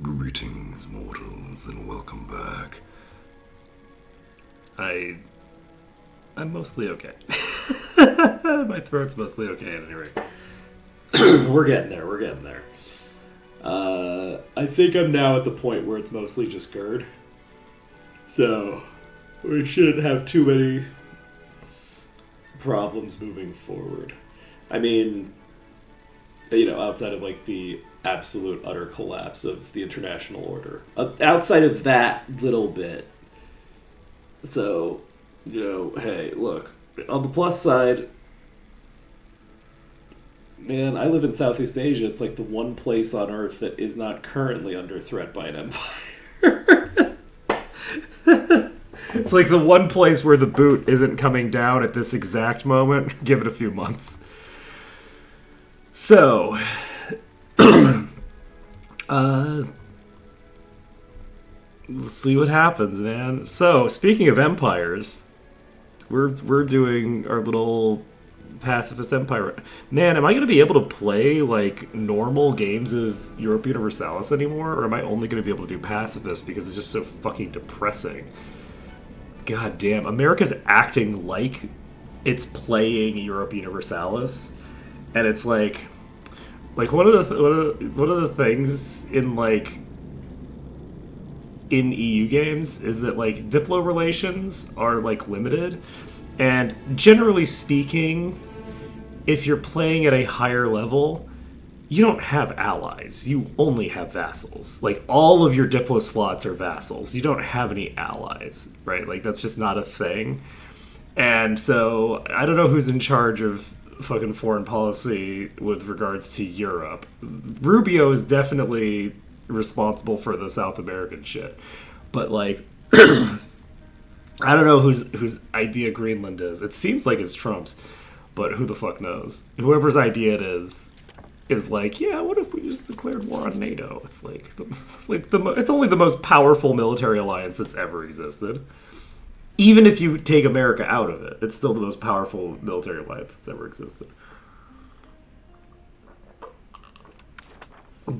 Greetings, mortals, and welcome back. I'm mostly okay. My throat's mostly okay at any rate. We're getting there. I think I'm now at the point where it's mostly just GERD. So, we shouldn't have too many problems moving forward. I mean, outside of like the absolute utter collapse of the international order. Outside of that little bit. So, hey, look, on the plus side, man, I live in Southeast Asia. It's like the one place on Earth that is not currently under threat by an empire. It's like the one place where the boot isn't coming down at this exact moment. Give it a few months. So, let's see what happens, man. So, speaking of empires, we're doing our little pacifist empire. Man, am I going to be able to play like normal games of Europa Universalis anymore, or am I only going to be able to do pacifist because it's just so fucking depressing? God damn, America's acting like it's playing Europa Universalis, and it's like one of the things in in EU games is that like diplo relations are like limited, and generally speaking, if you're playing at a higher level, you don't have allies. You only have vassals. Like, all of your diplo slots are vassals. You don't have any allies, right? Like, that's just not a thing. And so, I don't know who's in charge of fucking foreign policy with regards to Europe. Rubio is definitely responsible for the South American shit. But, like, I don't know whose idea Greenland is. It seems like it's Trump's, but who the fuck knows? Whoever's idea it is like, yeah, what if we just declared war on NATO? It's like, it's only the most powerful military alliance that's ever existed. Even if you take America out of it, it's still the most powerful military alliance that's ever existed.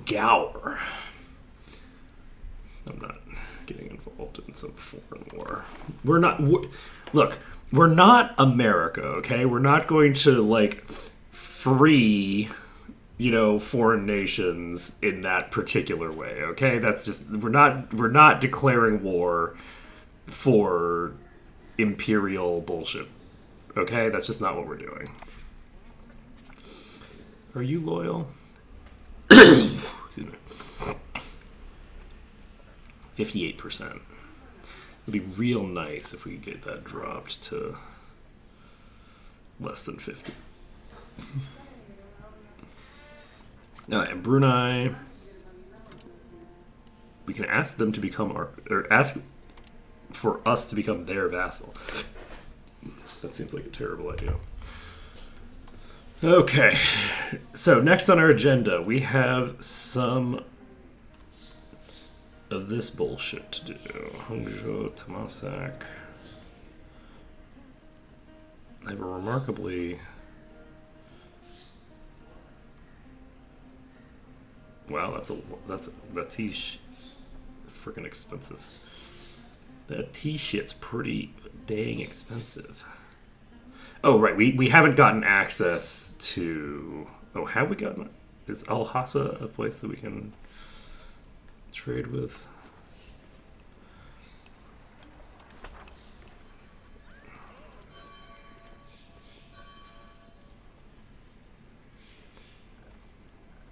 Gower. I'm not getting involved in some foreign war. Look, we're not America, okay? We're not going to, like, free, foreign nations in that particular way, okay? That's just, we're not declaring war for imperial bullshit, okay? That's just not what we're doing. Are you loyal? Excuse me. 58%. It'd be real nice if we could get that dropped to less than 50. And Brunei, we can ask them to become ask for us to become their vassal. That seems like a terrible idea. Okay, so next on our agenda, we have some of this bullshit to do. Hangzhou, Temasek. I have a remarkably... Wow, that tea freaking expensive. That tea shit's pretty dang expensive. Oh, right, we haven't gotten access to... Oh, have we gotten... Is Al-Hassa a place that we can trade with?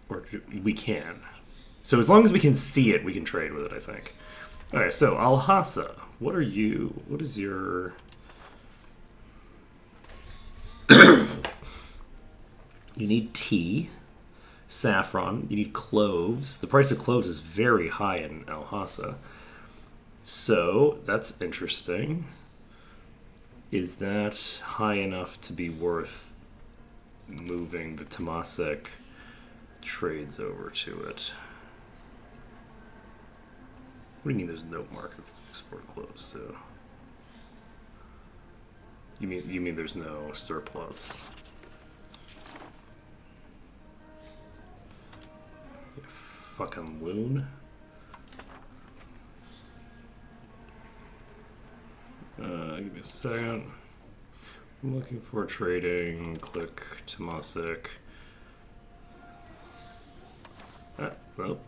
Or we can. So as long as we can see it, we can trade with it, I think. Alright, so Al-Hassa, what is your... You need tea, saffron, you need cloves. The price of cloves is very high in Al-Hassa. So, that's interesting. Is that high enough to be worth moving the Temasek trades over to it? What do you mean there's no markets to export cloves to? You mean there's no surplus? You fucking loon. Give me a second. I'm looking for trading. Click Temasek. Nope.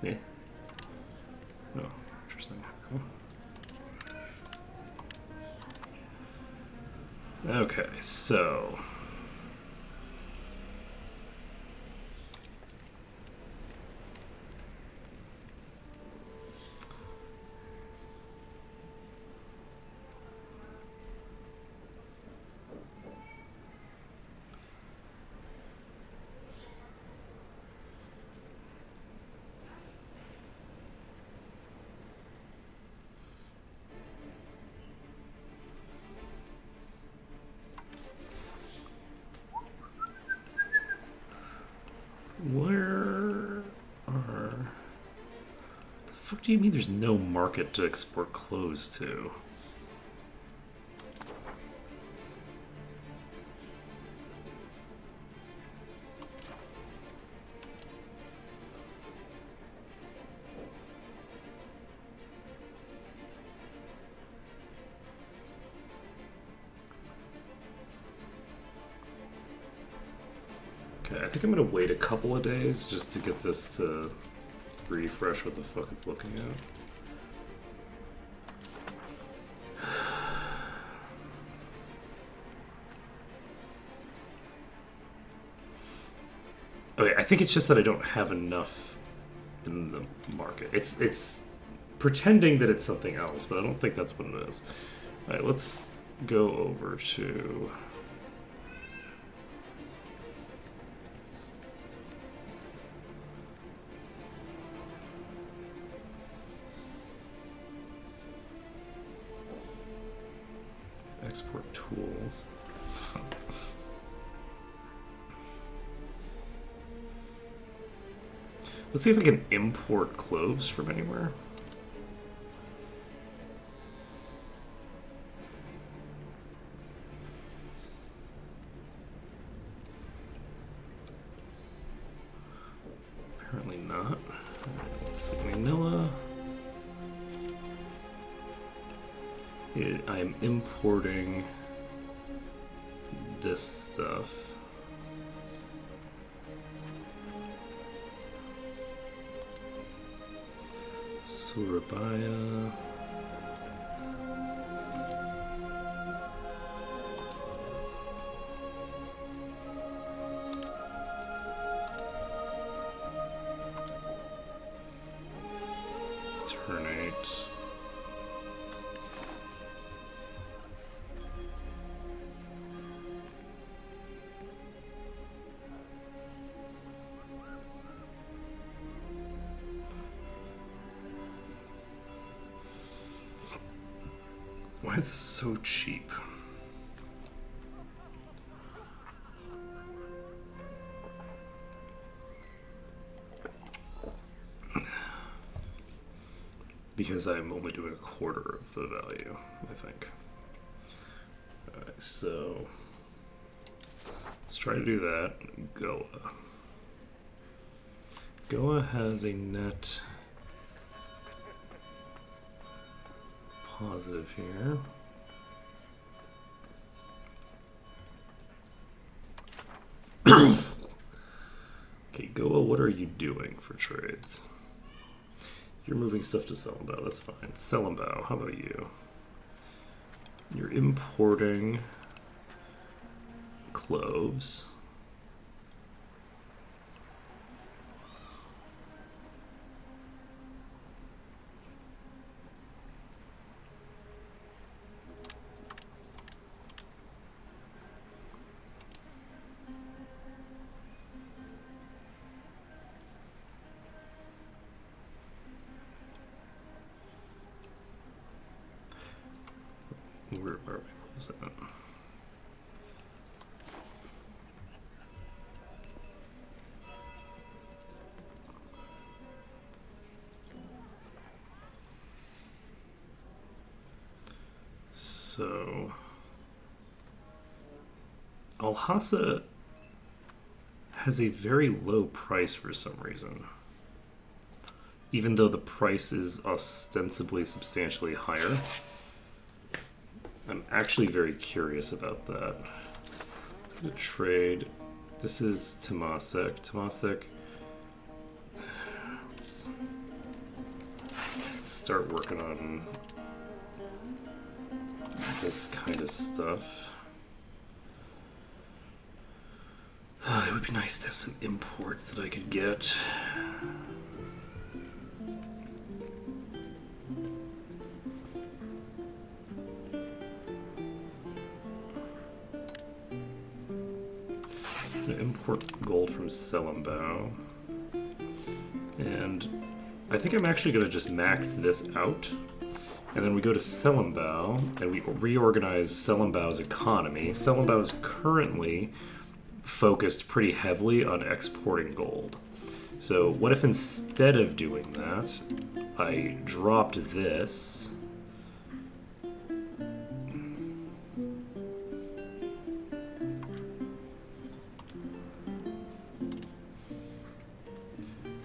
Yeah. Oh, interesting. Okay, so. Where are... The fuck do you mean there's no market to export clothes to? Okay, I think I'm gonna wait a couple of days just to get this to refresh what the fuck it's looking at. Okay, I think it's just that I don't have enough in the market. It's pretending that it's something else, but I don't think that's what it is. Alright, let's go over to... export tools. Let's see if I can import cloves from anywhere. Apparently not. Let's see, Manila. I am importing this stuff. Surabaya. This is Ternate. Why is this so cheap? Because I'm only doing a quarter of the value, I think. Alright, so let's try to do that. Goa. Goa has a net positive here. Okay, Goa, what are you doing for trades? You're moving stuff to Selenbao, that's fine. Selenbao, how about you? You're importing cloves. Where are my clothes at? So Alhassa has a very low price for some reason. even though the price is ostensibly substantially higher. I'm actually very curious about that. Let's go to trade. This is Temasek. Temasek. Let's start working on this kind of stuff. It would be nice to have some imports that I could get. I'm gonna import gold from Sellenbau. And I think I'm actually going to just max this out. And then we go to Sellenbau, and we reorganize Sellenbau's economy. Sellenbau is currently focused pretty heavily on exporting gold. So what if instead of doing that, I dropped this,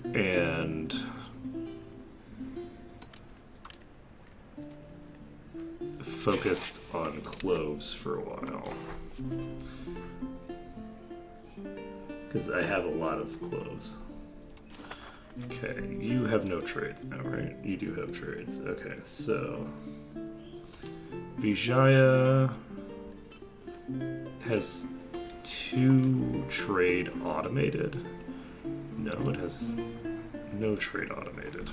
and focused on cloves for a while? Because I have a lot of cloves. Okay, you have no trades now, right? You do have trades. Okay, so Vijaya has 2 trade automated. No, it has no trade automated.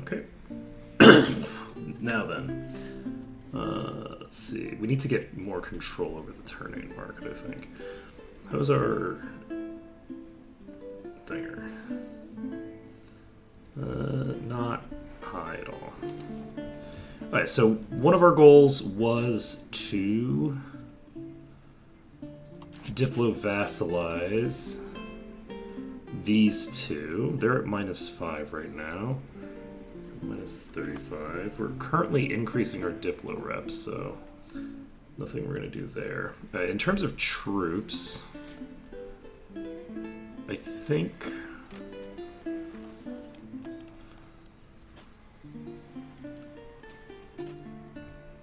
Okay. Now then, let's see. We need to get more control over the Ternate market, I think. How's our thinger? Not high at all. Alright, so one of our goals was to diplo-vassalize these two. They're at -5 right now. -35. We're currently increasing our diplo reps, so nothing we're going to do there. In terms of troops, I think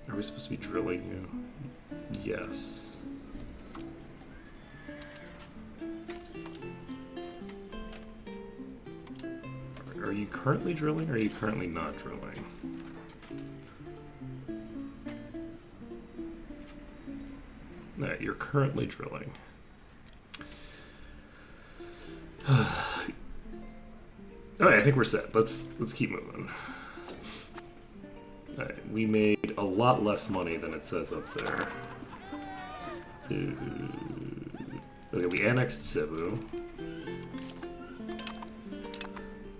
are we supposed to be drilling you? Yes. Are you currently drilling or are you currently not drilling? No, you're currently drilling. Alright, I think we're set. Let's keep moving. Alright, we made a lot less money than it says up there. Okay, we annexed Cebu.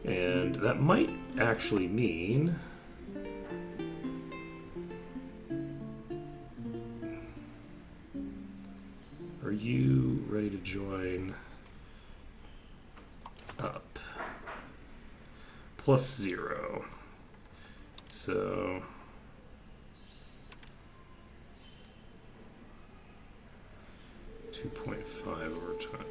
And that might actually mean are you ready to join up? +0. So 2.5 over time.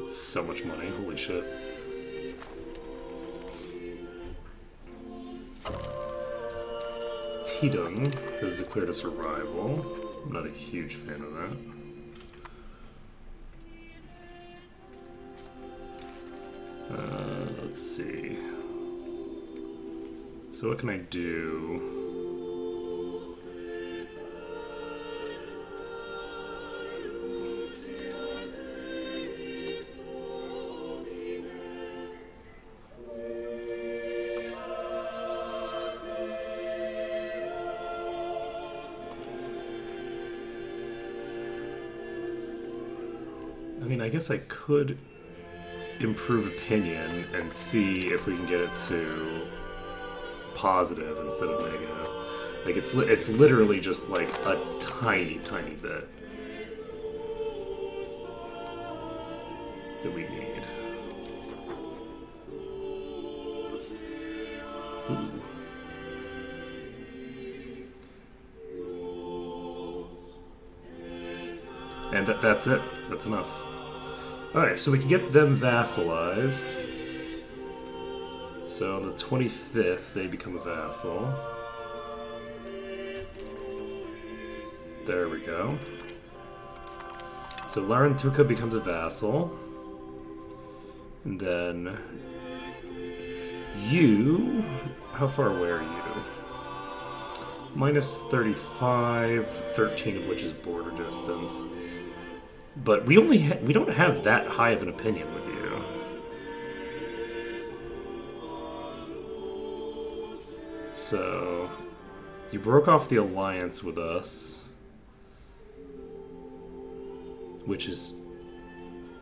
That's so much money, holy shit. Tidung has declared us a rival. I'm not a huge fan of that. Let's see. So what can I do? I mean, I guess I could improve opinion and see if we can get it to positive instead of negative. Like, it's literally just, like, a tiny, tiny bit that we need. Ooh. And that's it. That's enough. Alright, so we can get them vassalized. So on the 25th, they become a vassal. There we go. So Larentuka becomes a vassal. And then you... How far away are you? Minus 35, 13 of which is border distance. But we don't have that high of an opinion with you. So you broke off the alliance with us, which is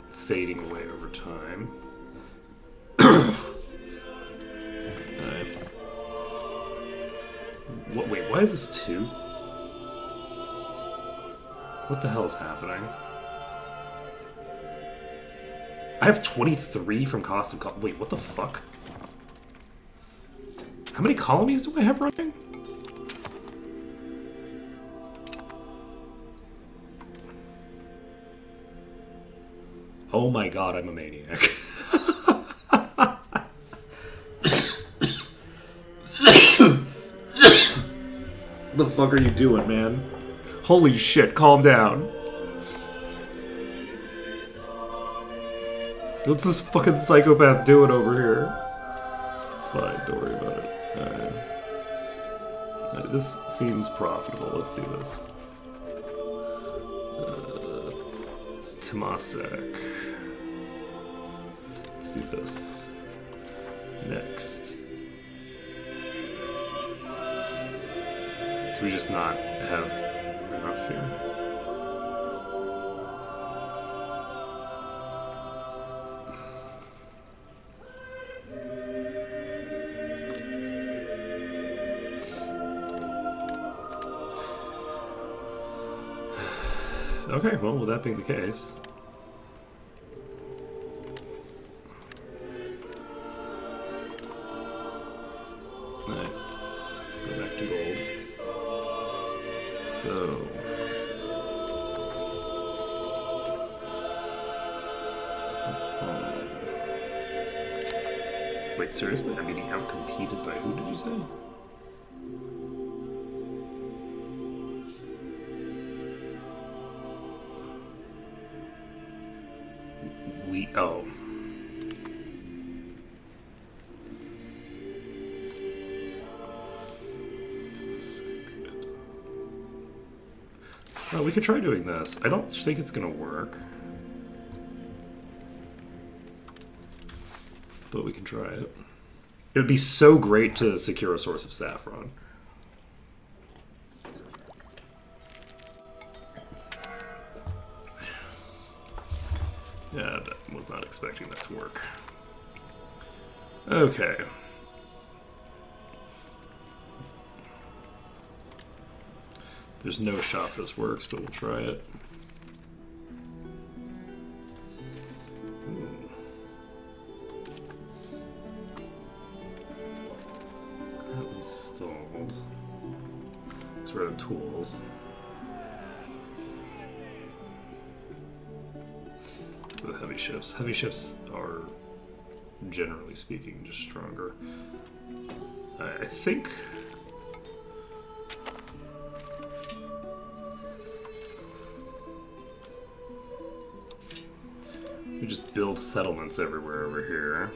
fading away over time. Wait, why is this 2? What the hell is happening? I have 23 from cost of wait, what the fuck? How many colonies do I have running? Oh my god, I'm a maniac. What the fuck are you doing, man? Holy shit, calm down. What's this fucking psychopath doing over here? It's fine, don't worry about it. Alright, this seems profitable. Let's do this. Temasek. Let's do this. Next. Do we just not have enough here? Okay, well, with that being the case... Alright, go back to gold. So... Wait, seriously? I'm getting outcompeted by who, did you say? Oh. Well, we could try doing this. I don't think it's gonna work. But we can try it. It would be so great to secure a source of saffron. Yeah, I was not expecting that to work. Okay. There's no shop this works, but we'll try it. Ooh. Currently stalled. Because we're out of tools. With heavy ships. Heavy ships are, generally speaking, just stronger. I think... we just build settlements everywhere over here.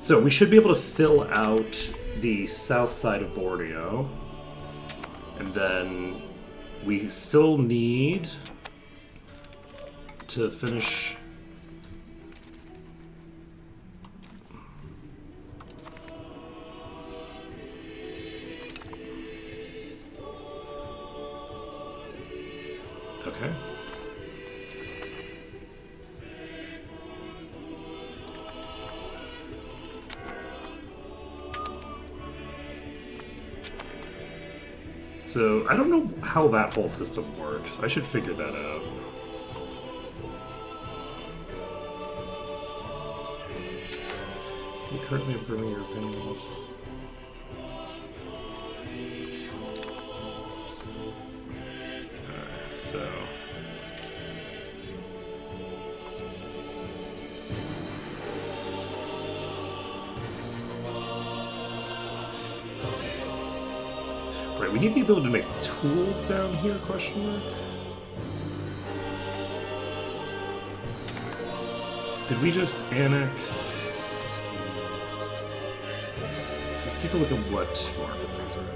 So we should be able to fill out the south side of Borneo, and then we still need to finish Okay. So, I don't know how that whole system works. I should figure that out. You currently improving your opinions. So... Right, we need the ability to make tools down here, question mark? Did we just annex... Let's take a look at what market things are in.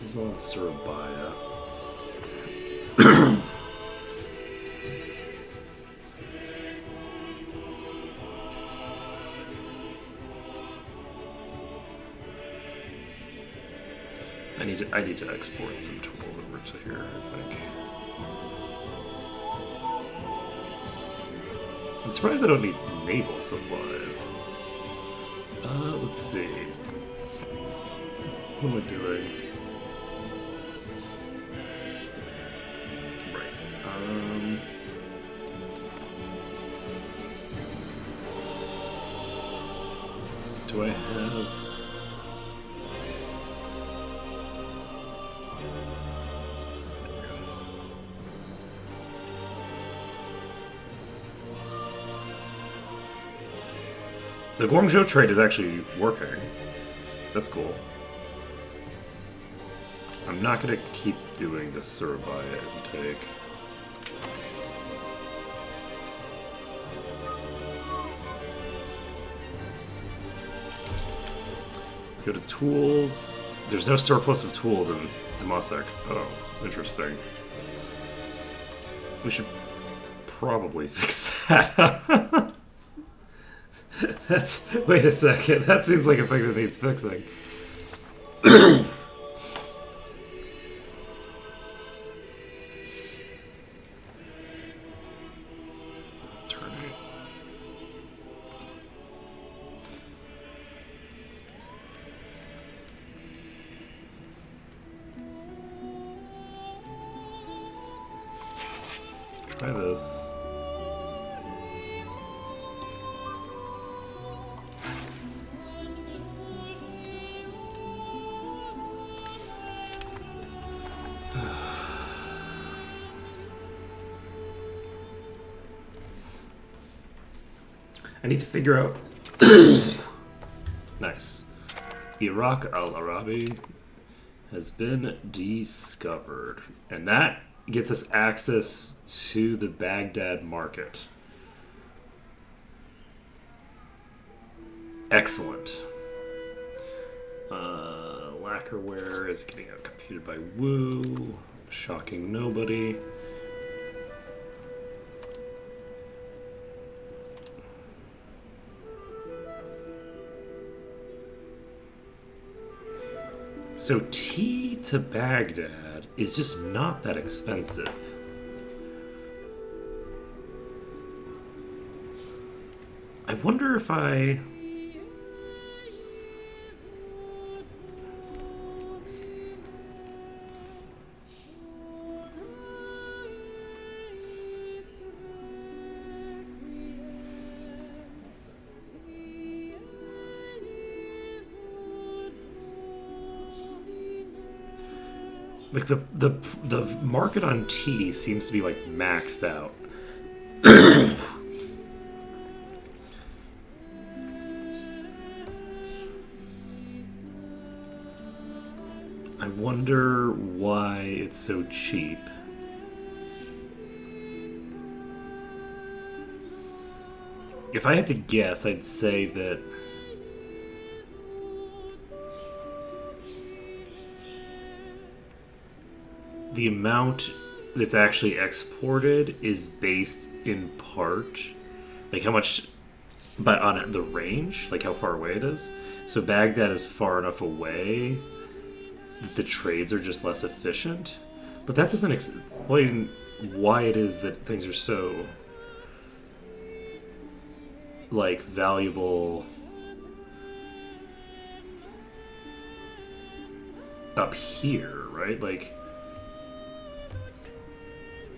This is on Surabaya. I need to export some tools over to here, I think. I'm surprised I don't need naval supplies. Let's see. What am I doing? Right. Do I have... The Guangzhou trade is actually working. That's cool. I'm not going to keep doing the Surabaya intake. Let's go to tools. There's no surplus of tools in Temasek. Oh, interesting. We should probably fix that. Wait a second. That seems like a thing that needs fixing. This is turning. Try this. I need to figure out... Nice. Iraq al-Arabi has been discovered. And that gets us access to the Baghdad market. Excellent. Lacquerware is getting out computed by Wu. Shocking nobody. So tea to Baghdad is just not that expensive. I wonder if I... Like the market on tea seems to be like maxed out. I wonder why it's so cheap. If I had to guess, I'd say that the amount that's actually exported is based in part, like how much, but on the range, like how far away it is. So Baghdad is far enough away the trades are just less efficient. But that doesn't explain why it is that things are so, like, valuable up here, right? Like,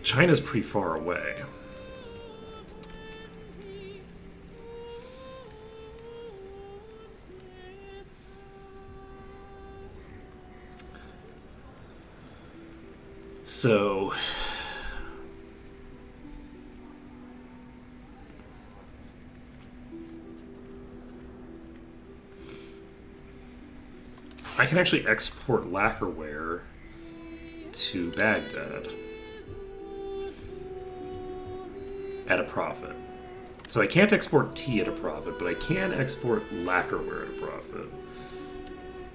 China's pretty far away. So I can actually export lacquerware to Baghdad at a profit. So I can't export tea at a profit, but I can export lacquerware at a profit.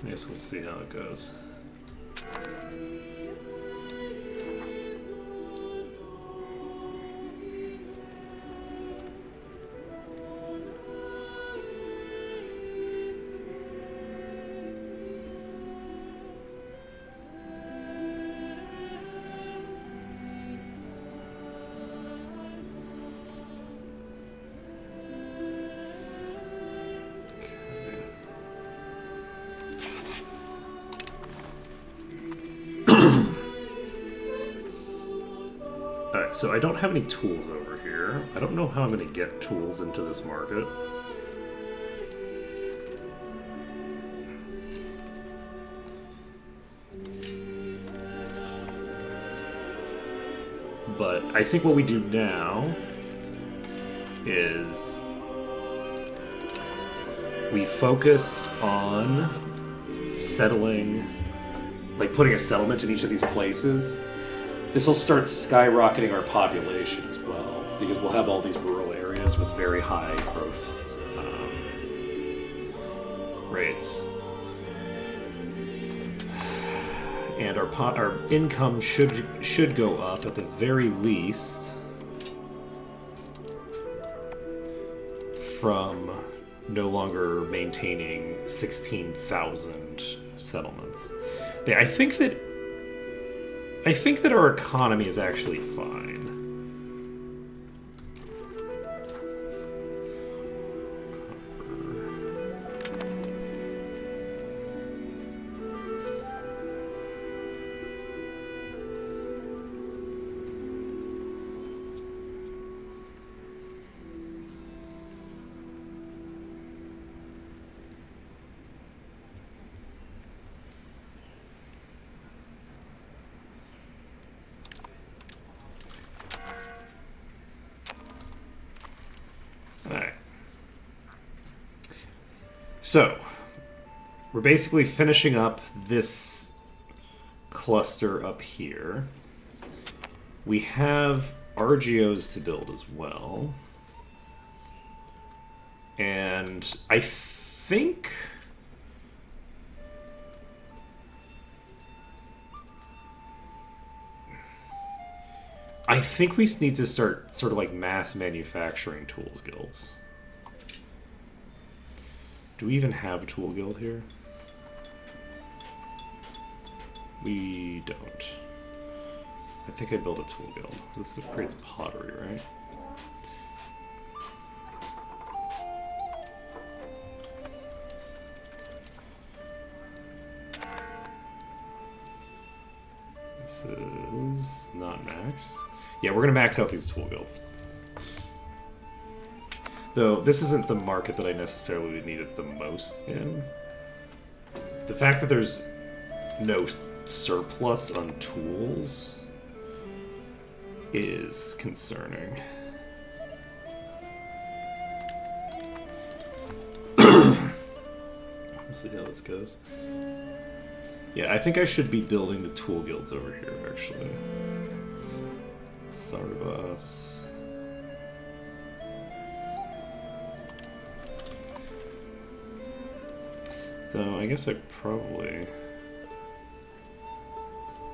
I guess we'll see how it goes. Alright, so I don't have any tools over here. I don't know how I'm going to get tools into this market. But I think what we do now is we focus on settling, like putting a settlement in each of these places. This will start skyrocketing our population as well, because we'll have all these rural areas with very high growth rates. And our income should go up at the very least from no longer maintaining 16,000 settlements. But I think that our economy is actually fine. So, we're basically finishing up this cluster up here. We have RGOs to build as well. And I think we need to start sort of like mass manufacturing tools guilds. Do we even have a tool guild here? We don't. I think I built a tool guild. This creates pottery, right? This is not maxed. Yeah, we're gonna max out these tool guilds. Though this isn't the market that I necessarily need it the most in. The fact that there's no surplus on tools is concerning. We'll see how this goes. Yeah, I think I should be building the tool guilds over here, actually. Sarbas. So I guess I probably...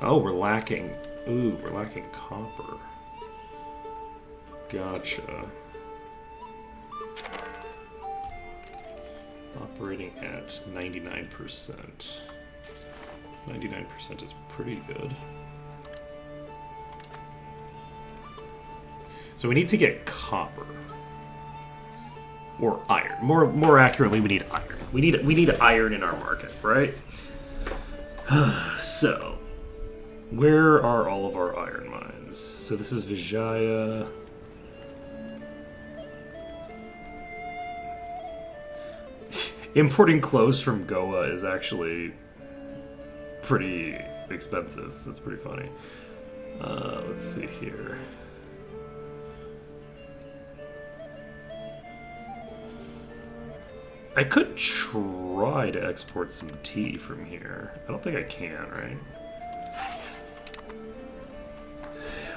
Oh, we're lacking... Ooh, we're lacking copper. Gotcha. Operating at 99%. 99% is pretty good. So we need to get copper. Or iron. More accurately, we need iron. We need iron in our market, right? So, where are all of our iron mines? So this is Vijaya. Importing clothes from Goa is actually pretty expensive. That's pretty funny. Let's see here. I could try to export some tea from here. I don't think I can, right?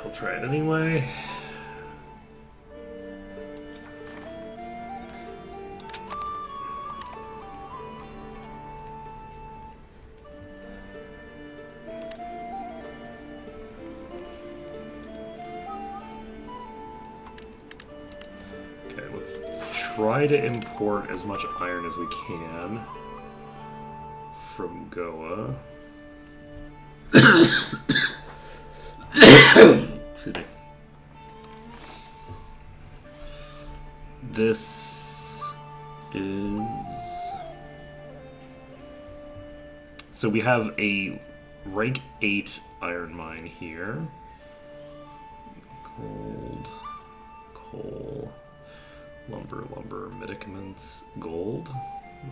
I'll try it anyway. Okay, let's try to import as much iron as we can from Goa. Excuse me. This is... So we have a rank 8 iron mine here. Gold, coal, lumber, medicaments, gold,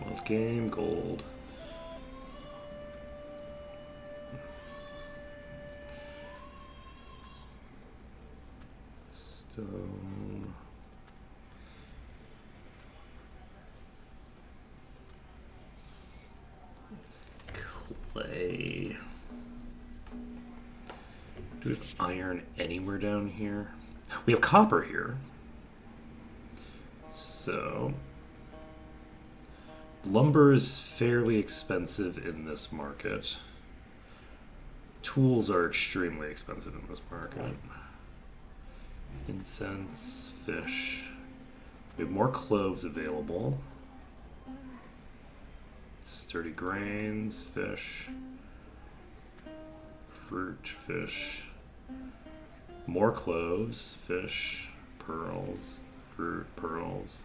wild game, gold. Stone. Clay. Do we have iron anywhere down here? We have copper here. So, lumber is fairly expensive in this market. Tools are extremely expensive in this market. Incense, fish. We have more cloves available. Sturdy grains, fish. Fruit, fish. More cloves, fish, pearls, fruit, pearls.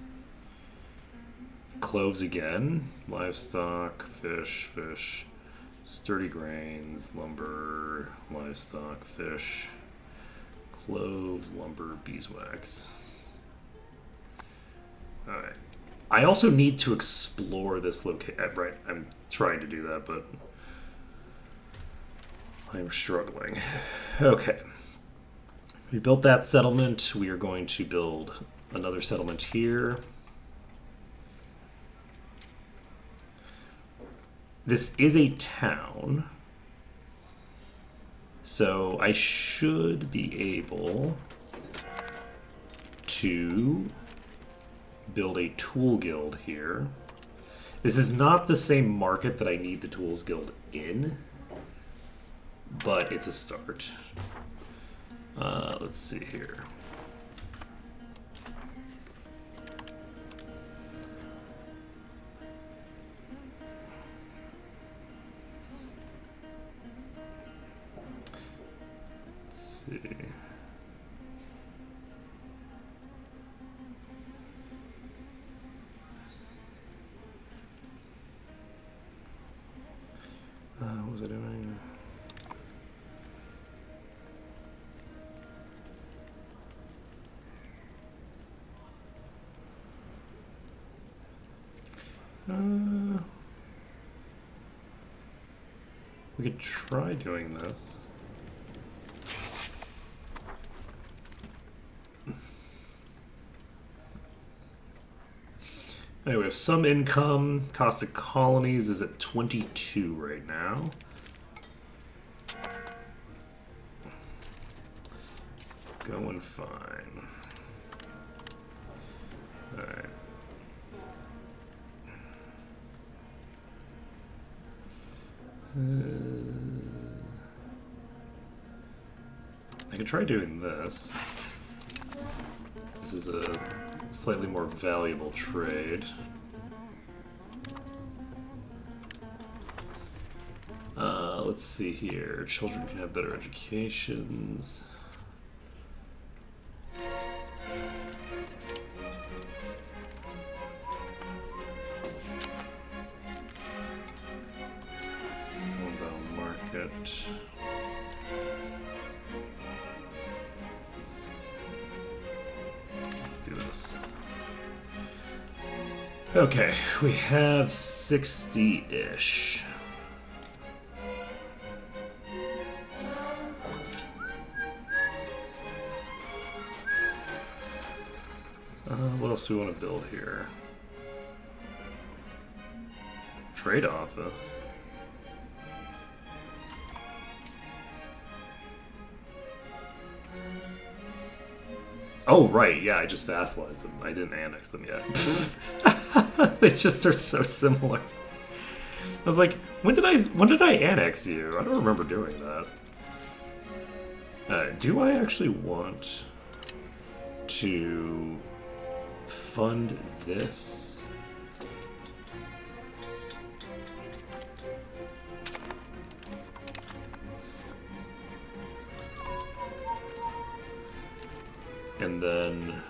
Cloves again. Livestock, fish, sturdy grains, lumber, livestock, fish, cloves, lumber, beeswax. Alright. I also need to explore this location. Right, I'm trying to do that, but I'm struggling. Okay. We built that settlement. We are going to build another settlement here. This is a town, so I should be able to build a tool guild here. This is not the same market that I need the tools guild in, but it's a start. Let's see here. Let's see. What was I doing? We could try doing this. Anyway, we have some income. Cost of colonies is at 22 right now. Going fine. Alright. I could try doing this. This is a slightly more valuable trade. Let's see here. Children can have better educations. Sunbound Market. Let's do this. Okay, we have 60-ish. What else do we want to build here? Trade office. Oh, right, yeah, I just vassalized them. I didn't annex them yet. They just are so similar. I was like, when did I annex you? I don't remember doing that. Do I actually want to fund this? And then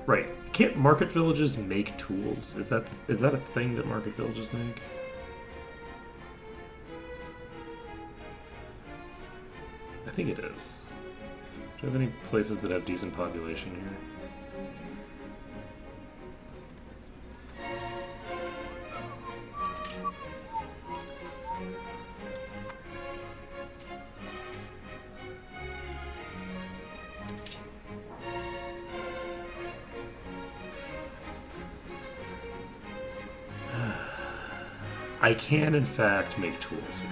right. Can't market villages make tools? Is that a thing that market villages make? I think it is. Do you have any places that have decent population here? I can, in fact, make tools here.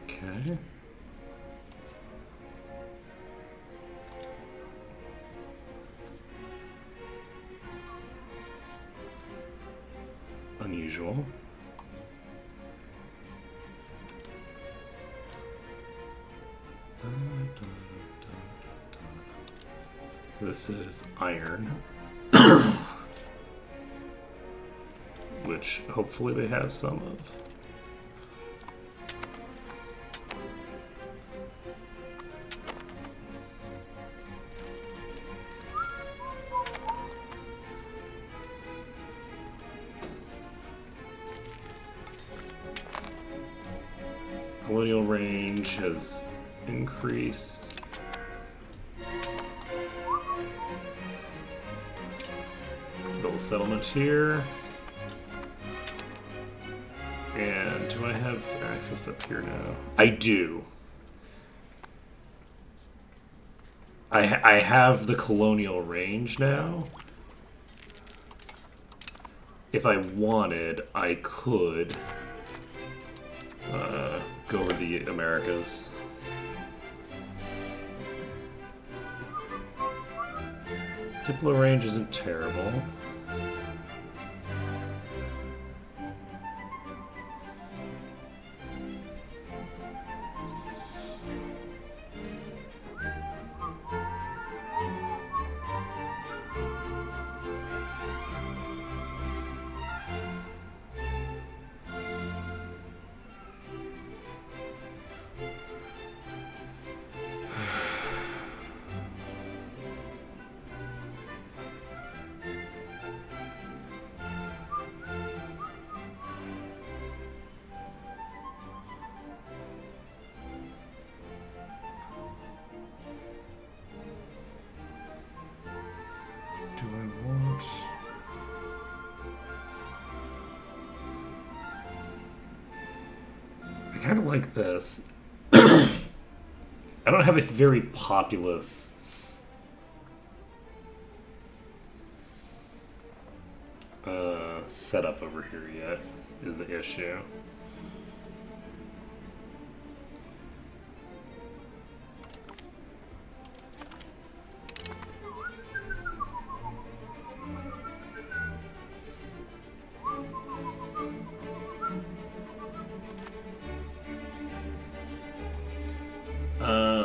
Okay. Unusual. So this is iron, which hopefully they have some of. Colonial range has increased. Build a settlement here. And do I have access up here now? I do. I have the colonial range now. If I wanted, I could go over the Americas. Diplo range isn't terrible. Do I want... I kind of like this. I don't have a very populous set up over here yet, is the issue.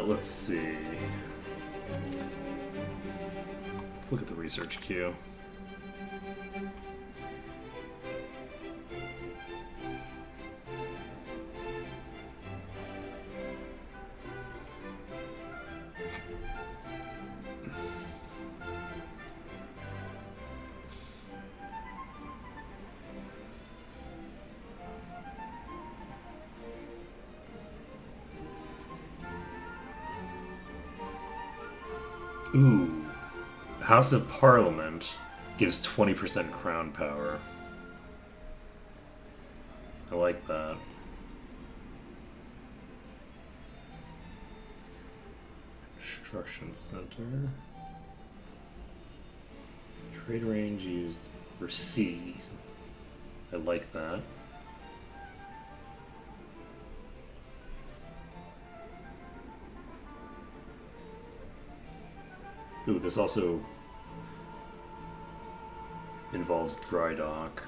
Let's see. Let's look at the research queue. Ooh. House of Parliament gives 20% crown power. I like that. Instruction Center. Trade range used for C's. I like that. Ooh, this also involves dry dock.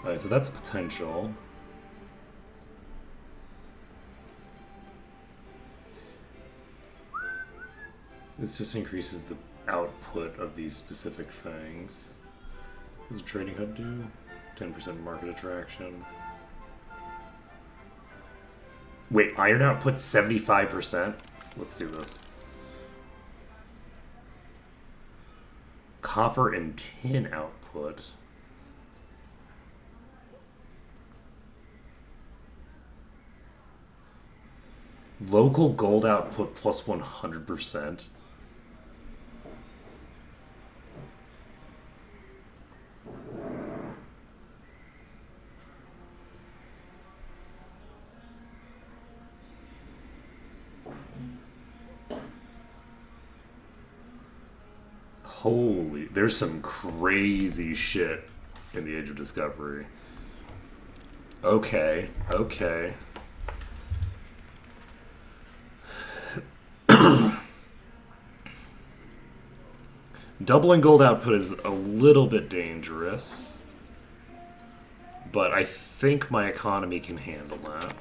Alright, so that's potential. This just increases the output of these specific things. What does a trading hub do? 10% market attraction. Wait, iron output 75%? Let's do this. Copper and tin output. Local gold output plus 100%. Holy, there's some crazy shit in the Age of Discovery. Okay, okay. Doubling gold output is a little bit dangerous, but I think my economy can handle that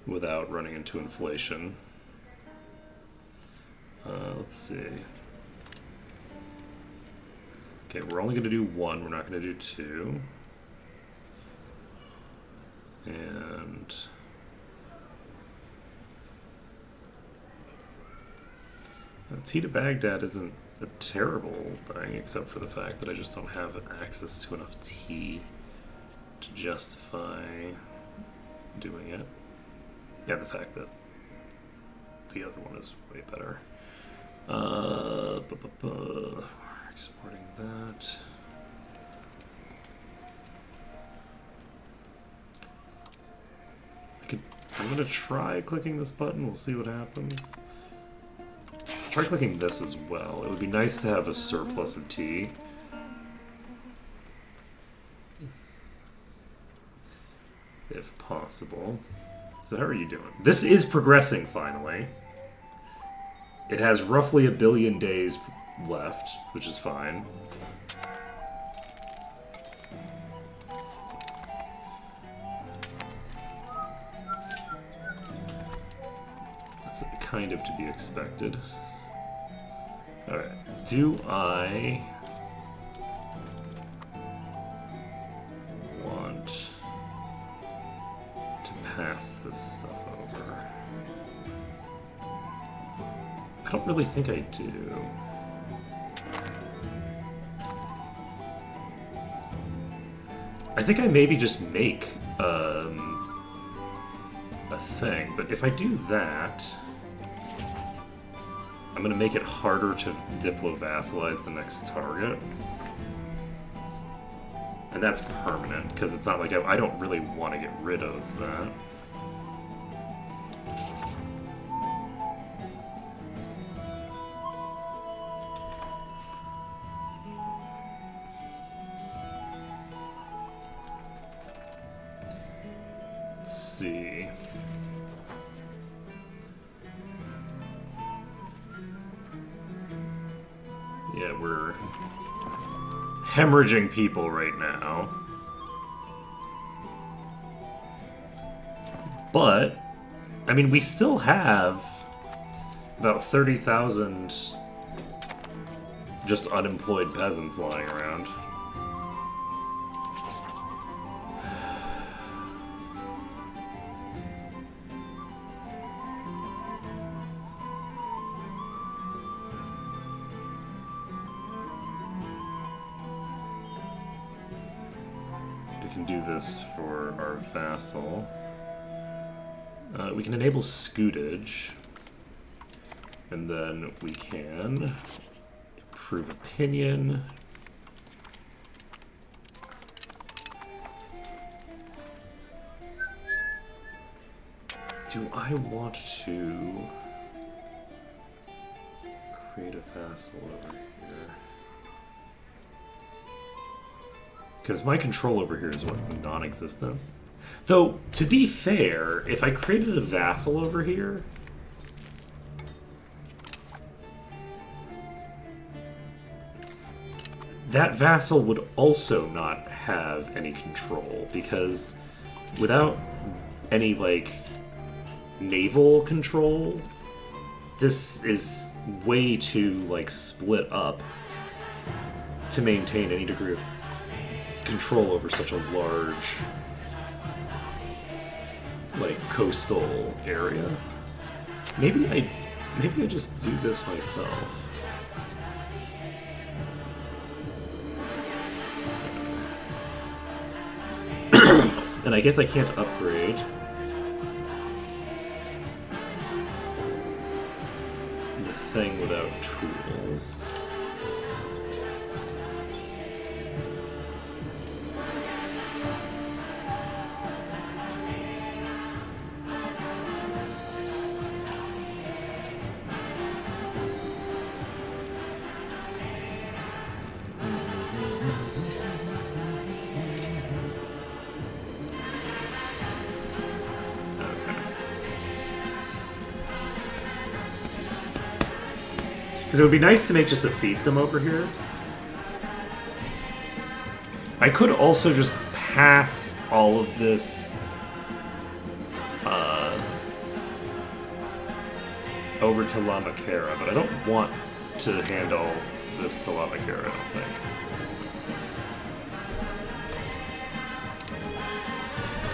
without running into inflation. Let's see. Okay, we're only going to do one. We're not going to do two. And tea to Baghdad isn't a terrible thing, except for the fact that I just don't have access to enough tea to justify doing it. Yeah, the fact that the other one is way better. Exporting that. I'm gonna try clicking this button. We'll see what happens. Try clicking this as well. It would be nice to have a surplus of tea. If possible. So how are you doing? This is progressing finally. It has roughly 1 billion days left, which is fine. That's kind of to be expected. Alright, do I want to pass this stuff over? I don't really think I do. I think I maybe just make a thing, but if I do that, I'm gonna make it harder to diplo-vassalize the next target. And that's permanent, because it's not like I don't really want to get rid of that. see. Yeah, we're hemorrhaging people right now. But, I mean, we still have about 30,000 just unemployed peasants lying around. We can do this for our vassal. We can enable scootage, and then we can improve opinion. Do I want to create a vassal over here? Because my control over here is what, non-existent? Though, to be fair, if I created a vassal over here, that vassal would also not have any control, because without any, like, naval control, this is way too, like, split up to maintain any degree of control over such a large, like, coastal area. Maybe I just do this myself. And I guess I can't upgrade the thing without tools. Because it would be nice to make just a fiefdom over here. I could also just pass all of this over to La Maquera, but I don't want to handle this to La Maquera, I don't think.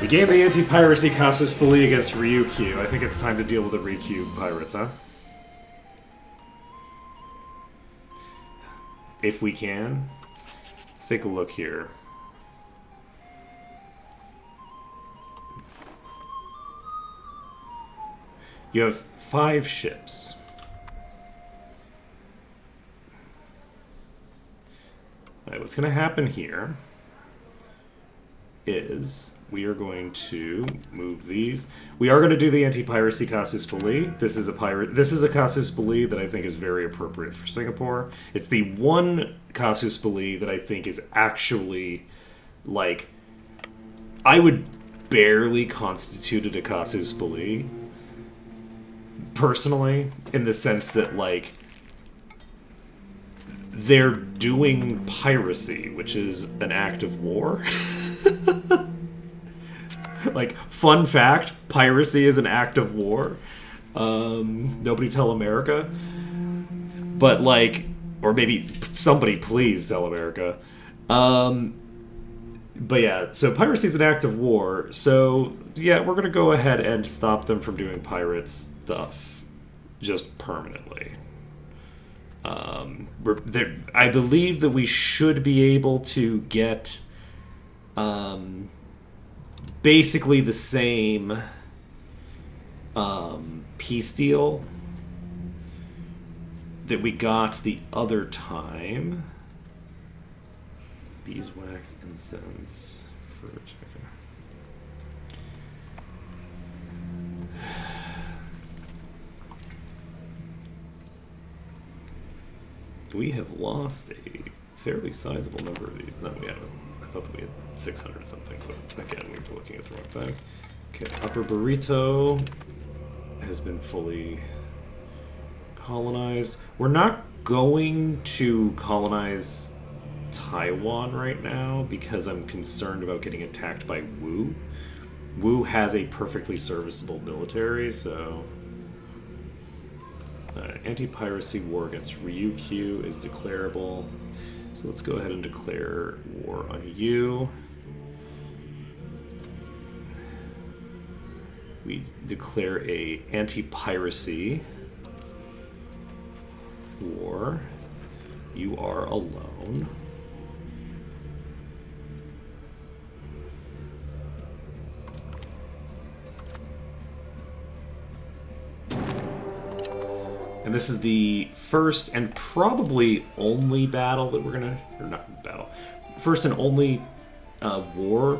We gained the anti-piracy Casus Belli against Ryukyu. I think it's time to deal with the Ryukyu pirates, huh? If we can. Let's take a look here. You have 5 ships. Alright, what's going to happen here is we are going to move these. We are going to do the anti-piracy Casus Belli. This is a Casus Belli that I think is very appropriate for Singapore. It's the one Casus Belli that I think is actually, like, I would barely constitute it a Casus Belli, personally, in the sense that, like, they're doing piracy, which is an act of war. Like, fun fact, piracy is an act of war. Nobody tell America. But, like, or maybe somebody please tell America. But yeah, so piracy is an act of war. So, yeah, we're going to go ahead and stop them from doing pirate stuff just permanently. I believe that we should be able to get basically the same peace deal that we got the other time. Beeswax, incense, fruit. We have lost a fairly sizable number of these. No, we haven't. I thought that we had 600 something, but again, we were looking at the wrong thing. Okay, Upper Burrito has been fully colonized. We're not going to colonize Taiwan right now because I'm concerned about getting attacked by Wu. Wu has a perfectly serviceable military, so... anti-piracy war against Ryukyu is declarable. So let's go ahead and declare war on you. We declare a anti-piracy war. You are alone. And this is the first and probably only battle that we're gonna, or not battle, first and only war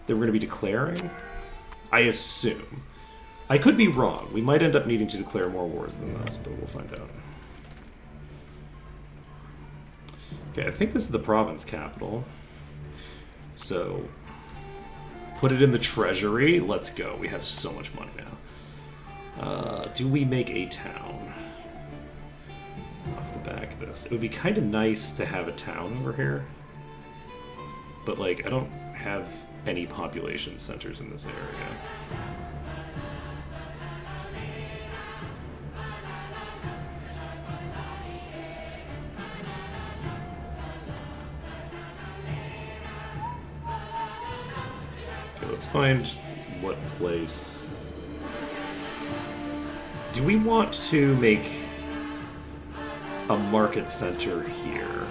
that we're gonna be declaring. I assume. I could be wrong. We might end up needing to declare more wars than this, but we'll find out. Okay, I think this is the province capital. So, put it in the treasury. Let's go. We have so much money now. Do we make a town? Off the back of this. It would be kind of nice to have a town over here. But, like, I don't have any population centers in this area. Okay, let's find what place. Do we want to make a market center here?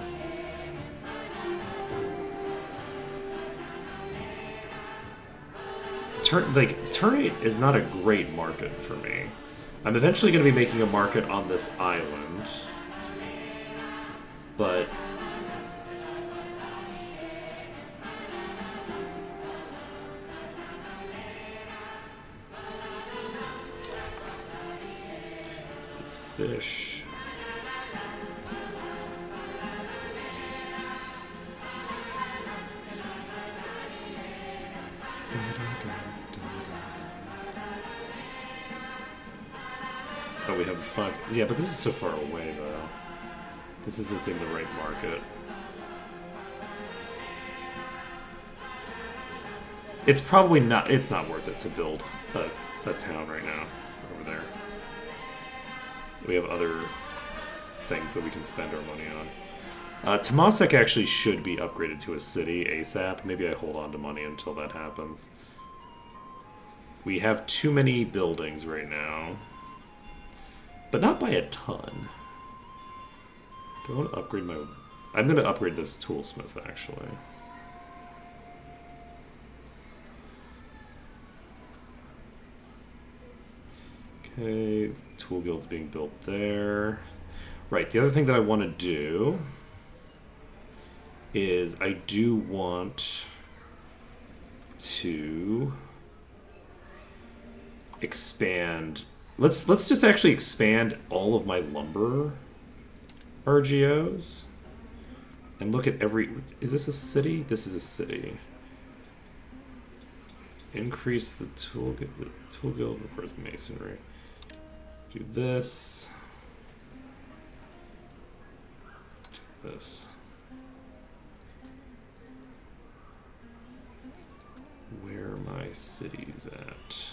Ternate is not a great market for me. I'm eventually going to be making a market on this island, but it's the fish. Oh, we have 5. Yeah, but this is so far away, though. This isn't in the right market. It's probably not. It's not worth it to build a town right now over there. We have other things that we can spend our money on. Temasek actually should be upgraded to a city ASAP. Maybe I hold on to money until that happens. We have too many buildings right now. But not by a ton. Do I want to upgrade my... I'm going to upgrade this toolsmith, actually. Okay, tool guild's being built there. Right, the other thing that I want to do is I do want to expand... Let's just actually expand all of my lumber RGOs and look at every... Is this a city? This is a city. Increase the tool guild. The tool guild requires masonry. Do this. Do this. Where are my cities at?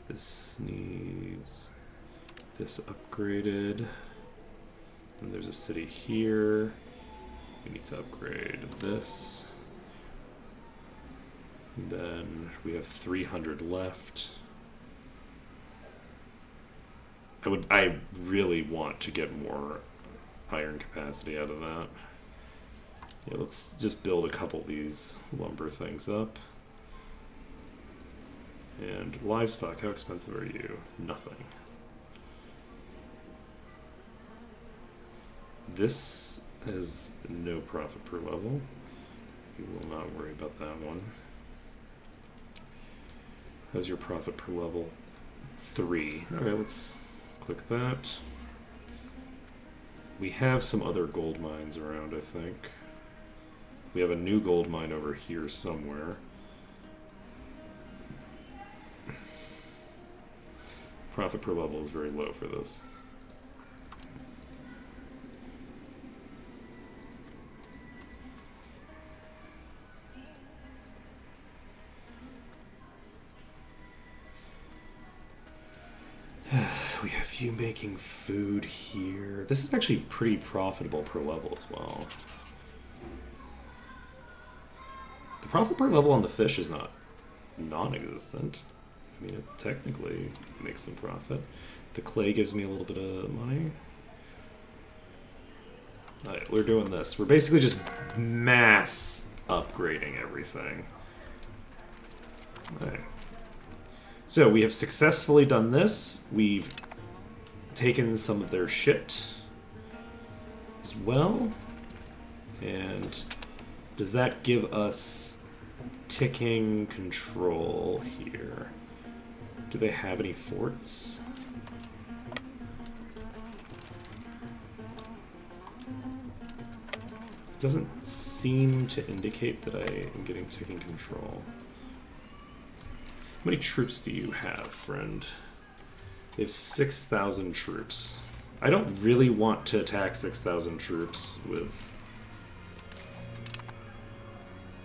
This needs this upgraded. And there's a city here. We need to upgrade this. And then we have 300 left. I really want to get more iron capacity out of that. Yeah, let's just build a couple of these lumber things up. And livestock, how expensive are you? Nothing. This has no profit per level. We will not worry about that one. How's your profit per level? 3. Okay, let's click that. We have some other gold mines around, I think. We have a new gold mine over here somewhere. Profit per level is very low for this. We have you making food here. This is actually pretty profitable per level as well. The profit per level on the fish is not non-existent. I mean, it technically makes some profit. The clay gives me a little bit of money. Alright, we're doing this. We're basically just mass upgrading everything. Alright. So, we have successfully done this. We've taken some of their shit as well. And does that give us ticking control here? Do they have any forts? It doesn't seem to indicate that I am getting ticking control. How many troops do you have, friend? They have 6,000 troops. I don't really want to attack 6,000 troops with...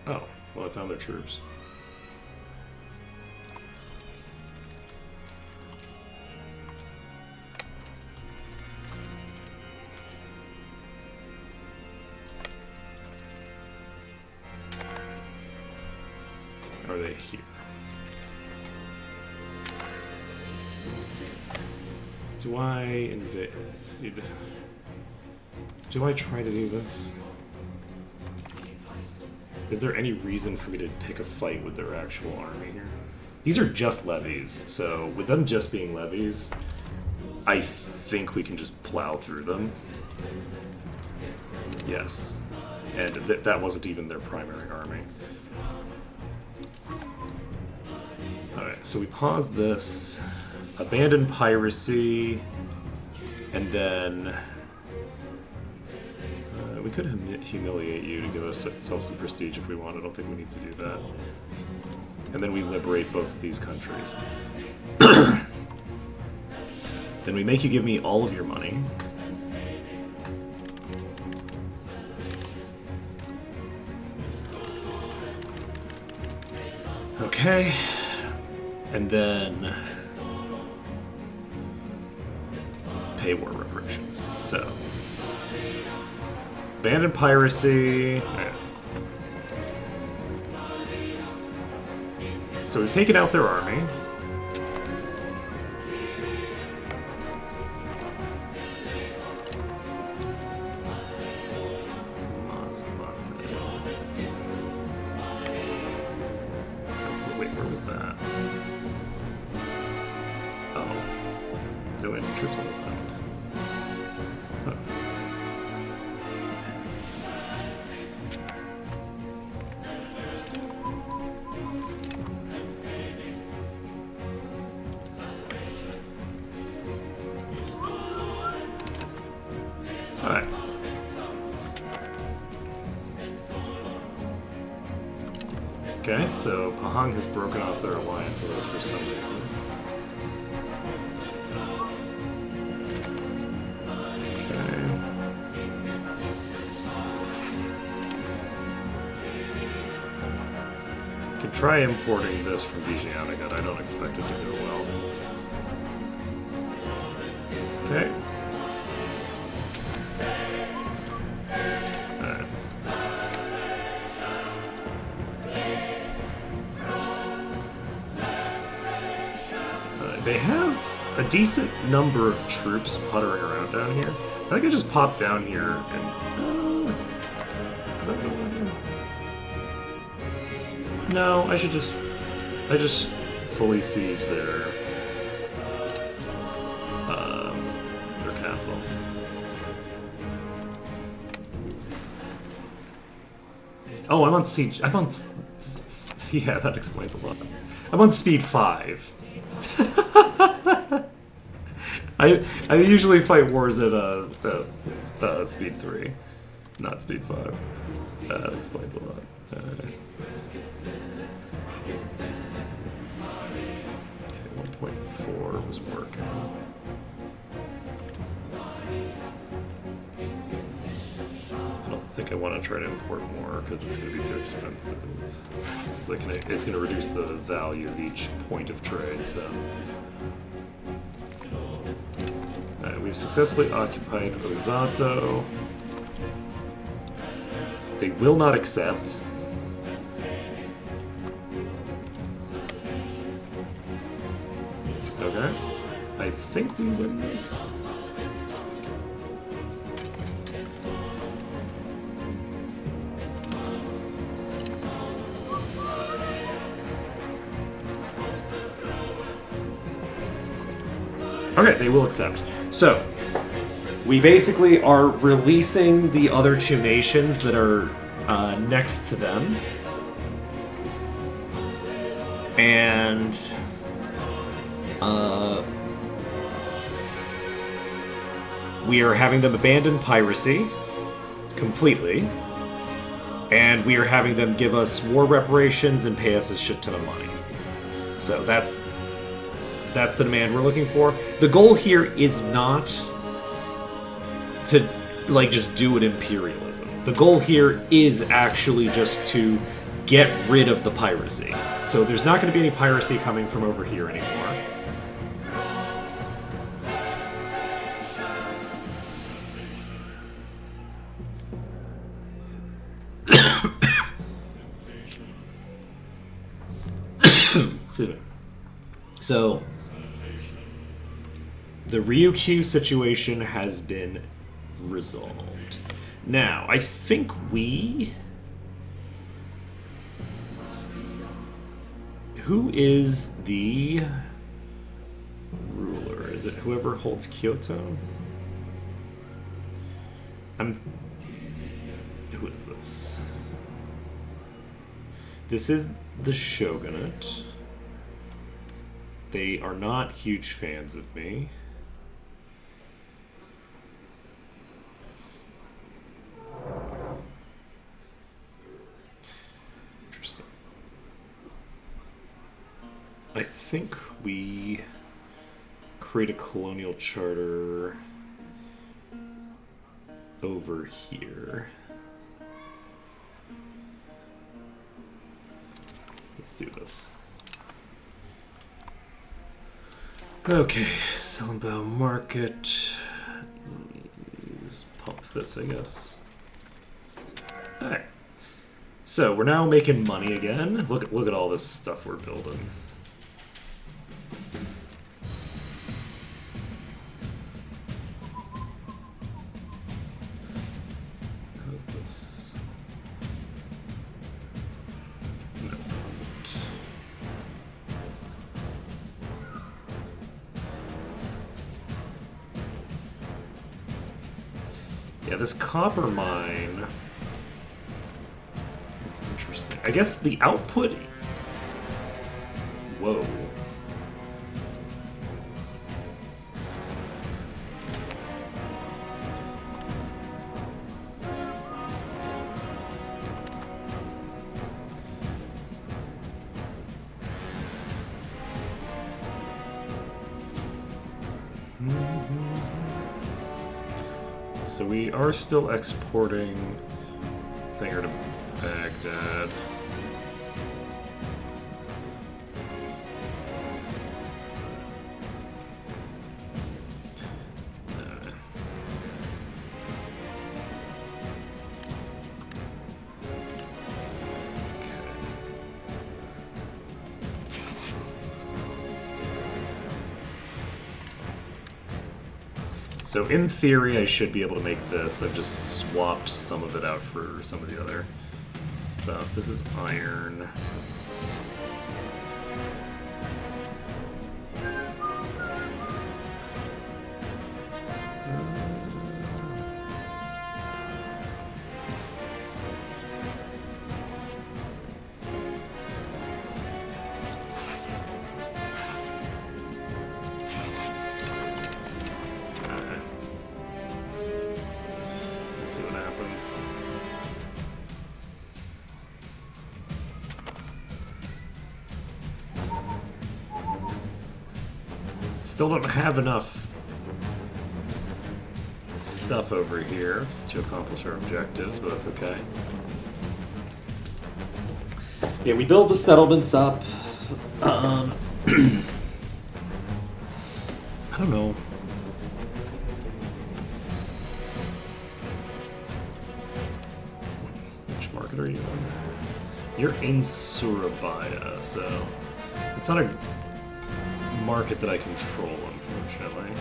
Oh, well, I found their troops. Are they here? Do I invade? Do I try to do this? Is there any reason for me to pick a fight with their actual army here? These are just levies, so with them just being levies, I think we can just plow through them. Yes. And that wasn't even their primary army. Alright, so we pause this, abandon piracy, and then we could humiliate you to give ourselves some prestige if we want. I don't think we need to do that. And then we liberate both of these countries. Then we make you give me all of your money. Okay. And then pay war reparations. So, abandon piracy. So we've taken out their army. Wait, where was that? Do we have any troops on this island? Oh. Alright. Okay, so Pahang has broken off their alliance with us for some reason. Try importing this from Vijayanaghat. I don't expect it to go well. Okay. Alright. They have a decent number of troops puttering around down here. I think I just popped down here and... is that the No, I just fully siege their capital. Oh, I'm on siege. I'm on. Yeah, that explains a lot. I'm on speed 5. I usually fight wars at speed 3. Not speed 5. That explains a lot. Okay, 1.4 was working. I don't think I want to try to import more because it's going to be too expensive. It's going to reduce the value of each point of trade, so... Alright, we've successfully occupied Osato. They will not accept. Okay. I think we win this. Okay, they will accept. So, we basically are releasing the other two nations that are next to them. And we are having them abandon piracy completely. And we are having them give us war reparations and pay us a shit ton of money. So that's the demand we're looking for. The goal here is not to like just do an imperialism. The goal here is actually just to get rid of the piracy. So there's not going to be any piracy coming from over here anymore. Excuse me. So the Ryukyu situation has been resolved. Now, I think who is the ruler? Is it whoever holds Kyoto? Who is this? This is the Shogunate. They are not huge fans of me. Interesting. I think we create a colonial charter over here. Let's do this. Okay, Selenbaum Market. Just pump this, I guess. Alright. So, we're now making money again. Look at all this stuff we're building. How's this? No profit. Yeah, this copper mine is interesting. I guess the output... Whoa. So we are still exporting Thinger to Baghdad. So in theory, I should be able to make this. I've just swapped some of it out for some of the other stuff. This is iron. see what happens. Still don't have enough stuff over here to accomplish our objectives, but that's okay. Yeah, we build the settlements up. I don't know. Which market are you in? You're in Surabaya, so it's not a market that I control, unfortunately.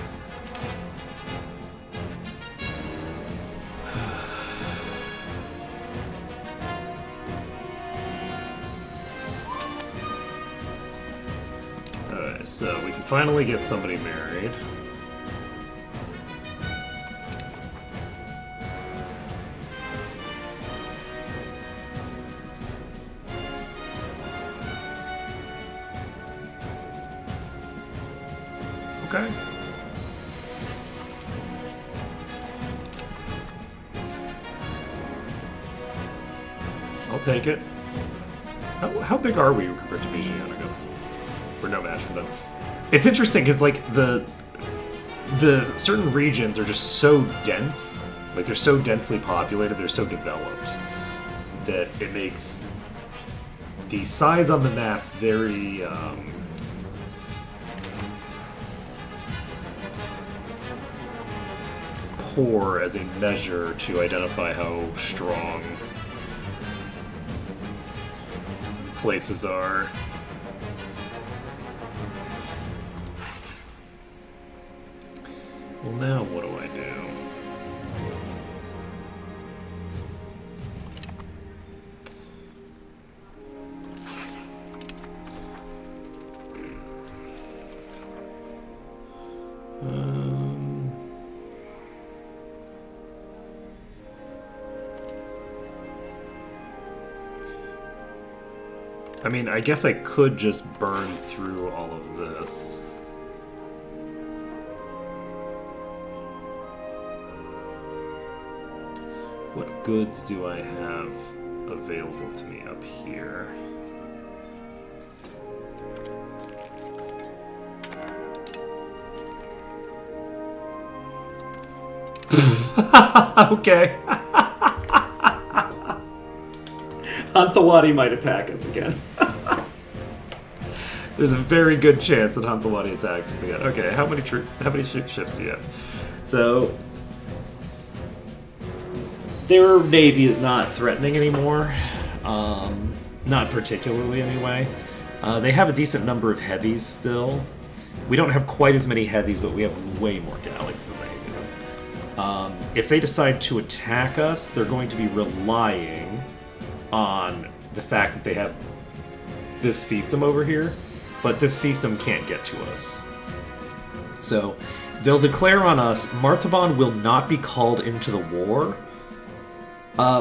Alright, so we can finally get somebody married. Okay. I'll take it. How big are we compared to Vigianica? We're no match for them. It's interesting because like the certain regions are just so dense, like they're so densely populated, they're so developed that it makes the size on the map very poor as a measure to identify how strong places are. Well, now what do I do? I mean, I guess I could just burn through all of this. What goods do I have available to me up here? Okay. Hanthawadi might attack us again. There's a very good chance that Hanthawadi attacks us again. Okay, how many ships do you have? So their navy is not threatening anymore. Not particularly, anyway. They have a decent number of heavies still. We don't have quite as many heavies, but we have way more galleys than they do. If they decide to attack us, they're going to be relying on the fact that they have this fiefdom over here, but this fiefdom can't get to us. So they'll declare on us. Martaban will not be called into the war,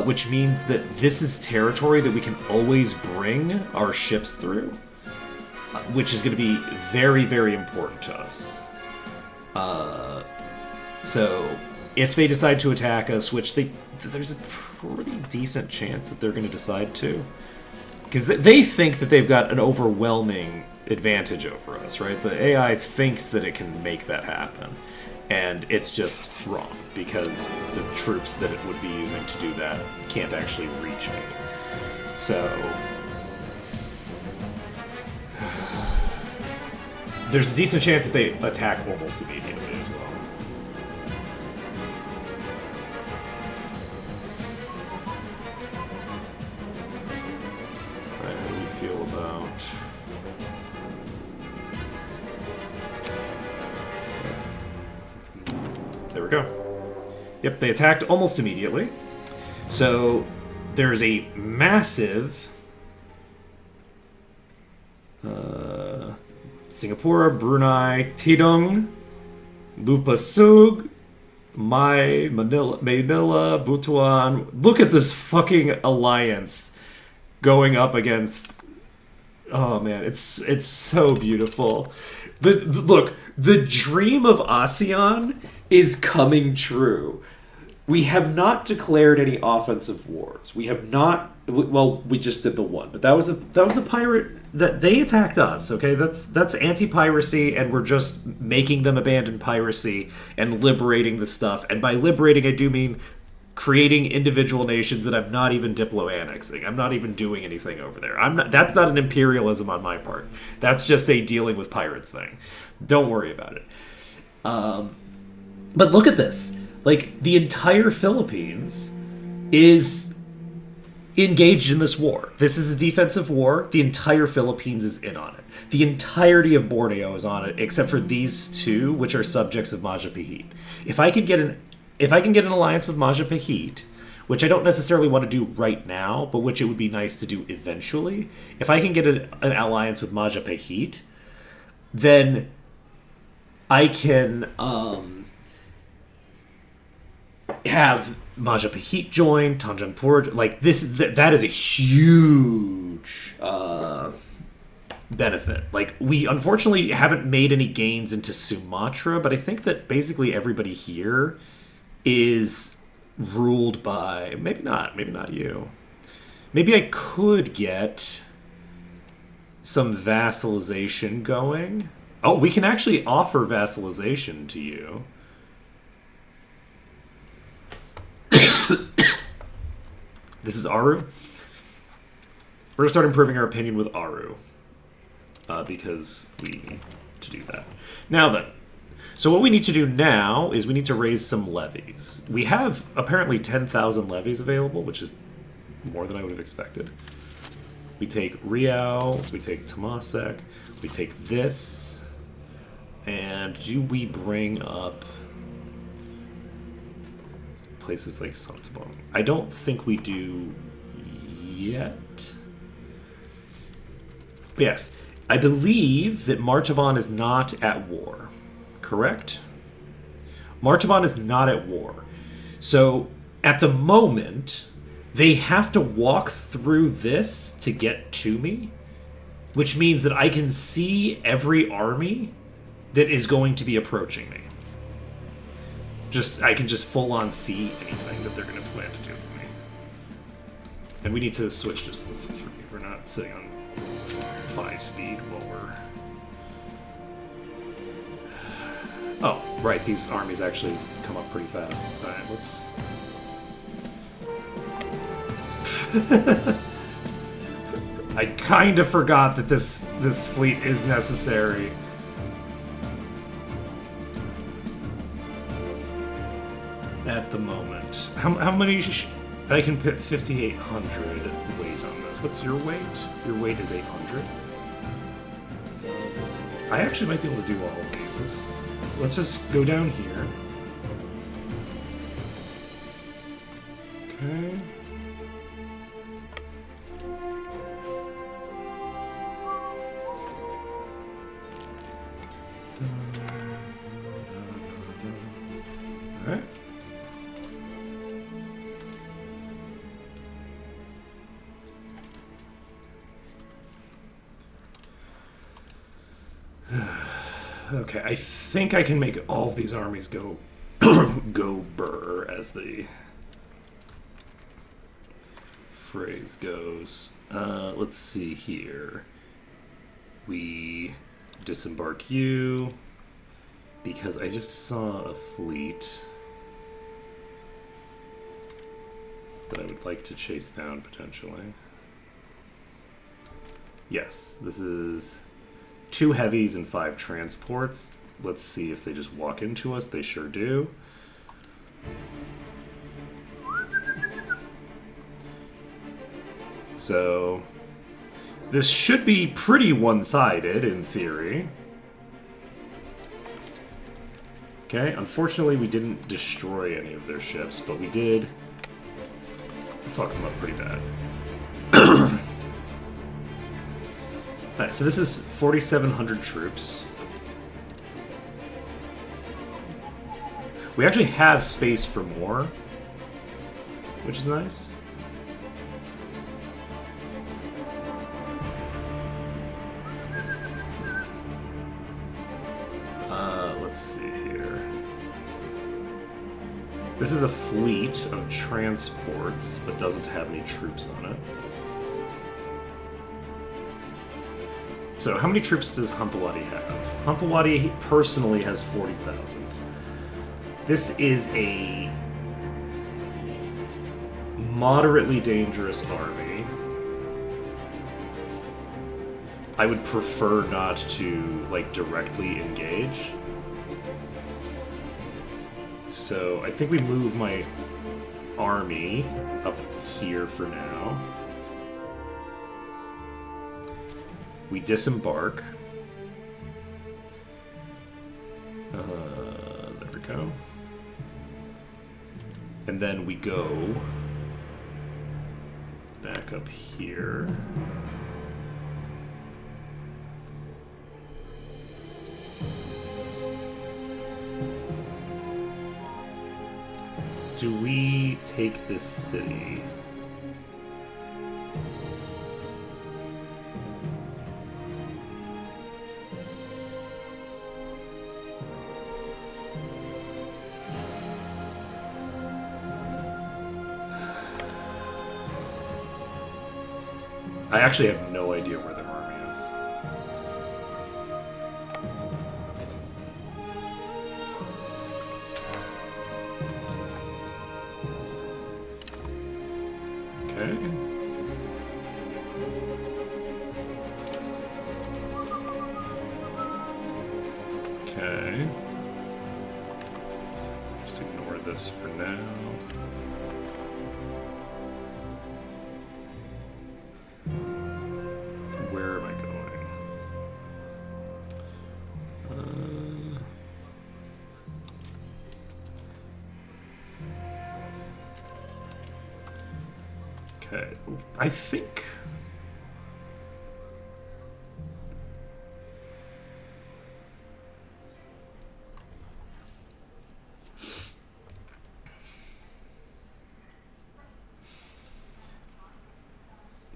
which means that this is territory that we can always bring our ships through, which is going to be very, very important to us. So if they decide to attack us, which there's a pretty decent chance that they're going to decide to, because they think that they've got an overwhelming advantage over us, right? The AI thinks that it can make that happen, and it's just wrong, because the troops that it would be using to do that can't actually reach me. So there's a decent chance that they attack almost immediately as well. There we go. Yep, they attacked almost immediately. So there's a massive Singapore, Brunei, Tidung, Lupasug, Manila, Butuan. Look at this fucking alliance going up against. Oh man, it's so beautiful. Look, the dream of ASEAN is coming true. We have not declared any offensive wars. We have not. Well, we just did the one, but that was a pirate that they attacked us. Okay, that's anti-piracy, and we're just making them abandon piracy and liberating the stuff. And by liberating, I do mean creating individual nations that I'm not even diplo-annexing. I'm not even doing anything over there. I'm not. That's not an imperialism on my part. That's just a dealing with pirates thing. Don't worry about it. But look at this. Like, the entire Philippines is engaged in this war. This is a defensive war. The entire Philippines is in on it. The entirety of Borneo is on it, except for these two, which are subjects of Majapahit. If I can get an alliance with Majapahit, which I don't necessarily want to do right now, but which it would be nice to do eventually, if I can get an alliance with Majapahit, then I can have Majapahit join, Tanjangpur, like that is a huge benefit. Like, we unfortunately haven't made any gains into Sumatra, but I think that basically everybody here is ruled by, maybe not you. Maybe I could get some vassalization going. Oh, we can actually offer vassalization to you. This is Aru. We're going to start improving our opinion with Aru. Because we need to do that. Now then. So what we need to do now is we need to raise some levies. We have apparently 10,000 levies available, which is more than I would have expected. We take Riau, we take Temasek, we take this, and do we bring up places like Santabong? I don't think we do yet. But yes, I believe that Martaban is not at war. Correct? Martaban is not at war. So, at the moment, they have to walk through this to get to me, which means that I can see every army that is going to be approaching me. I can just full on see anything that they're going to plan to do to me. And we need to switch to 3. We're not sitting on 5 speed while we're... Oh, right, these armies actually come up pretty fast. Alright, let's... I kind of forgot that this fleet is necessary. At the moment. How many... I can put 5,800 weight on this. What's your weight? Your weight is 800. I actually might be able to do all of these. Let's just go down here. Okay. Alright. Okay, I think I can make all of these armies go go burr, as the phrase goes. Let's see here. We disembark you because I just saw a fleet that I would like to chase down potentially. Yes, this is 2 heavies and 5 transports. Let's see if they just walk into us. They sure do. So this should be pretty one-sided in theory. Okay, unfortunately we didn't destroy any of their ships, but we did fuck them up pretty bad. Alright, so this is 4,700 troops. We actually have space for more, which is nice. Let's see here. This is a fleet of transports, but doesn't have any troops on it. So how many troops does Huntawati have? Huntawati personally has 40,000. This is a moderately dangerous army. I would prefer not to, like, directly engage. So I think we move my army up here for now. We disembark. There we go. And then we go back up here. Do we take this city? I actually have no idea where their army is. Okay. Okay. Just ignore this for now. Where am I going? Okay, I think...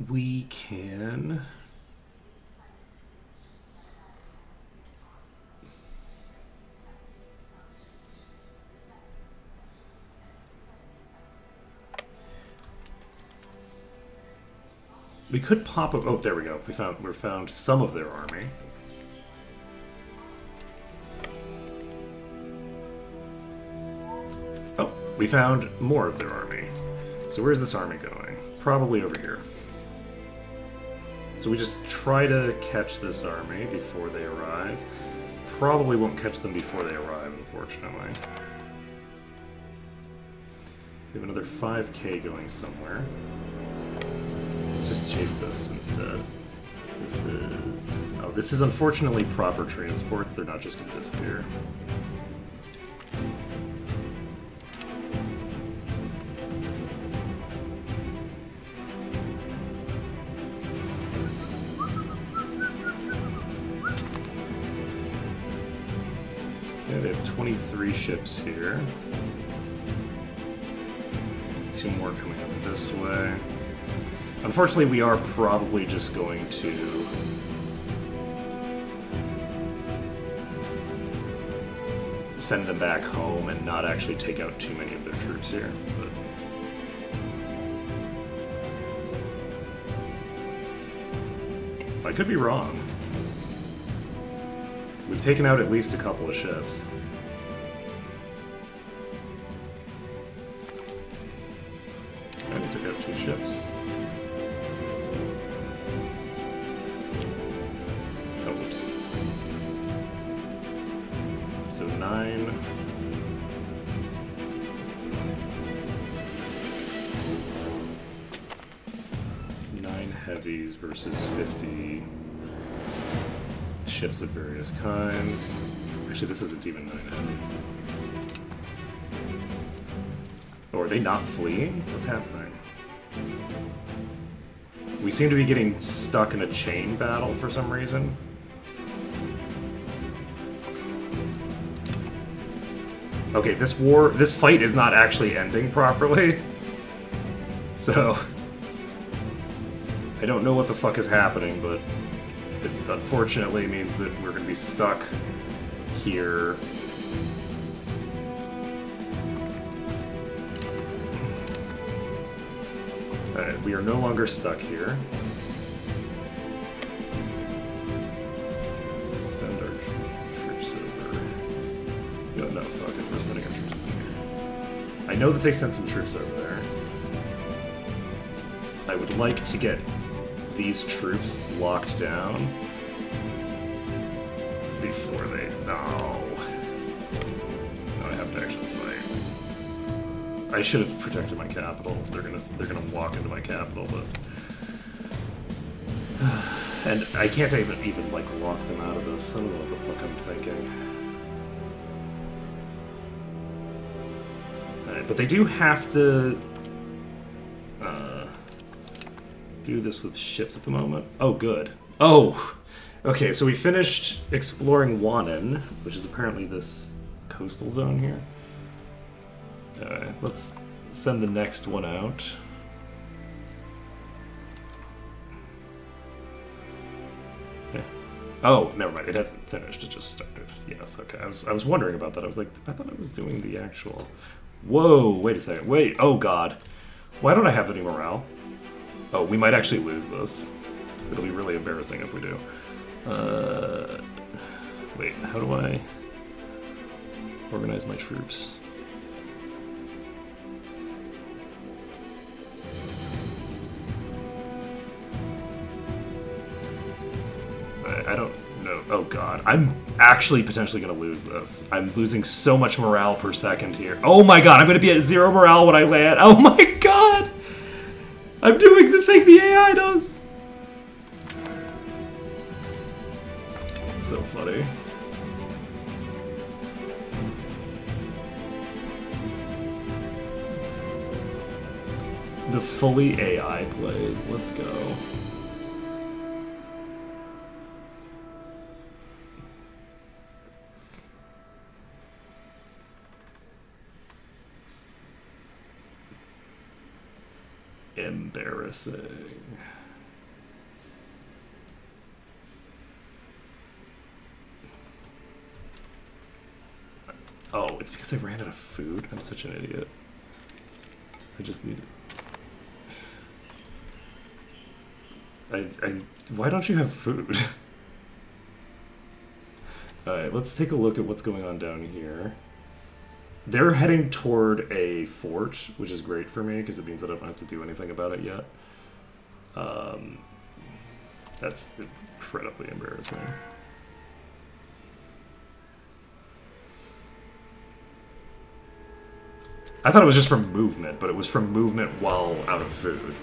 we can... We could pop up. Oh, there we go. We found some of their army. Oh, we found more of their army. So where's this army going? Probably over here. So we just try to catch this army before they arrive. Probably won't catch them before they arrive, unfortunately. We have another 5k going somewhere. Let's just chase this instead. This is unfortunately proper transports. They're not just going to disappear. Yeah, they have 23 ships here. 2 more coming up this way. Unfortunately, we are probably just going to send them back home and not actually take out too many of their troops here. But I could be wrong. We've taken out at least a couple of ships. And we took out 2 ships. So 9. Heavies versus 50 ships of various kinds. Actually, this isn't even 9 heavies. Oh, are they not fleeing? What's happening? We seem to be getting stuck in a chain battle for some reason. Okay, this fight is not actually ending properly. So, I don't know what the fuck is happening, but it unfortunately means that we're going to be stuck here Alright, we are no longer stuck here. Send our troops over. No, fuck it. We're sending our troops down here. I know that they sent some troops over there. I would like to get these troops locked down before they... No. No, I have to actually fight. I should have protected my capital. They're gonna walk into my capital, but... And I can't even like lock them out of this. I don't know what the fuck I'm thinking. Alright, but they do have to do this with ships at the moment. Oh, good. Oh! Okay, so we finished exploring Wanen, which is apparently this coastal zone here. Alright, let's send the next one out. Oh, never mind. It hasn't finished. It just started. Yes, okay. I was wondering about that. I was like, I thought I was doing the actual... Whoa, wait a second. Wait, oh god. Why don't I have any morale? Oh, we might actually lose this. It'll be really embarrassing if we do. Wait, how do I organize my troops? I don't know. Oh god. I'm actually potentially going to lose this. I'm losing so much morale per second here. Oh my god, I'm going to be at 0 morale when I land. Oh my god! I'm doing the thing the AI does! It's so funny. The fully AI plays. Let's go. Embarrassing. Oh, it's because I ran out of food? I'm such an idiot. I just need it. Why don't you have food? Alright, let's take a look at what's going on down here. They're heading toward a fort, which is great for me, because it means that I don't have to do anything about it yet. That's incredibly embarrassing. I thought it was just from movement, but it was from movement while out of food.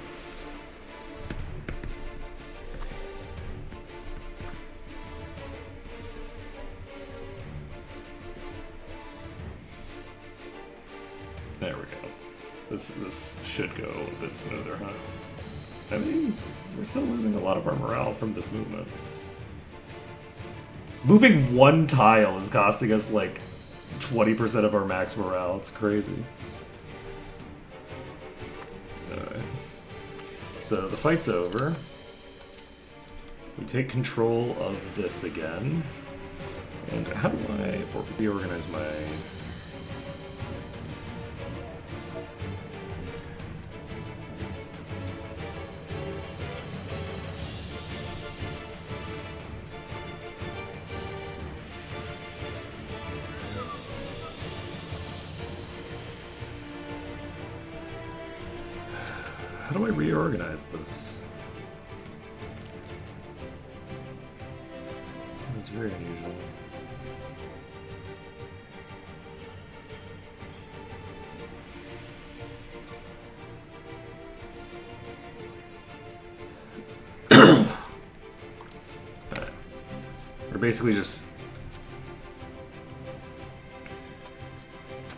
There we go. This should go a bit smoother, huh? I mean, we're still losing a lot of our morale from this movement. Moving one tile is costing us like 20% of our max morale. It's crazy. Alright. So the fight's over. We take control of this again. And how do I reorganize my... How do I reorganize this? That's very unusual. Alright. We're basically just...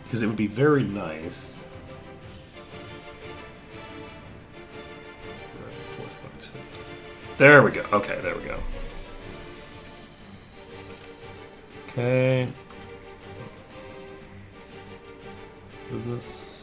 Because it would be very nice... There we go. Okay, there we go. Okay. What is this?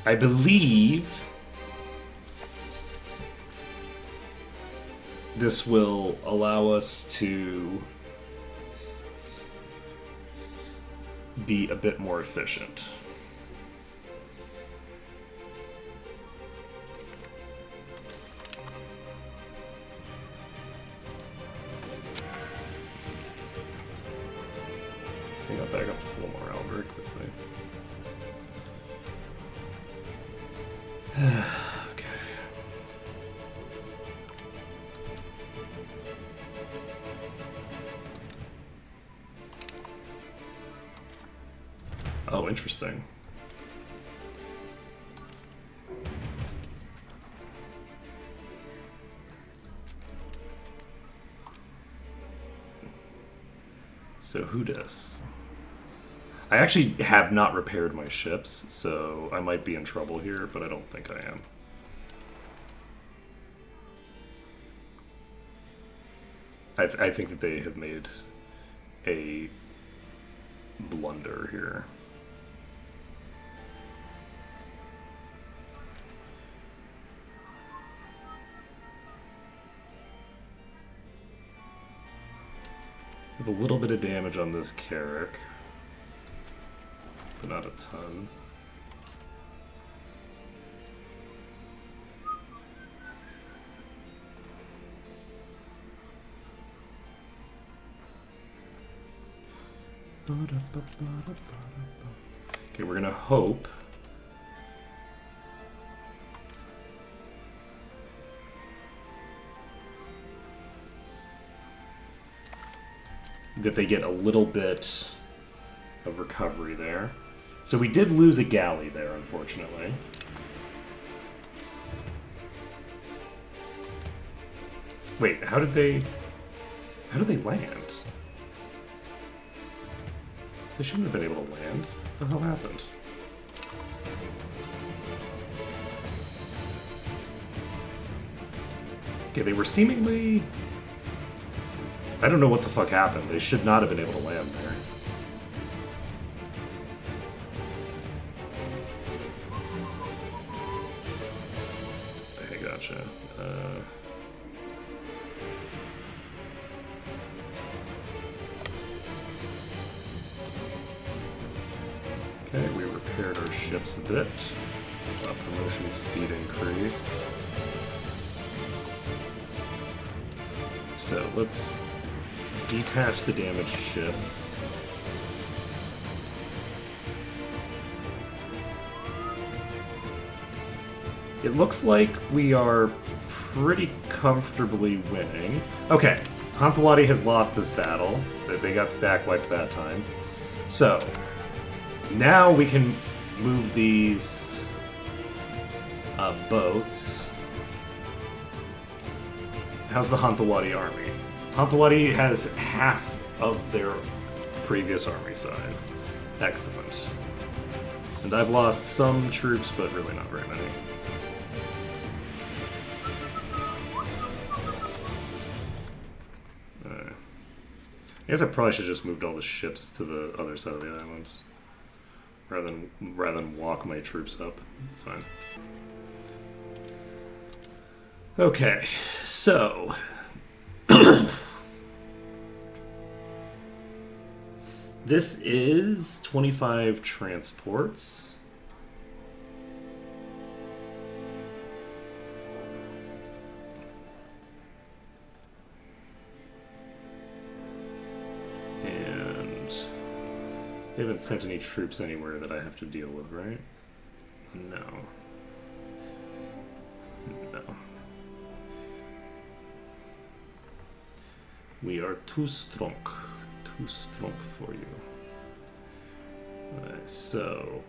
I believe this will allow us to be a bit more efficient. I think I'll back up to full morale very quickly. Okay. Oh, interesting. So who dis? I actually have not repaired my ships, so I might be in trouble here, but I don't think I am. I think that they have made a blunder here. We have a little bit of damage on this Carrack, but not a ton. Okay, we're gonna hope that they get a little bit of recovery there. So we did lose a galley there, unfortunately. Wait, how did they land? They shouldn't have been able to land. What the hell happened? Okay, they were seemingly... I don't know what the fuck happened. They should not have been able to land there. Okay, gotcha. Okay, we repaired our ships a bit. Promotion speed increase. So let's detach the damaged ships. It looks like we are pretty comfortably winning. Okay, Hanthawadi has lost this battle. They got stack wiped that time. So, now we can move these boats. How's the Hanthawadi army? Hanthawadi has half of their previous army size. Excellent. And I've lost some troops, but really not very many. I guess I probably should have just moved all the ships to the other side of the island. Rather than walk my troops up. It's fine. Okay, so... this is 25 transports. And they haven't sent any troops anywhere that I have to deal with, right? No. No. We are too strong for you. Alright, so...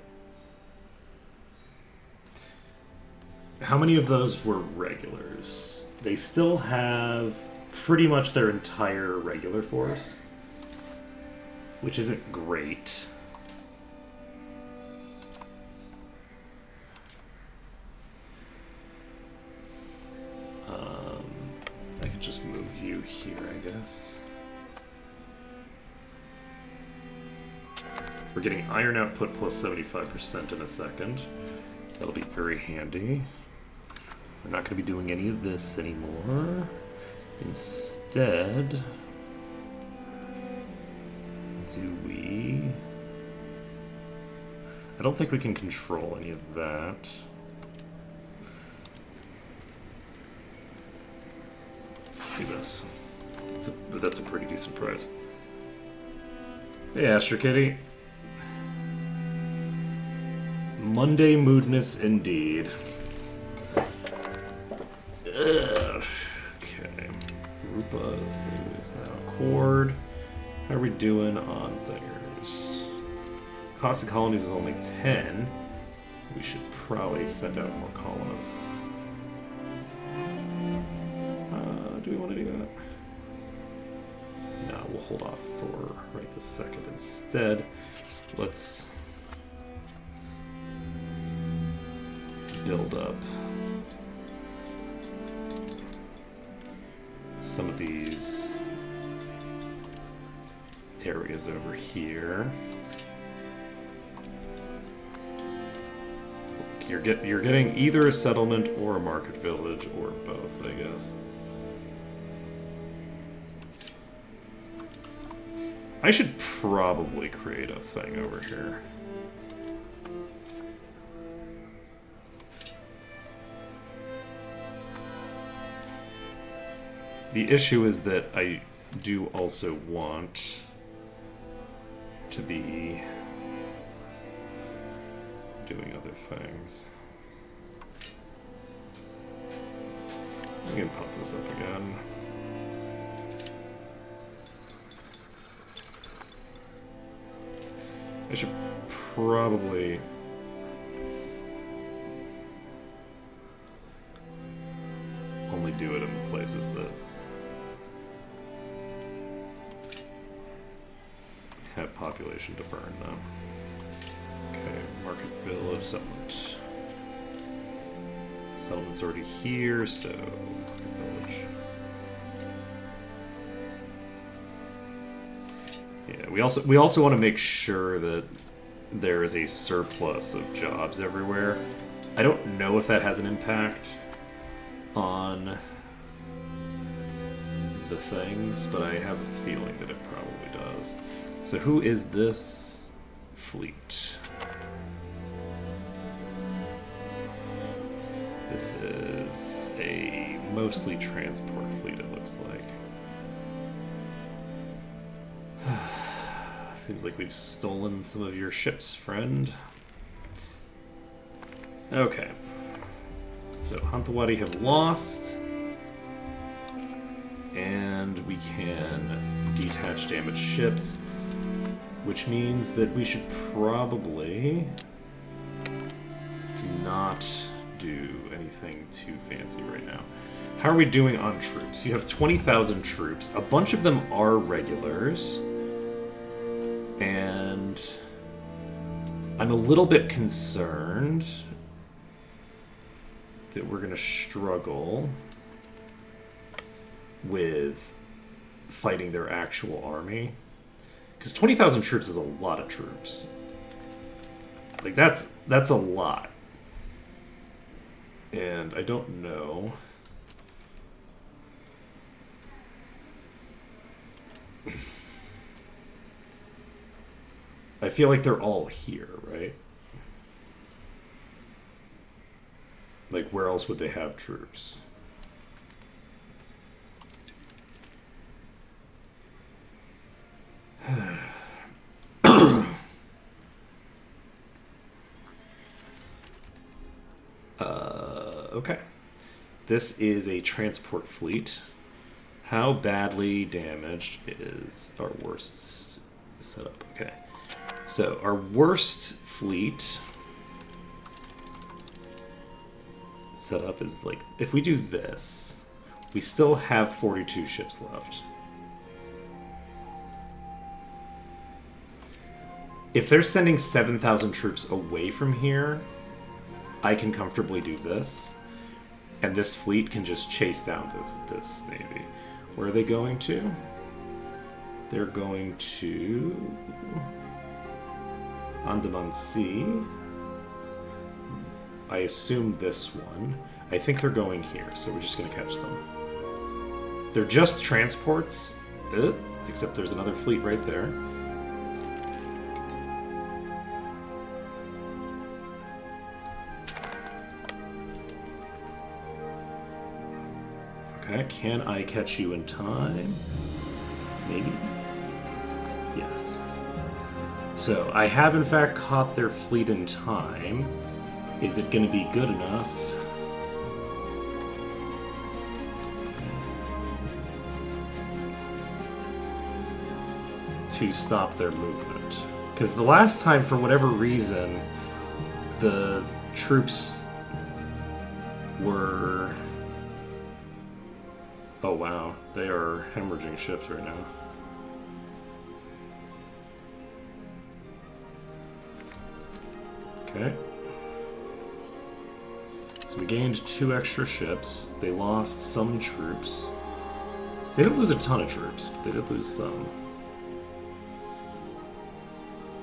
how many of those were regulars? They still have pretty much their entire regular force, which isn't great. I could just move you here, I guess. We're getting iron output plus 75% in a second. That'll be very handy. We're not going to be doing any of this anymore. Instead, do we... I don't think we can control any of that. Let's do this. That's a pretty decent price. Hey, Astro Kitty. Monday moodness indeed. Ugh. Okay. Rupa is now a chord. How are we doing on thingers? Cost of colonies is only 10. We should probably send out more colonists. Do we want to do that? No, we'll hold off for right this second. Instead, let's build up some of these areas over here. It's like you're getting either a settlement or a market village or both, I guess. I should probably create a thing over here. The issue is that I do also want to be doing other things. I'm gonna pump this up again. I should probably only do it in the places that have population to burn, though. Okay, Market Village, settlement. Settlement's already here, so Market Village. Yeah, we also want to make sure that there is a surplus of jobs everywhere. I don't know if that has an impact on the things, but I have a feeling that it probably does. So who is this fleet? This is a mostly transport fleet, it looks like. Seems like we've stolen some of your ships, friend. Okay. So Hantawadi have lost. And we can detach damaged ships, which means that we should probably not do anything too fancy right now. How are we doing on troops? You have 20,000 troops. A bunch of them are regulars. And I'm a little bit concerned that we're going to struggle with fighting their actual army. Because 20,000 troops is a lot of troops. Like, that's a lot. And I don't know. I feel like they're all here, right? Like, where else would they have troops? Okay. This is a transport fleet. How badly damaged is our worst setup? Okay. So, our worst fleet setup is like, if we do this, we still have 42 ships left. If they're sending 7,000 troops away from here, I can comfortably do this. And this fleet can just chase down this navy. Where are they going to? They're going to Andaman Sea. I assume this one. I think they're going here, so we're just going to catch them. They're just transports, except there's another fleet right there. Okay, can I catch you in time? Maybe? Yes. So, I have in fact caught their fleet in time. Is it going to be good enough? To stop their movement. Because the last time, for whatever reason, the troops were... Oh wow, they are hemorrhaging ships right now. Okay. So we gained 2 extra ships. They lost some troops. They didn't lose a ton of troops, but they did lose some.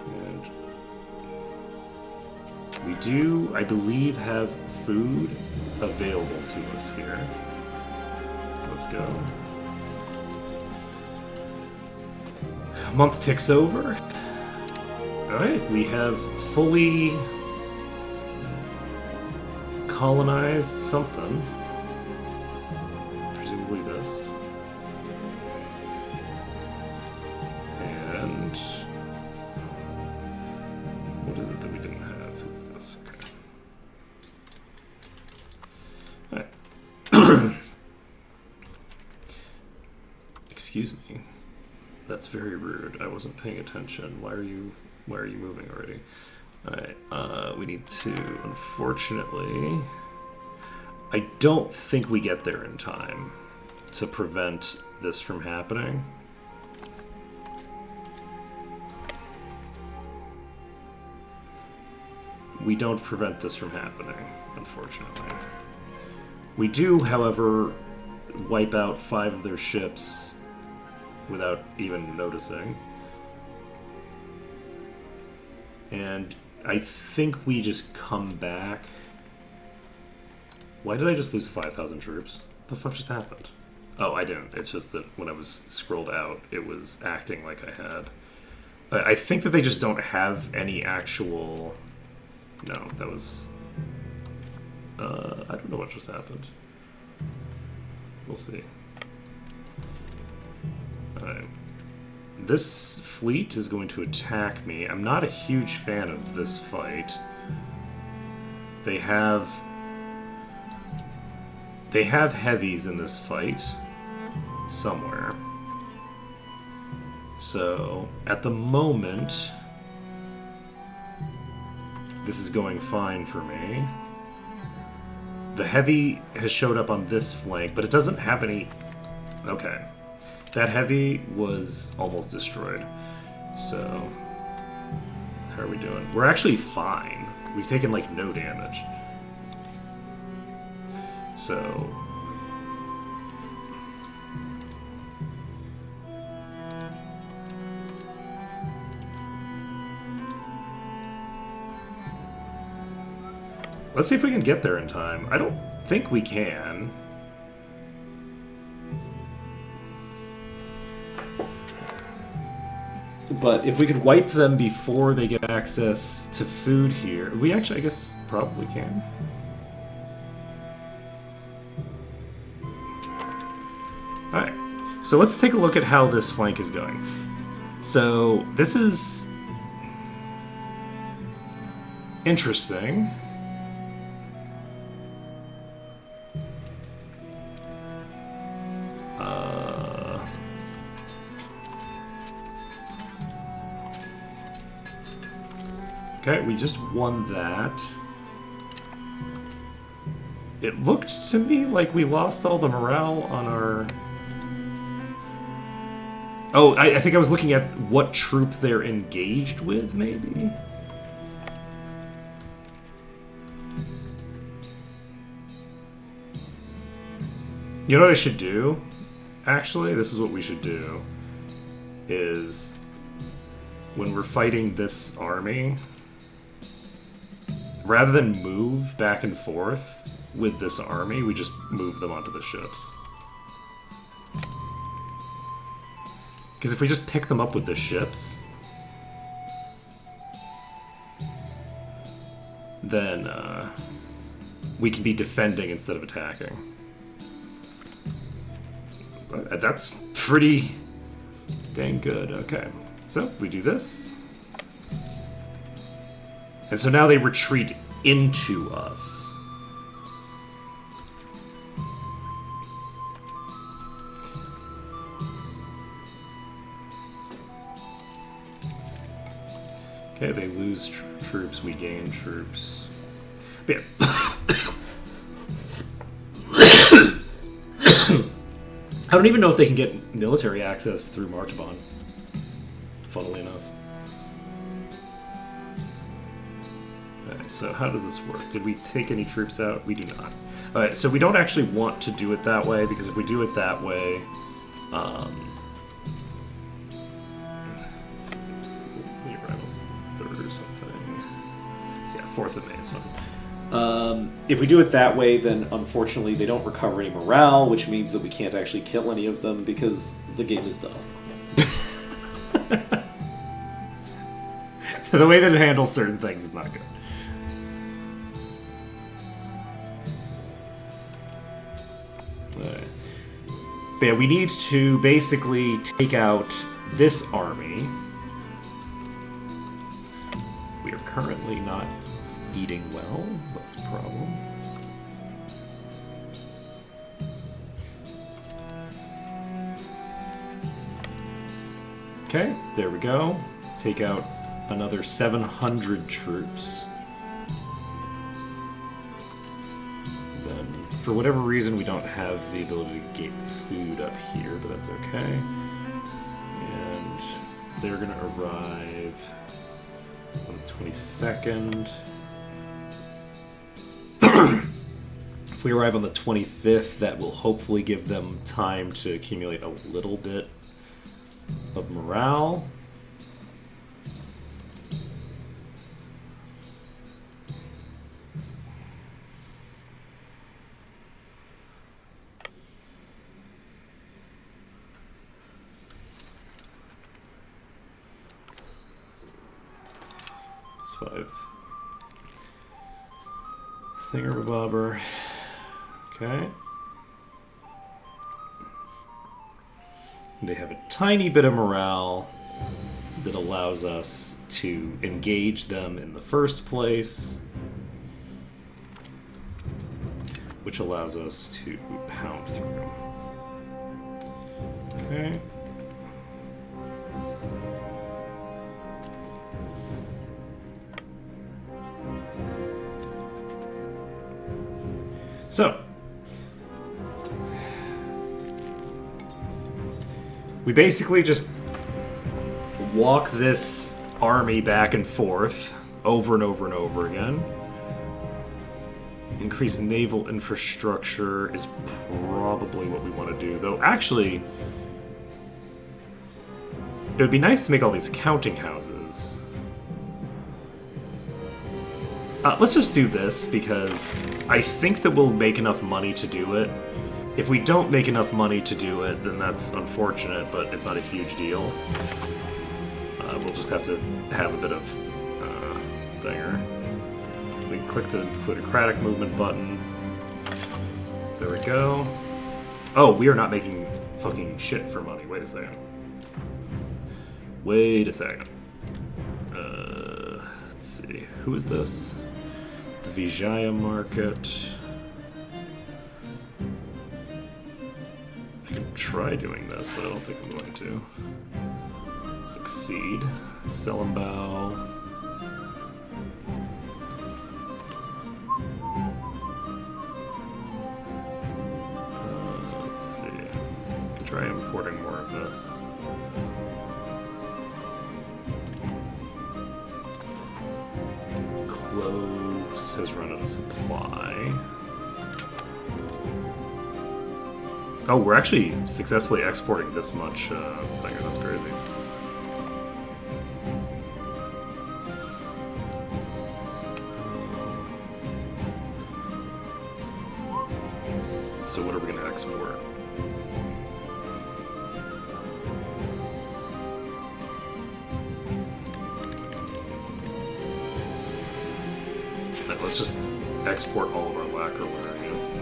And we do, I believe, have food available to us here. Let's go. A month ticks over. Alright, we have fully colonized something. Presumably this. And what is it that we didn't have? Who's this? Okay. Alright. Excuse me. That's very rude. I wasn't paying attention. Why are you moving already? Alright, we need to, unfortunately... I don't think we get there in time to prevent this from happening. We don't prevent this from happening, unfortunately. We do, however, wipe out 5 of their ships without even noticing. And I think we just come back. Why did I just lose 5,000 troops? What the fuck just happened? Oh, I didn't. It's just that when I was scrolled out, it was acting like I had. I think that they just don't have any actual... No, that was... I don't know what just happened. We'll see. Alright. This fleet is going to attack me. I'm not a huge fan of this fight. They have heavies in this fight somewhere. So, at the moment, this is going fine for me. The heavy has showed up on this flank, but it doesn't have any... Okay. That heavy was almost destroyed. So, how are we doing? We're actually fine. We've taken, like, no damage. So... Let's see if we can get there in time. I don't think we can. But if we could wipe them before they get access to food here... We actually, I guess, probably can. Alright. So let's take a look at how this flank is going. So, this is... interesting. Okay, we just won that. It looked to me like we lost all the morale on our... Oh, I think I was looking at what troop they're engaged with, maybe? You know what I should do? Actually, this is what we should do. Is... when we're fighting this army... Rather than move back and forth with this army, we just move them onto the ships. Because if we just pick them up with the ships, then we can be defending instead of attacking. But that's pretty dang good. Okay, so we do this. And so now they retreat into us. Okay, they lose troops, we gain troops. But yeah. I don't even know if they can get military access through Martaban, funnily enough. Okay, so how does this work? Did we take any troops out? We do not. Alright, so we don't actually want to do it that way, because if we do it that way, let's see, we arrive on 3rd or something. Yeah, 4th of May is fine. If we do it that way, then unfortunately they don't recover any morale, which means that we can't actually kill any of them because the game is done. The way that it handles certain things is not good. But yeah, we need to basically take out this army. We are currently not eating well. That's a problem. Okay, there we go. Take out another 700 troops. Then, for whatever reason, we don't have the ability to get food up here, but that's okay. And they're gonna arrive on the 22nd. If we arrive on the 25th, that will hopefully give them time to accumulate a little bit of morale. It's 5. Thingamabobber. Okay. They have a tiny bit of morale that allows us to engage them in the first place, which allows us to pound through. Okay. So, we basically just walk this army back and forth over and over and over again. Increase naval infrastructure is probably what we want to do, though actually it would be nice to make all these counting houses. Let's just do this, because I think that we'll make enough money to do it. If we don't make enough money to do it, then that's unfortunate, but it's not a huge deal. We'll just have to have a bit of thinger. We click the plutocratic movement button. There we go. Oh, we are not making fucking shit for money. Wait a second. Wait a second. Let's see. Who is this? The Vijaya market. I can try doing this, but I don't think I'm going to. Succeed. Sellenbow. Let's see. I can try importing more of this. Cloves has run out of supply. Oh, we're actually successfully exporting this much thinger. That's crazy. So what are we going to export? Let's just export all of our lacquerware, I guess.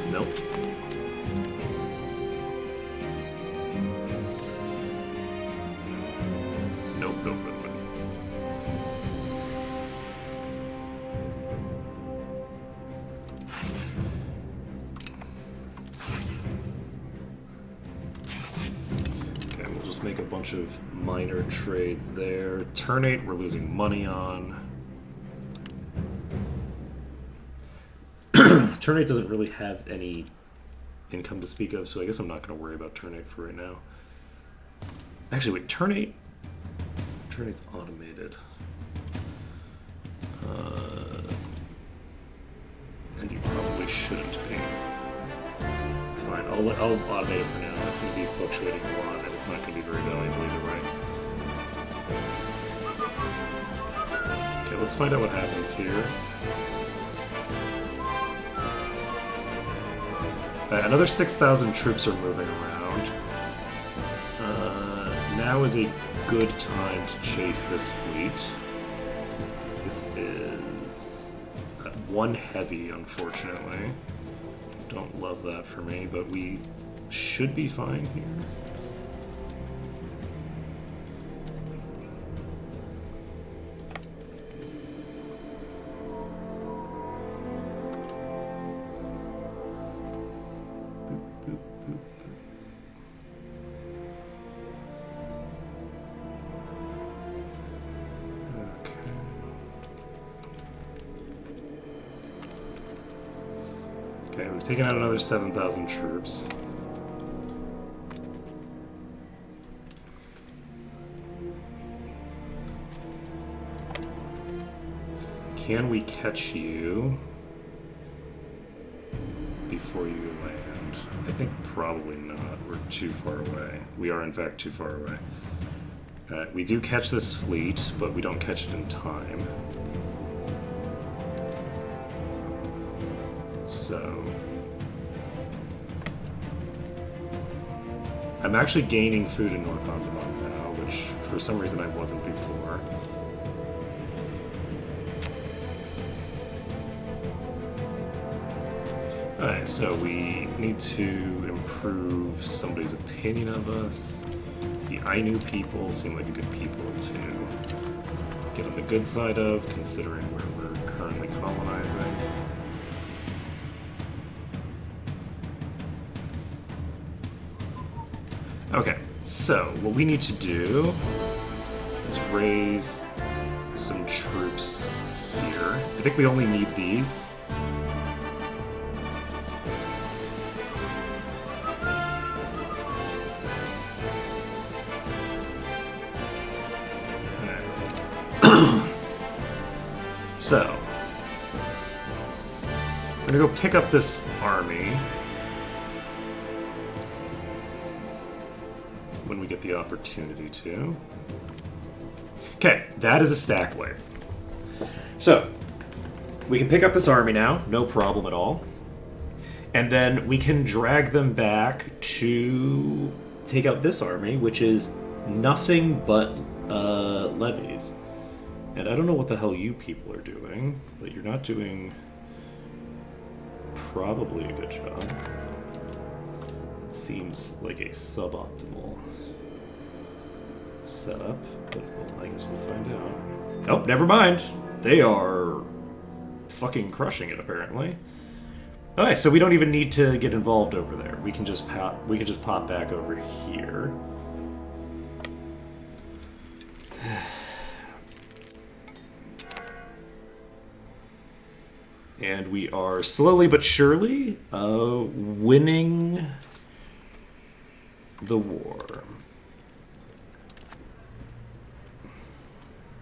Nope. Nope, nope, nope, nope. Okay, we'll just make a bunch of minor trades there. Ternate, we're losing money on. Ternate doesn't really have any income to speak of, so I guess I'm not going to worry about Ternate for right now. Actually, wait, Ternate's automated. And you probably shouldn't be. It's fine. I'll automate it for now. It's going to be fluctuating a lot, and it's not going to be very valuable either way. Okay, let's find out what happens here. Another 6,000 troops are moving around. Now is a good time to chase this fleet. This is one heavy, unfortunately. Don't love that for me, but we should be fine here. Okay, we've taken out another 7,000 troops. Can we catch you before you land? I think probably not. We're too far away. We are, in fact, too far away. We do catch this fleet, but we don't catch it in time. So I'm actually gaining food in North Andamon now, which for some reason I wasn't before. Alright, so we need to improve somebody's opinion of us. The Ainu people seem like good people to get on the good side of, considering where we're currently colonizing. Okay, so what we need to do is raise some troops here. I think we only need these. So, I'm gonna go pick up this army when we get the opportunity to. Okay, that is a stack wave. So, we can pick up this army now, no problem at all. And then we can drag them back to take out this army, which is nothing but levies. And I don't know what the hell you people are doing, but you're not doing probably a good job. It seems like a suboptimal setup, but well, I guess we'll find out. Oh, never mind. They are fucking crushing it, apparently. Alright, so we don't even need to get involved over there. We can just pop back over here. And we are slowly but surely winning the war.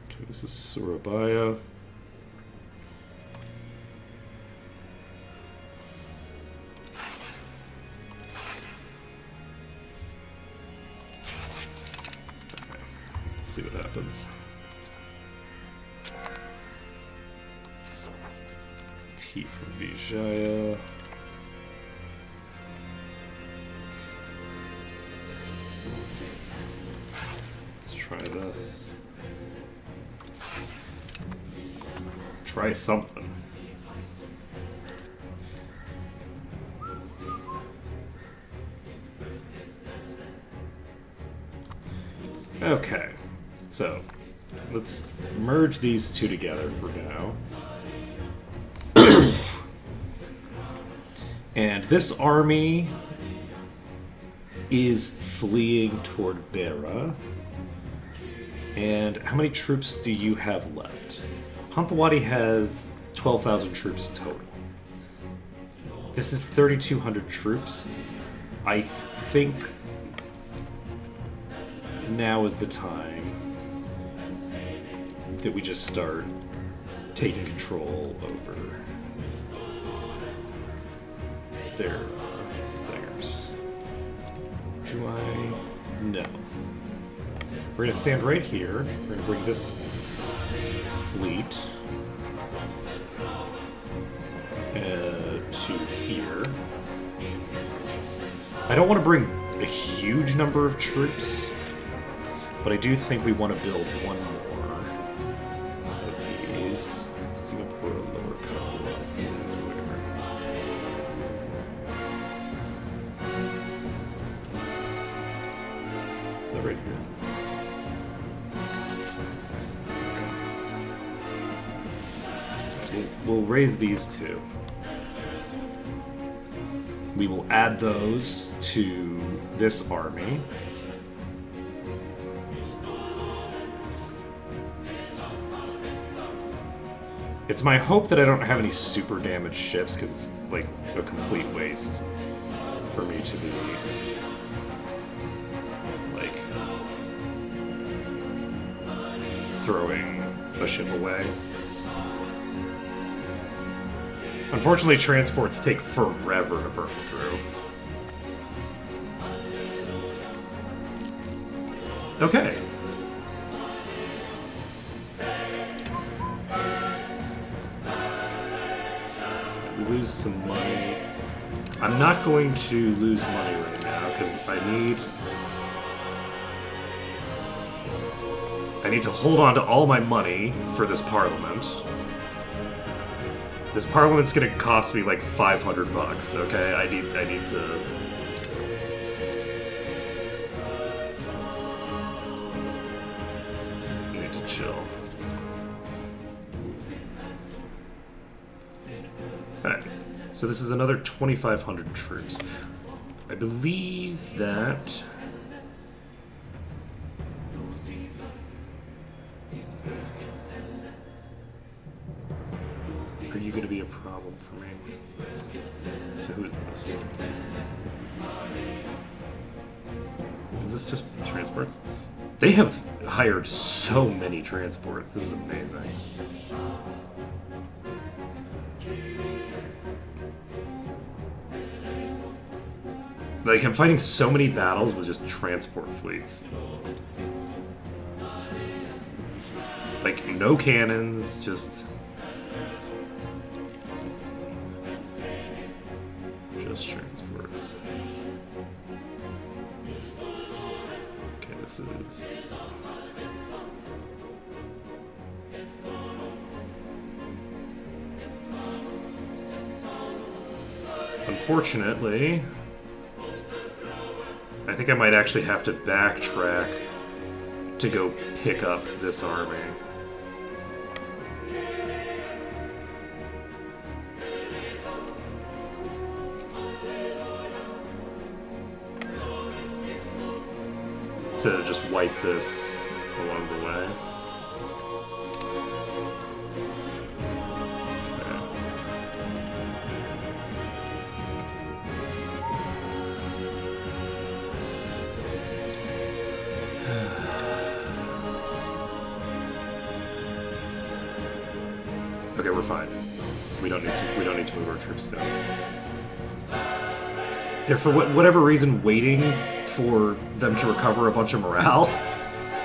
Okay, this is Surabaya. Okay, let's see what happens. Heat from Vijaya. Let's try this. Try something. Okay, so let's merge these two together for now. And this army is fleeing toward Bera. And how many troops do you have left? Pampawati has 12,000 troops total. This is 3,200 troops. I think now is the time that we just start taking control over their thingers. Do I? No. We're going to stand right here. We're going to bring this fleet to here. I don't want to bring a huge number of troops, but I do think we want to build one more of these. Singapore, Lower Kabul, whatever. Is that right here? We'll raise these two. We will add those to this army. It's my hope that I don't have any super damaged ships, because it's like a complete waste for me to be like throwing a ship away. Unfortunately, transports take forever to burn through. Okay. We lose some money. I'm not going to lose money right now because I need to hold on to all my money for this parliament. This parliament's gonna cost me like 500 bucks, okay? I need to... chill. Alright, so this is another 2,500 troops. I believe that... Are you going to be a problem for me? So who is this? Is this just transports? They have hired so many transports. This is amazing. Like, I'm fighting so many battles with just transport fleets. Like, no cannons, just transports. Okay, this is... Unfortunately, I think I might actually have to backtrack to go pick up this army. To just wipe this along the way. Okay, we're fine. We don't need to move our troops down. They're for whatever reason waiting for them to recover a bunch of morale,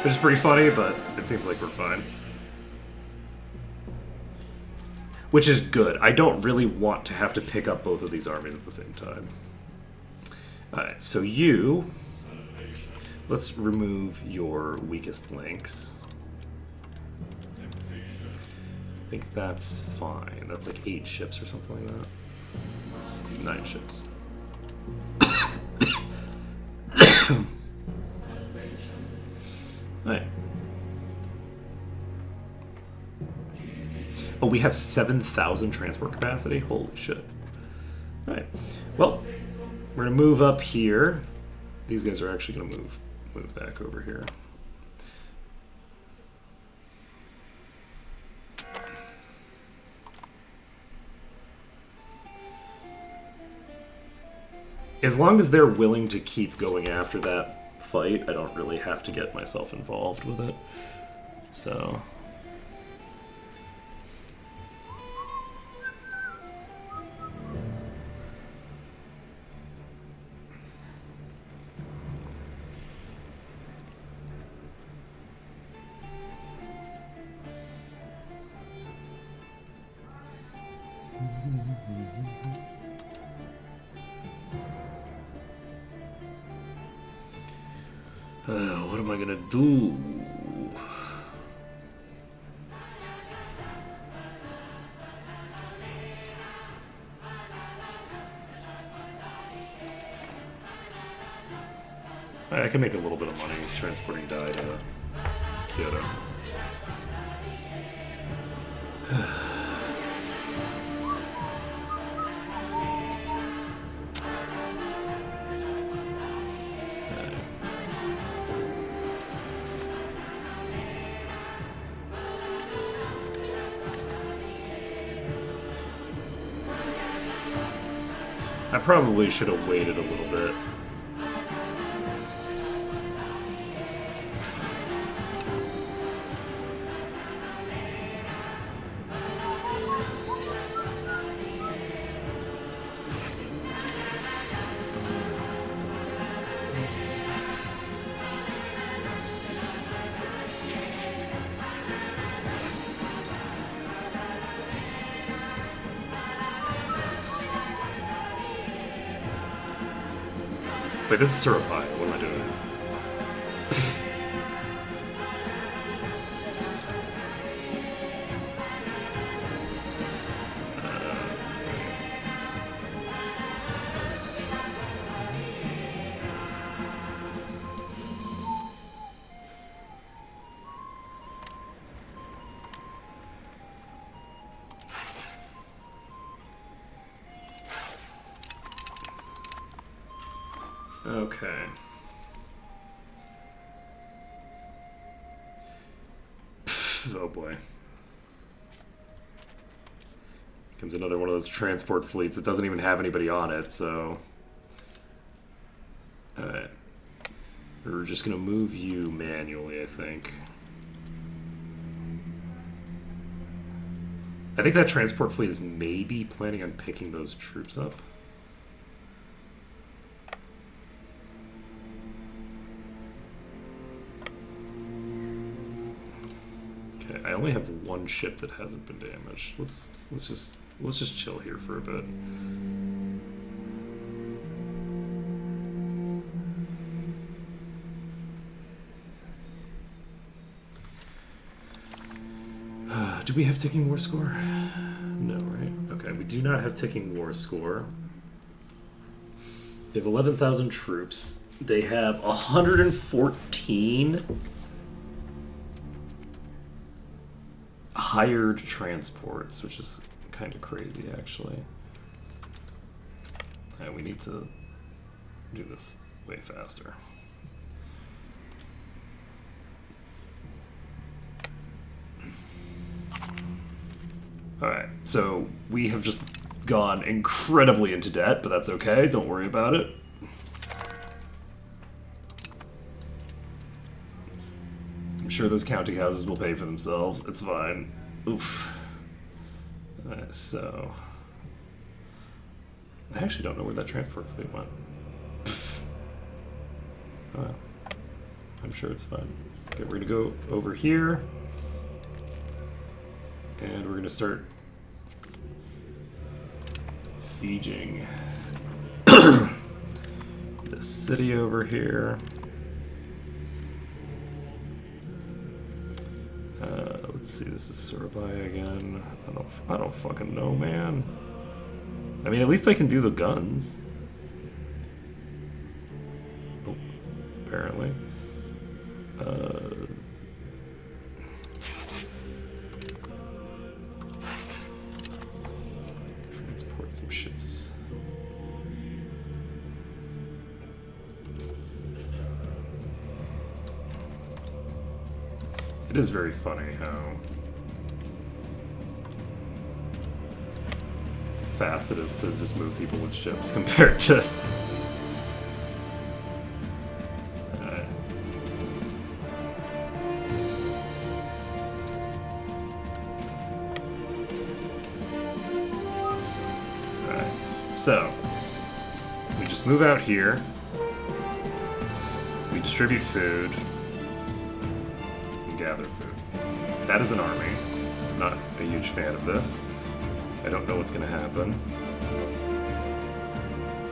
which is pretty funny, but it seems like we're fine. which is good. I don't really want to have to pick up both of these armies at the same time. Alright, so you... Let's remove your weakest links. I think that's fine. That's like 8 ships or something like that. 9 ships. Alright. Oh, we have 7,000 transport capacity? Holy shit. Alright. Well, we're going to move up here. These guys are actually going to move back over here. As long as they're willing to keep going after that fight, I don't really have to get myself involved with it. So... what am I gonna do? I can make a little bit of money transporting dye to Kyoto. I probably should have waited a little bit. Wait, this is Surabaya. What am I doing? Let's see. Okay. Oh boy. Comes another one of those transport fleets that doesn't even have anybody on it, so... Alright. We're just gonna move you manually, I think. I think that transport fleet is maybe planning on picking those troops up. I only have one ship that hasn't been damaged. Let's just chill here for a bit. Do we have ticking war score? No, right? Okay, we do not have ticking war score. They have 11,000 troops. They have 114 hired transports, which is kind of crazy, actually. And we need to do this way faster. Alright, so we have just gone incredibly into debt, but that's okay, don't worry about it. I'm sure those counting houses will pay for themselves, it's fine. Oof. So... I actually don't know where that transport fleet went. Oh, I'm sure it's fine. Okay, we're gonna go over here. And we're gonna start sieging this city over here. Let's see, this is Surabaya again. I don't fucking know, man. I mean, at least I can do the guns. Oh, apparently. Transport some shits. It is very funny how fast it is to just move people with ships compared to... Alright, so we just move out here, we distribute food, and gather food. That is an army. I'm not a huge fan of this. I don't know what's going to happen.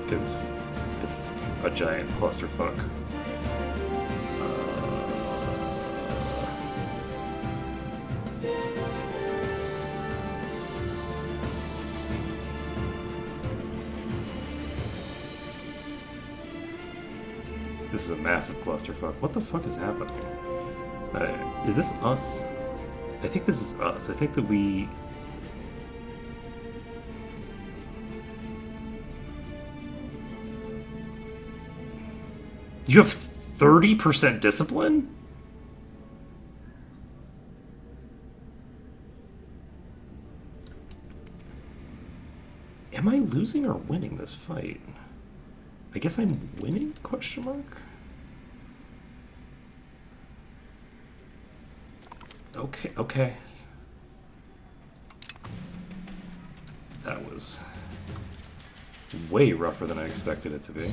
Because it's a giant clusterfuck. This is a massive clusterfuck. What the fuck is happening? Is this us? I think this is us. I think that we... You have 30% discipline? Am I losing or winning this fight? I guess I'm winning? Question mark? Okay, okay. That was way rougher than I expected it to be.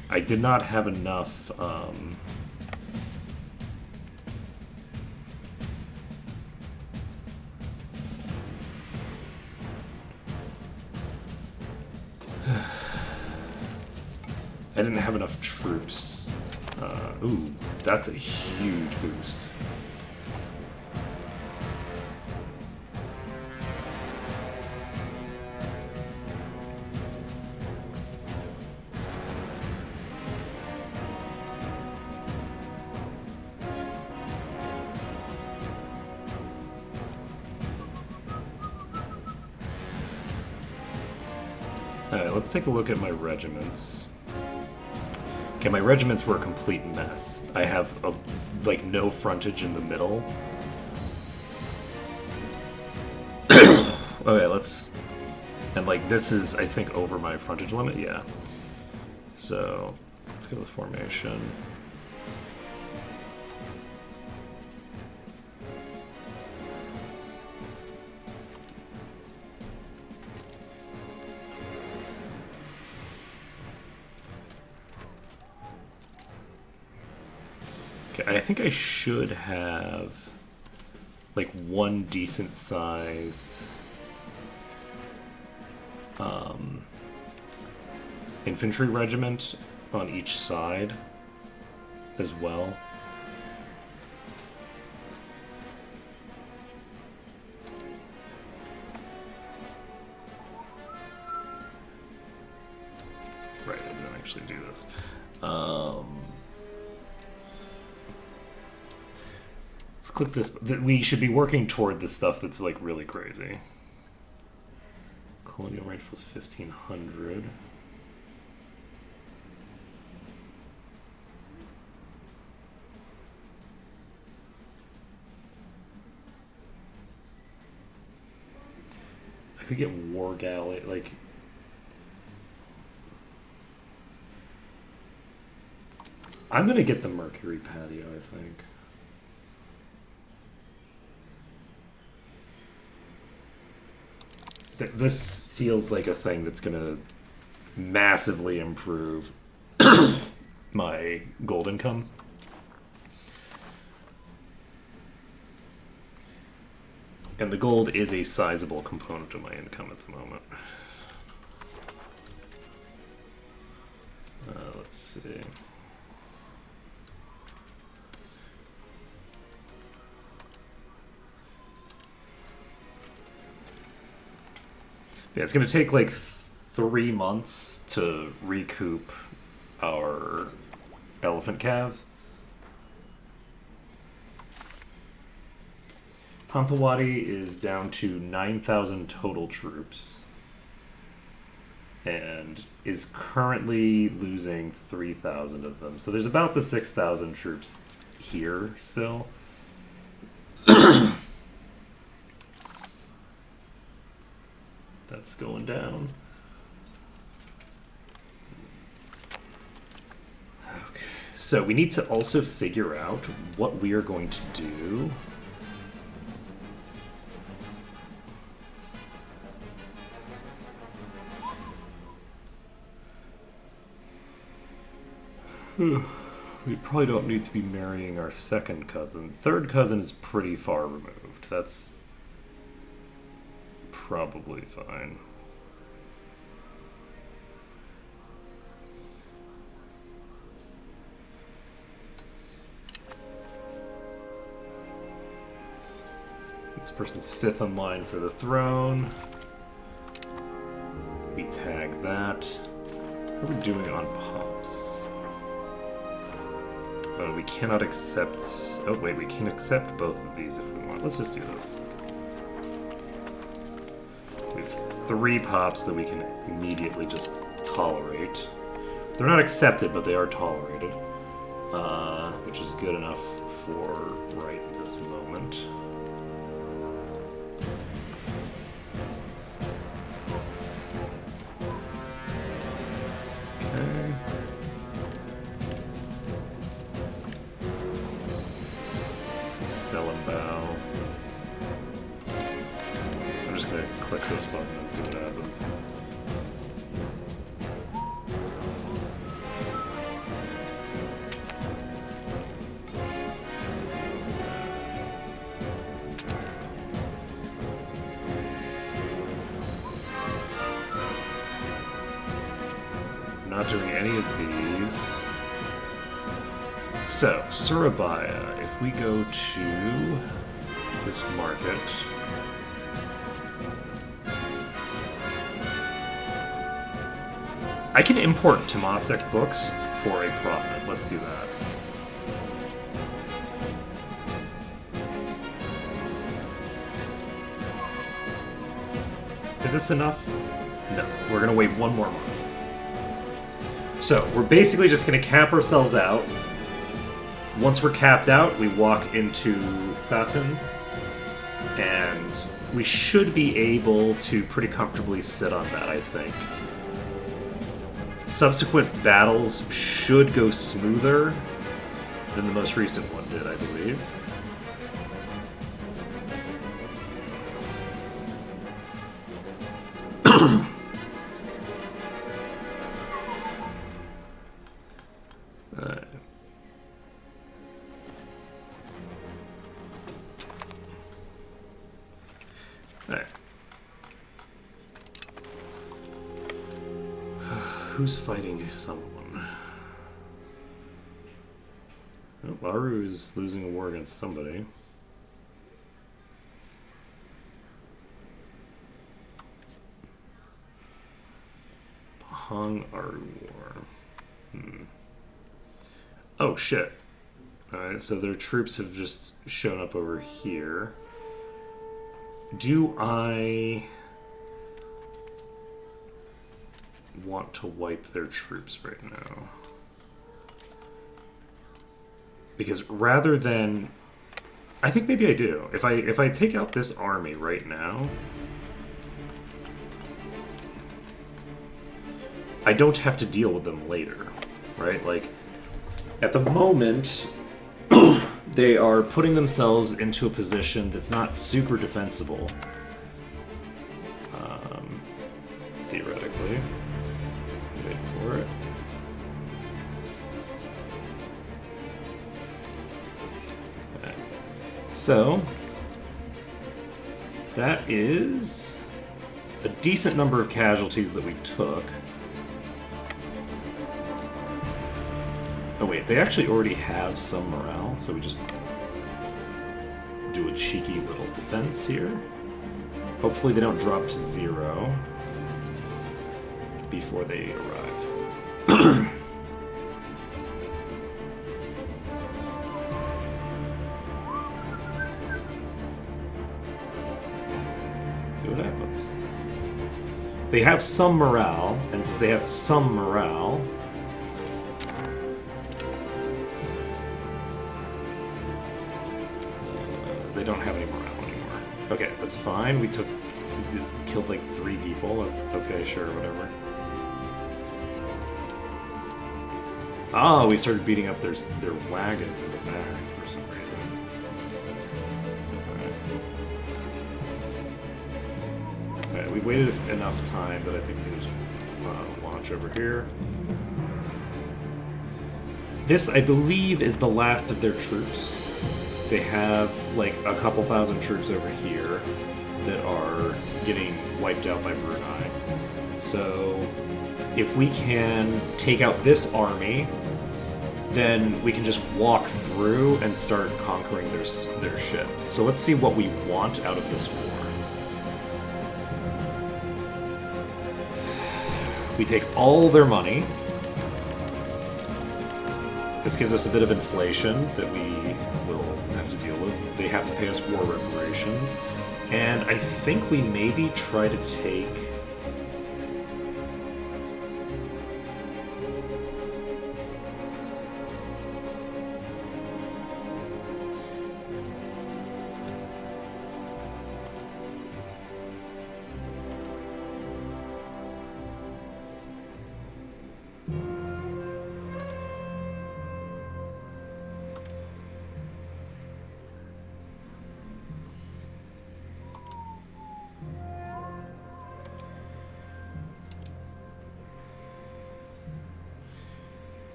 I did not have enough, I didn't have enough troops. Ooh, that's a huge boost. Alright, let's take a look at my regiments. Okay, my regiments were a complete mess. I have, like, no frontage in the middle. Okay, let's... And, like, this is, I think, over my frontage limit? Yeah. So, let's go with formation. Okay, I think I should have like one decent sized infantry regiment on each side as well. Right, I didn't actually do this. Let's click this. We should be working toward the stuff that's like really crazy. Colonial range plus 1500. I could get war galley, like... I'm gonna get the Mercury patio, I think. This feels like a thing that's gonna massively improve my gold income. And the gold is a sizable component of my income at the moment. Let's see. Yeah, it's going to take like 3 months to recoup our elephant cav. Pampawati is down to 9,000 total troops and is currently losing 3,000 of them. So there's about the 6,000 troops here still. That's going down. Okay, so we need to also figure out what we are going to do. We probably don't need to be marrying our second cousin. Third cousin is pretty far removed. That's probably fine. This person's 5th in line for the throne. We tag that. What are we doing on pops? We cannot accept... Oh, wait, we can accept both of these if we want. Let's just do this. We have 3 pops that we can immediately just tolerate. They're not accepted, but they are tolerated. Which is good enough for right this moment. Okay. Sell and bow. I'm just gonna click this button and see what happens. I'm not doing any of these. So, Surabaya, if we go to this market, I can import Temasek books for a profit. Let's do that. Is this enough? No. We're going to wait 1 more month. So, we're basically just going to cap ourselves out. Once we're capped out, we walk into Thaton, and we should be able to pretty comfortably sit on that, I think. Subsequent battles should go smoother than the most recent one did, I believe. Who's fighting someone? Oh, Baru is losing a war against somebody. Pahang Aru War. Oh shit. Alright, so their troops have just shown up over here. Do I want to wipe their troops right now? Because rather than... I think maybe I do. If I take out this army right now, I don't have to deal with them later, right? Like, at the moment, they are putting themselves into a position that's not super defensible, theoretically. Wait for it. Okay. So, That is a decent number of casualties that we took. Oh wait, they actually already have some morale, so we just do a cheeky little defense here. Hopefully they don't drop to 0 before they arrive. See what happens. They have some morale, and since they have some morale, they don't have any morale anymore. Okay, that's fine. We killed like 3 people. That's okay, sure, whatever. Ah, we started beating up their wagons in the back for some reason. Alright, we've waited enough time that I think we can just launch over here. This, I believe, is the last of their troops. They have like a couple thousand troops over here that are getting wiped out by Brunei. So if we can take out this army, then we can just walk through and start conquering their ship. So let's see what we want out of this war. We take all their money. This gives us a bit of inflation that we will have to deal with. They have to pay us war reparations. And I think we maybe try to take...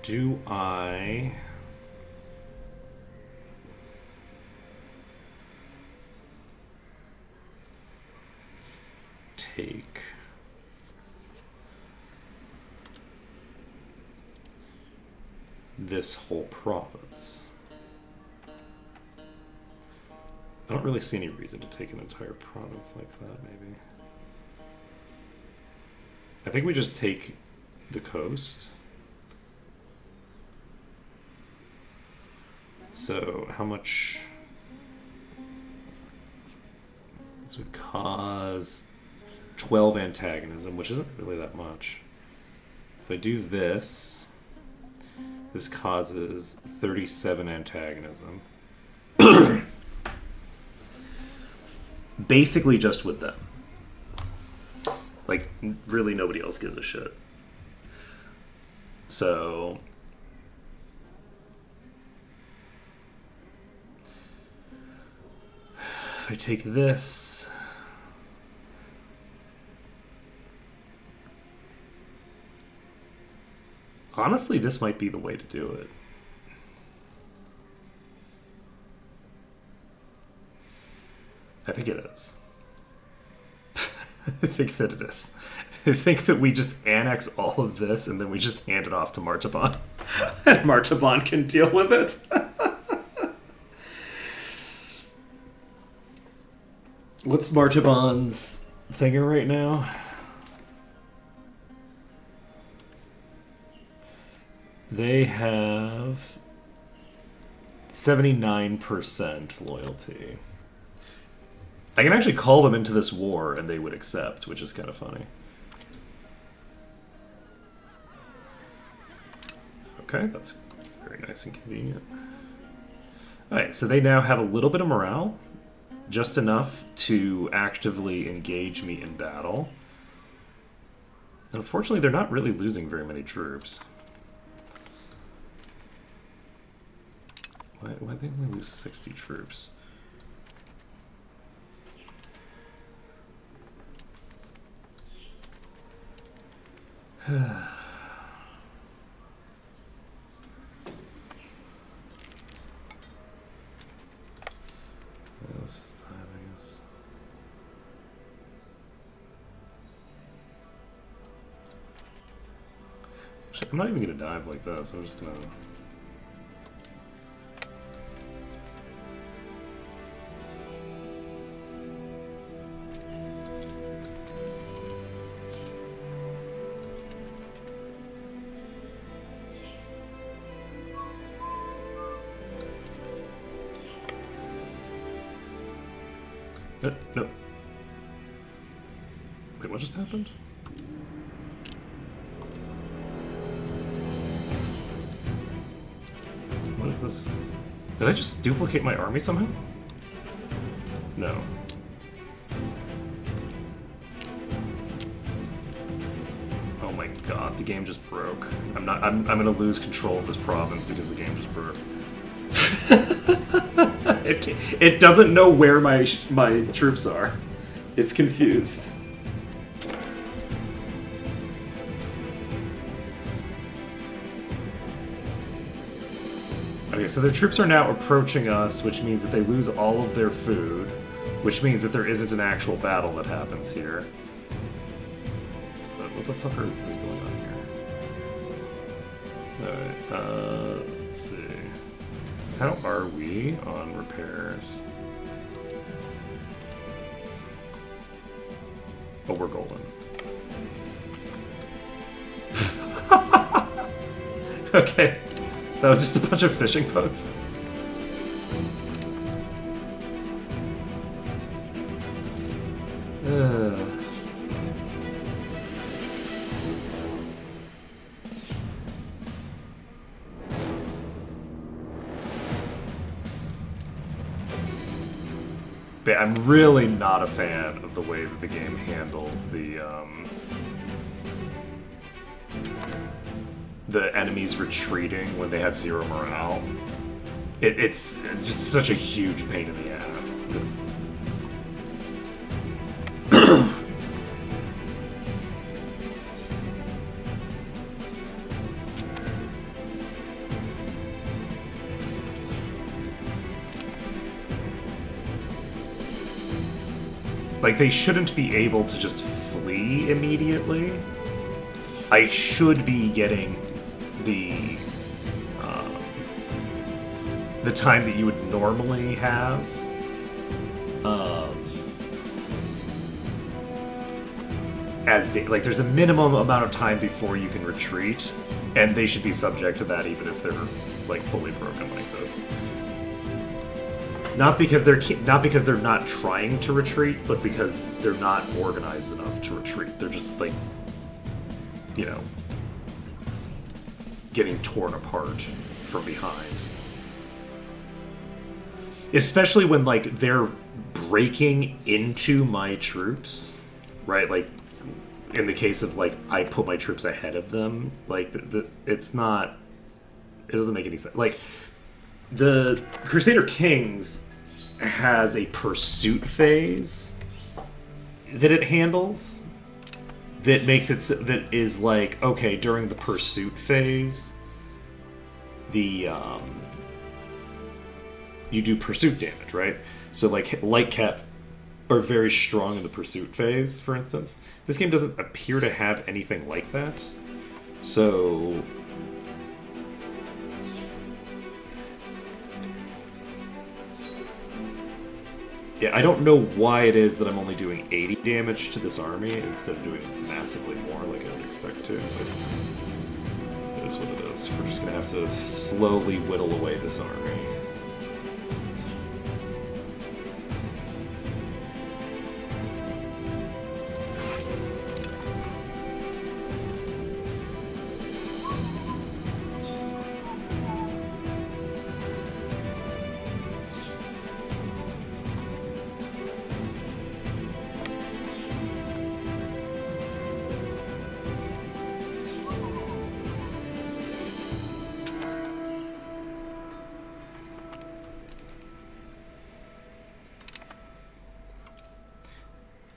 Do I... take... this whole province? I don't really see any reason to take an entire province like that, maybe. I think we just take the coast. So, how much... This would cause 12 antagonism, which isn't really that much. If I do this, this causes 37 antagonism. Basically just with them. Like, really nobody else gives a shit. So... if I take this... honestly, this might be the way to do it. I think it is. I think that it is. I think that we just annex all of this and then we just hand it off to Martaban. And Martaban can deal with it. What's Martaban's thinger right now? They have 79% loyalty. I can actually call them into this war and they would accept, which is kind of funny. Okay, that's very nice and convenient. Alright, so they now have a little bit of morale. Just enough to actively engage me in battle. Unfortunately, they're not really losing very many troops. Why did they only lose 60 troops? This is time, I guess. Actually, I'm not even gonna dive like this. I'm just gonna. No. Wait, what just happened? What is this? Did I just duplicate my army somehow? No. Oh my god, the game just broke. I'm gonna lose control of this province because the game just broke. It doesn't know where my troops are. It's confused. Okay, so their troops are now approaching us, which means that they lose all of their food, which means that there isn't an actual battle that happens here. But what the fuck is going on here? Alright, let's see. How are we on repairs? Oh, we're golden. Okay. That was just a bunch of fishing boats. But I'm really not a fan of the way that the game handles the enemies retreating when they have zero morale. It's just such a huge pain in the ass. Like, they shouldn't be able to just flee immediately. I should be getting the time that you would normally have. Like, there's a minimum amount of time before you can retreat, and they should be subject to that even if they're like fully broken like this. Not because they're not trying to retreat, but because they're not organized enough to retreat. They're just like, you know, getting torn apart from behind. Especially when, like, they're breaking into my troops, right? Like, in the case of, like, I put my troops ahead of them, like, it's not... It doesn't make any sense. Like, the Crusader Kings has a pursuit phase that it handles that makes it that is like, okay, during the pursuit phase, the you do pursuit damage, right? So like light cat are very strong in the pursuit phase, for instance. This game doesn't appear to have anything like that. So yeah, I don't know why it is that I'm only doing 80 damage to this army instead of doing massively more like I would expect to, but it is what it is. We're just gonna have to slowly whittle away this army.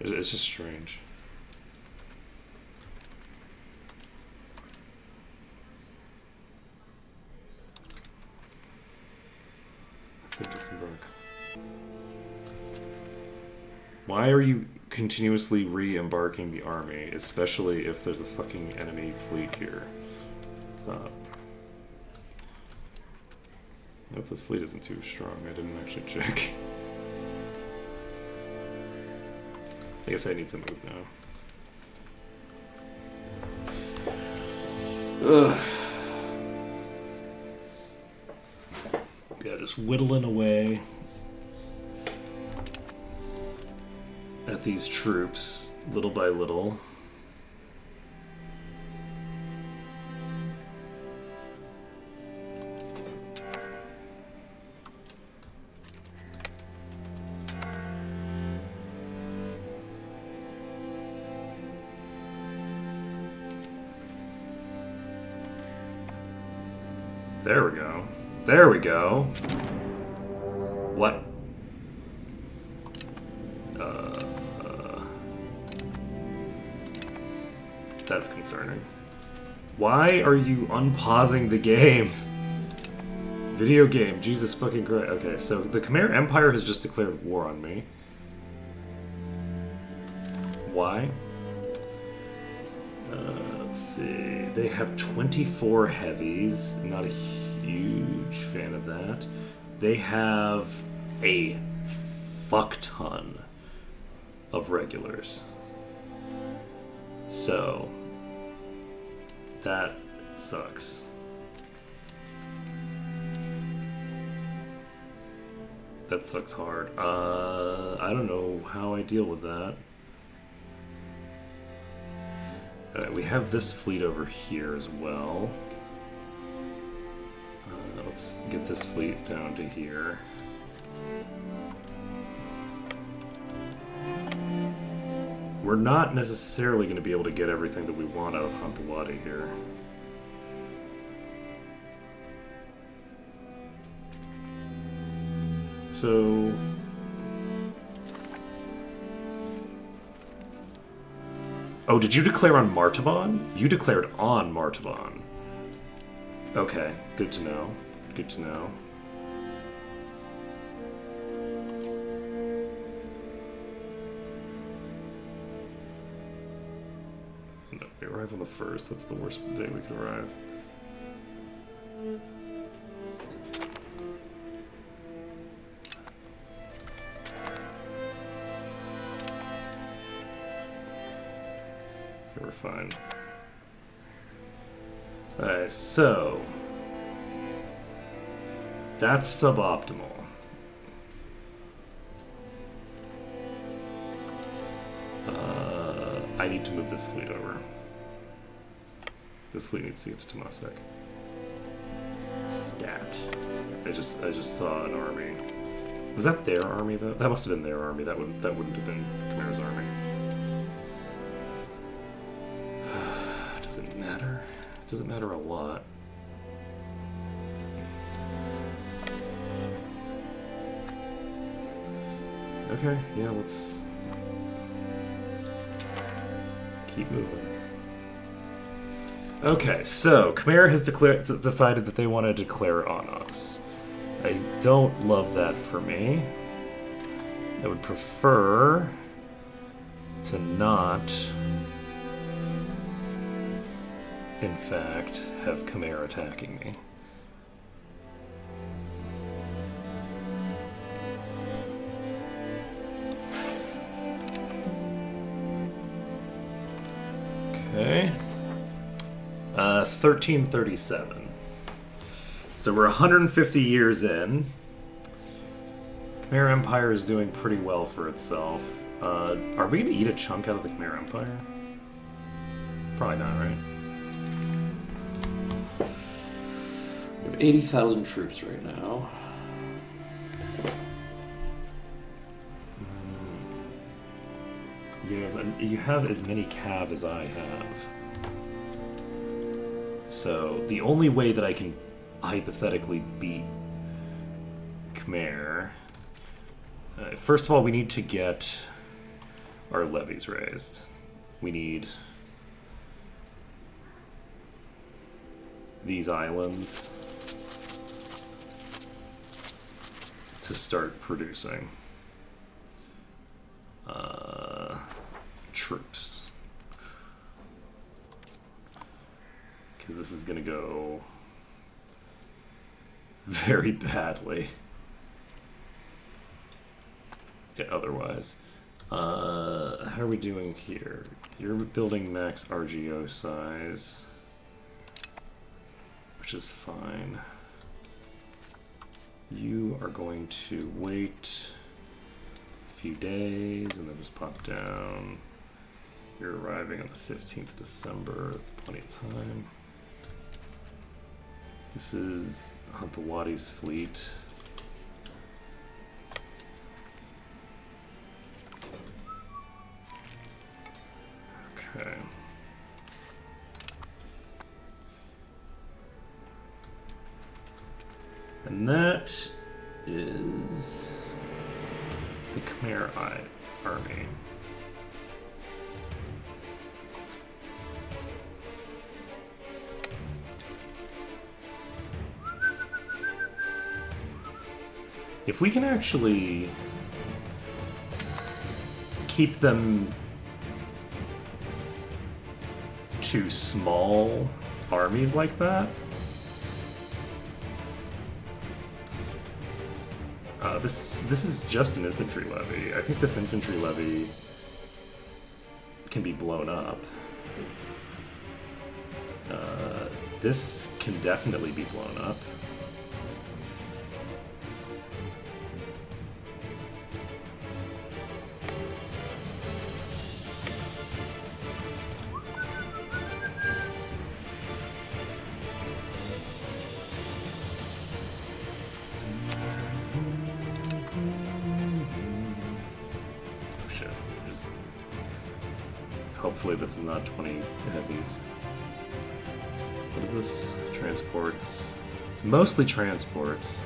It's just strange. Save disembark. Why are you continuously re-embarking the army, especially if there's a fucking enemy fleet here? Stop. I hope this fleet isn't too strong. I didn't actually check. I guess I need to move now. Ugh. Yeah, just whittling away at these troops, little by little. There we go. There we go. What? That's concerning. Why are you unpausing the game? Video game, Jesus fucking Christ. Okay, so the Khmer Empire has just declared war on me. Why? Let's see. They have 24 heavies. Not a huge fan of that. They have a fuck ton of regulars. So that sucks. That sucks hard. I don't know how I deal with that. We have this fleet over here as well. Let's get this fleet down to here. We're not necessarily going to be able to get everything that we want out of Hantawadi here. So... Oh, did you declare on Martaban? You declared on Martaban. Okay, good to know. Good to know. No, we arrive on the 1st. That's the worst day we could arrive. We're fine. Alright, so that's suboptimal. I need to move this fleet over. This fleet needs to get to Temasek. Stat. I just saw an army. Was that their army though? That must have been their army. That wouldn't have been Khmer's army. Does it matter? Does it matter a lot? Okay, yeah, let's keep moving. Okay, so Khmer has decided that they want to declare on us. I don't love that for me. I would prefer to not, in fact, have Khmer attacking me. Okay. 1337. So we're 150 years in. Khmer Empire is doing pretty well for itself. Are we going to eat a chunk out of the Khmer Empire? Probably not, right? We have 80,000 troops right now. You have as many cav as I have. So the only way that I can hypothetically beat Khmer... first of all, we need to get our levies raised. We need these islands to start producing troops. because this is going to go very badly. Yeah, otherwise. How are we doing here? You're building max RGO size, which is fine. You are going to wait a few days and then just pop down. You're arriving on the 15th of December. That's plenty of time. This is Huntawadi's fleet. Okay. And that is the Khmer army. If we can actually keep them to small armies like that, this is just an infantry levy. I think this infantry levy can be blown up. This can definitely be blown up. Hopefully this is not 20 heavies. What is this? Transports. It's mostly transports.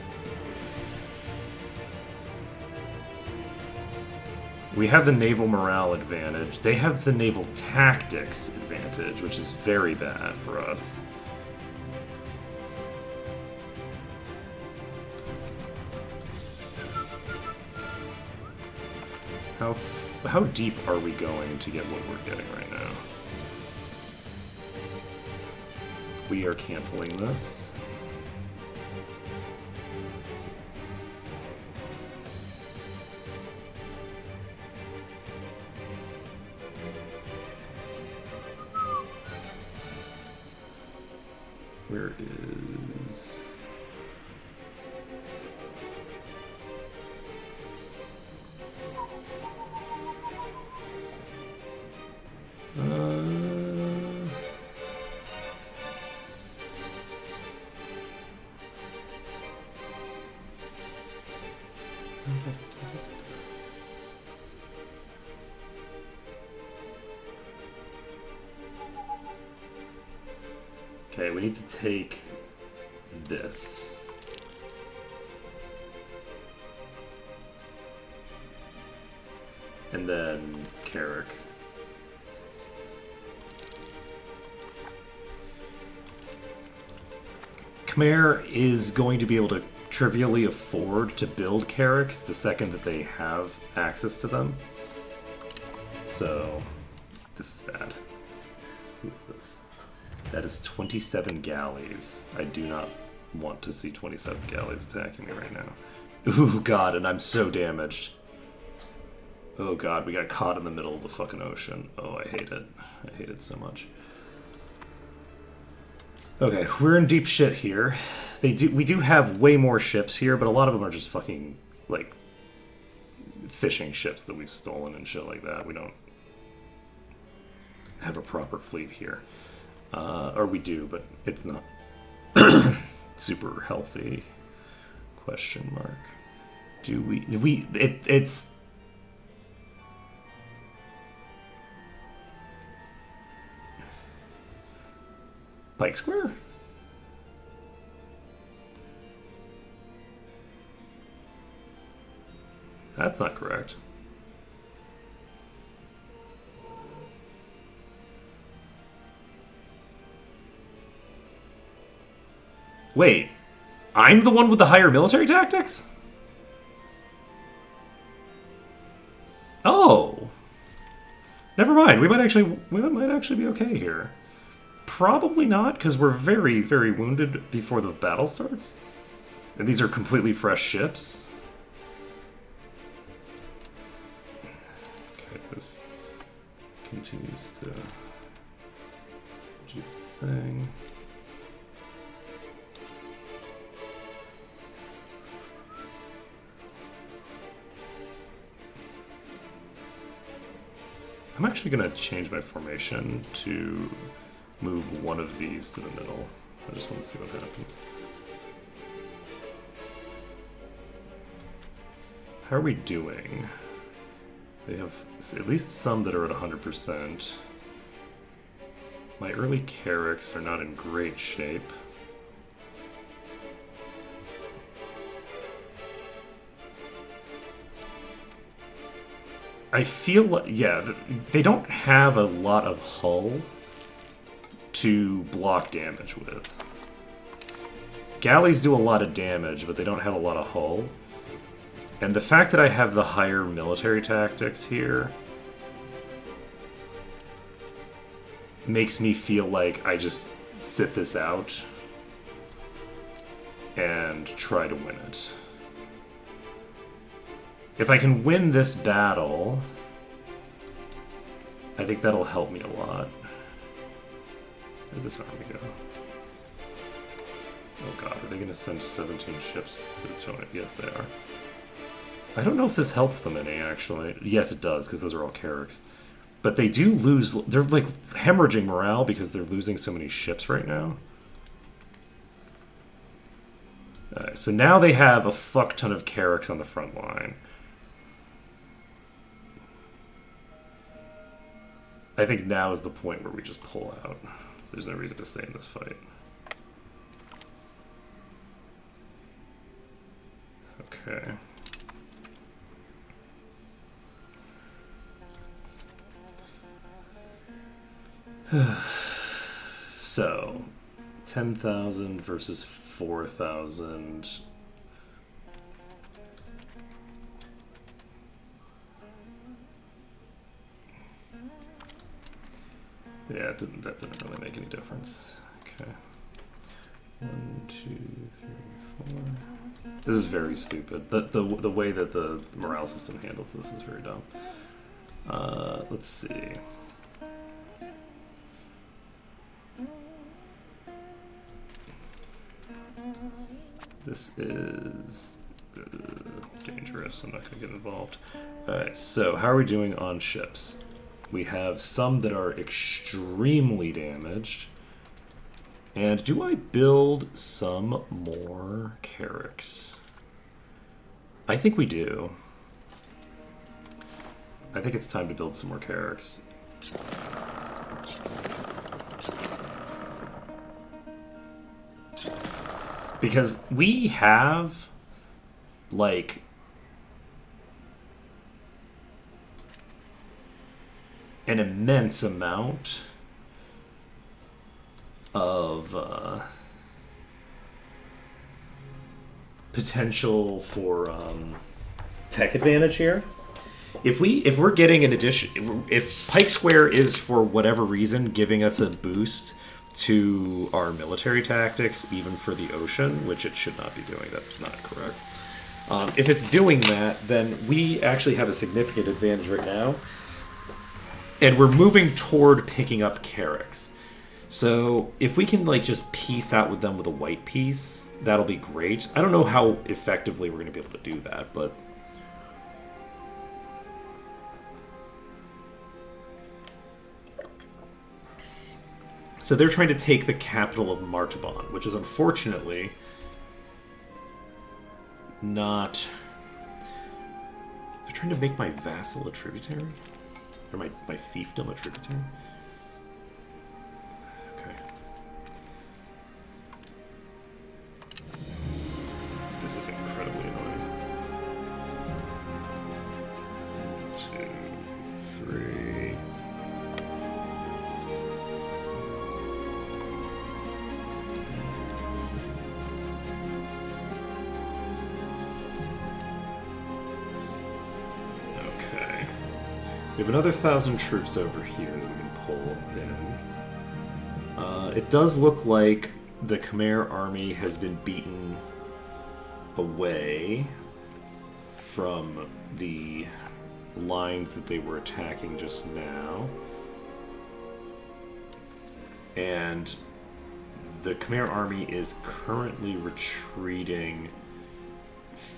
We have the naval morale advantage. They have the naval tactics advantage, which is very bad for us. How deep are we going to get what we're getting right now? We are canceling this. Where is... Okay, we need to take this. And then Carrick. Khmer is going to be able to trivially afford to build Carracks the second that they have access to them. So, this is bad. Who is this? That is 27 galleys. I do not want to see 27 galleys attacking me right now. Ooh, God, and I'm so damaged. Oh, God, we got caught in the middle of the fucking ocean. Oh, I hate it. I hate it so much. Okay, we're in deep shit here. We do have way more ships here, but a lot of them are just fucking, like, fishing ships that we've stolen and shit like that. We don't have a proper fleet here. Or we do, but it's not super healthy. Question mark. Do we... It's... Pike Square? That's not correct. Wait, I'm the one with the higher military tactics? Oh. Never mind. We might actually be okay here. Probably not, because we're very, very wounded before the battle starts. And these are completely fresh ships. Okay, this continues to do its thing. I'm actually going to change my formation to move one of these to the middle. I just want to see what happens. How are we doing? They have at least some that are at 100%. My early Carracks are not in great shape. I feel like, yeah, they don't have a lot of hull to block damage with. Galleys do a lot of damage, but they don't have a lot of hull. And the fact that I have the higher military tactics here makes me feel like I just sit this out and try to win it. If I can win this battle, I think that'll help me a lot. Where'd this army go? Oh god, are they going to send 17 ships to join? Yes, they are. I don't know if this helps them any, actually. Yes, it does, because those are all Carracks. But they do lose... They're, like, hemorrhaging morale because they're losing so many ships right now. Alright, so now they have a fuck ton of Carracks on the front line. I think now is the point where we just pull out. There's no reason to stay in this fight. Okay. So, 10,000 versus 4,000. Yeah, that didn't really make any difference. Okay. 1, 2, 3, 4. This is very stupid. The way that the morale system handles this is very dumb. Let's see. This is dangerous. I'm not going to get involved. Alright, so how are we doing on ships? We have some that are extremely damaged. And do I build some more Carracks? I think we do. I think it's time to build some more Carracks. Because we have, like, an immense amount of potential for tech advantage here. If we're getting an addition, if Pike Square is for whatever reason giving us a boost to our military tactics, even for the ocean, which it should not be doing, that's not correct. If it's doing that, then we actually have a significant advantage right now. And we're moving toward picking up Carracks. So if we can, like, just piece out with them with a white piece, that'll be great. I don't know how effectively we're going to be able to do that, but... So they're trying to take the capital of Martaban, which is unfortunately not... They're trying to make my vassal a tributary? Or my fiefdom a tributary? Okay. This is incredibly annoying. 2, 3... We have another 1,000 troops over here that we can pull in. It does look like the Khmer army has been beaten away from the lines that they were attacking just now. And the Khmer army is currently retreating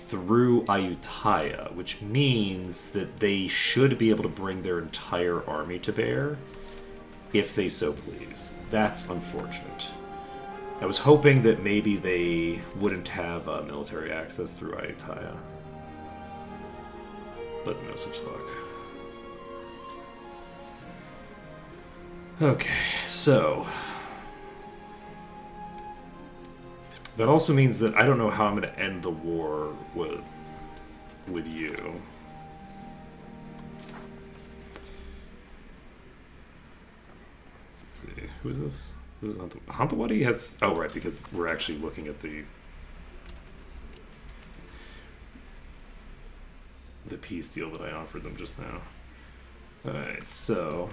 through Ayutthaya, which means that they should be able to bring their entire army to bear if they so please. That's unfortunate. I was hoping that maybe they wouldn't have military access through Ayutthaya, but no such luck. Okay, so that also means that I don't know how I'm going to end the war with you. Let's see, who is this? This is Hantawadi has. Oh, right, because we're actually looking at the peace deal that I offered them just now. All right, so.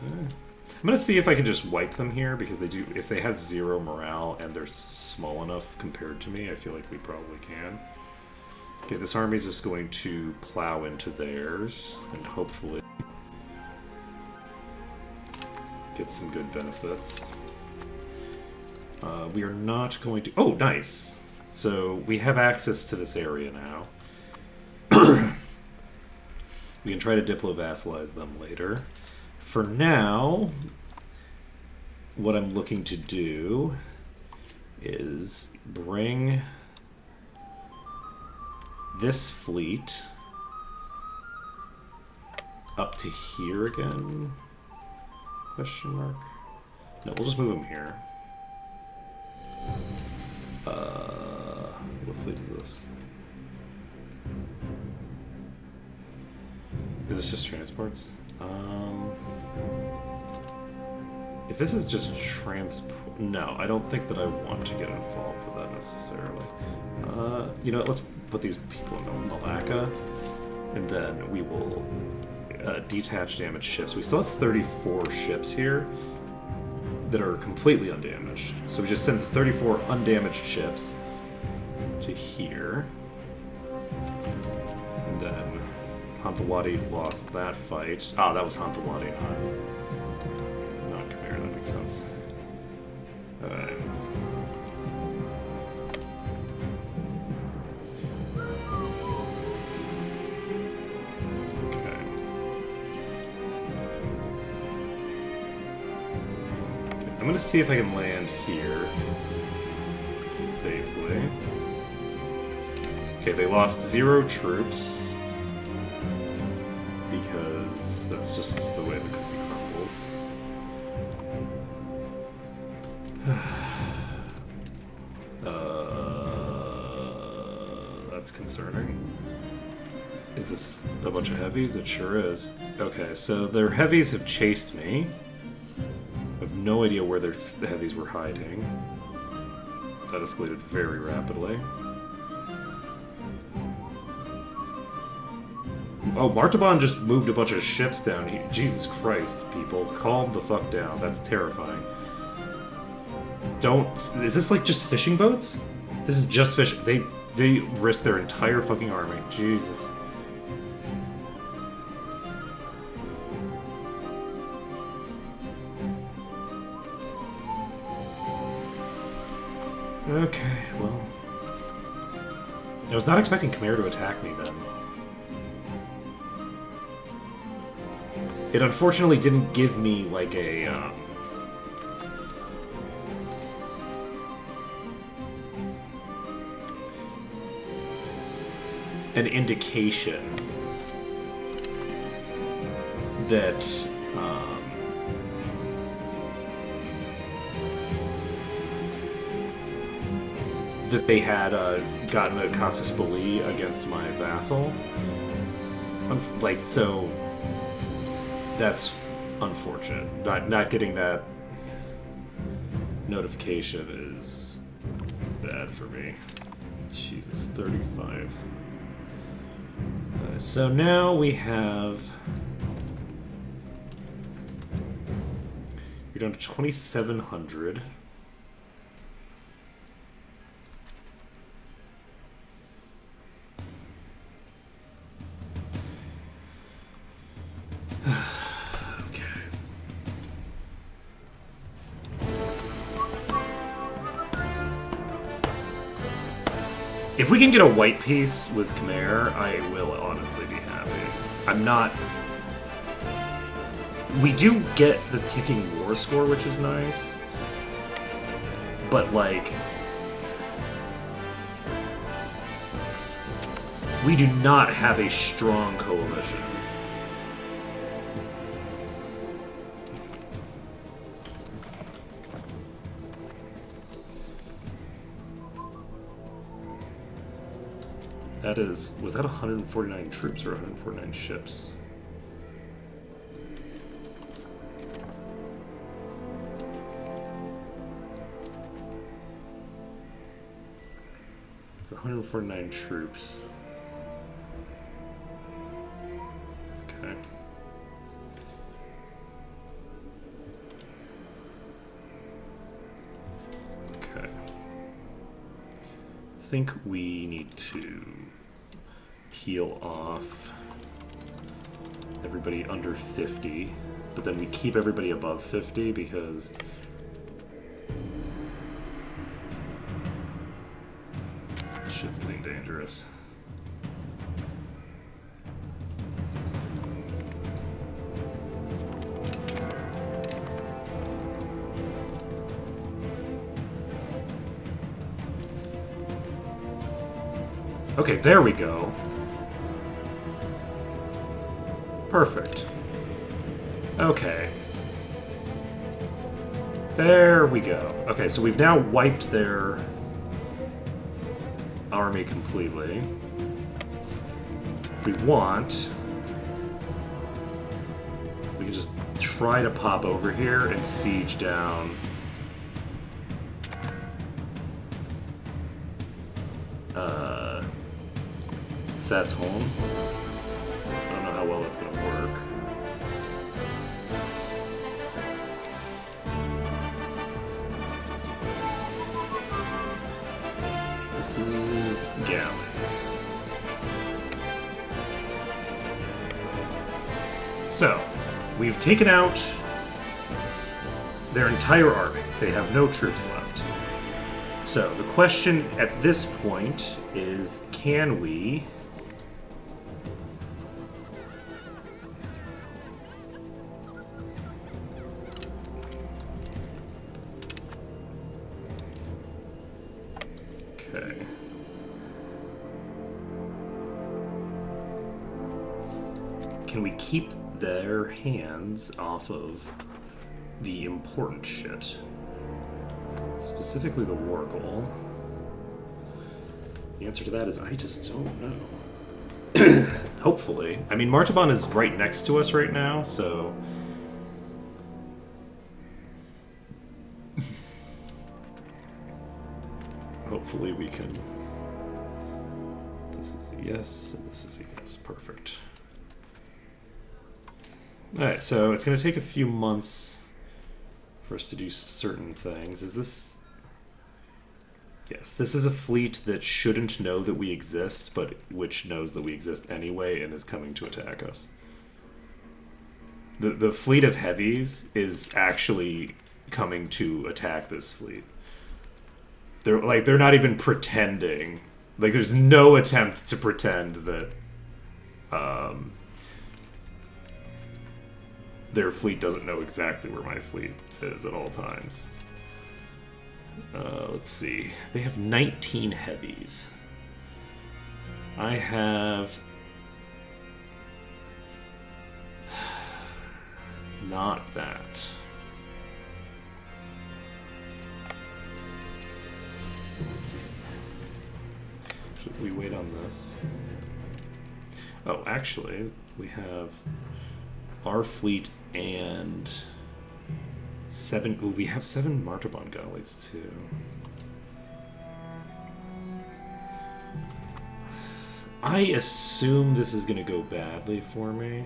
I'm gonna see if I can just wipe them here, because they do. If they have 0 morale and they're small enough compared to me, I feel like we probably can. Okay, this army is just going to plow into theirs and hopefully get some good benefits. We are not going to. Oh, nice. So we have access to this area now. We can try to diplo-vassalize them later. For now, what I'm looking to do is bring this fleet up to here again? Question mark? No, we'll just move them here. What fleet is this? Is this just transports? If this is just transport... No, I don't think that I want to get involved with that necessarily. You know what, let's put these people in Malacca, and then we will detach damaged ships. We still have 34 ships here that are completely undamaged. So we just send the 34 undamaged ships to here. And then Hantawadi's lost that fight. Ah, that was Hantawadi, not Khmer. That makes sense. Alright. I'm gonna see if I can land here safely. Okay, they lost 0 troops because that's just the way the cookie crumbles. That's concerning. Is this a bunch of heavies? It sure is. Okay, so their heavies have chased me. I have no idea where their heavies were hiding. That escalated very rapidly. Oh, Martaban just moved a bunch of ships down here. Jesus Christ, people. Calm the fuck down. That's terrifying. Don't... Is this like just fishing boats? This is just fishing. They risked their entire fucking army. Jesus. Okay, well... I was not expecting Khmer to attack me then. It unfortunately didn't give me, like, a, an indication that, that they had gotten a casus belli against my vassal. Like, so that's unfortunate. Not getting that notification is bad for me. Jesus, 35. so now we have... We're down to 2,700. Okay. If we can get a white piece with Khmer, I will honestly be happy. I'm not... We do get the ticking war score, which is nice. But, like... We do not have a strong coalition. That is... Was that 149 troops or 149 ships? It's 149 troops. Okay. Okay. I think we need to peel off everybody under 50, but then we keep everybody above 50 because shit's getting dangerous. Okay, there we go. Perfect. Okay. There we go. Okay, so we've now wiped their army completely. If we want, we can just try to pop over here and siege down Faton. I don't know how well that's going to work. This is galleys. So, we've taken out their entire army. They have no troops left. So, the question at this point is, can we... Okay. Can we keep their hands off of the important shit? Specifically the war goal. The answer to that is I just don't know. Hopefully. I mean, Martaban is right next to us right now, so... Hopefully we can... This is a yes, and this is a yes. Perfect. Alright, so it's going to take a few months for us to do certain things. Is this... Yes, this is a fleet that shouldn't know that we exist, but which knows that we exist anyway and is coming to attack us. The fleet of heavies is actually coming to attack this fleet. They're not even pretending. Like, there's no attempt to pretend that their fleet doesn't know exactly where my fleet is at all times. Let's see. They have 19 heavies. I have... not that. Should we wait on this? Oh, actually, we have our fleet and seven... Ooh, we have 7 Martaban galleys, too. I assume this is going to go badly for me.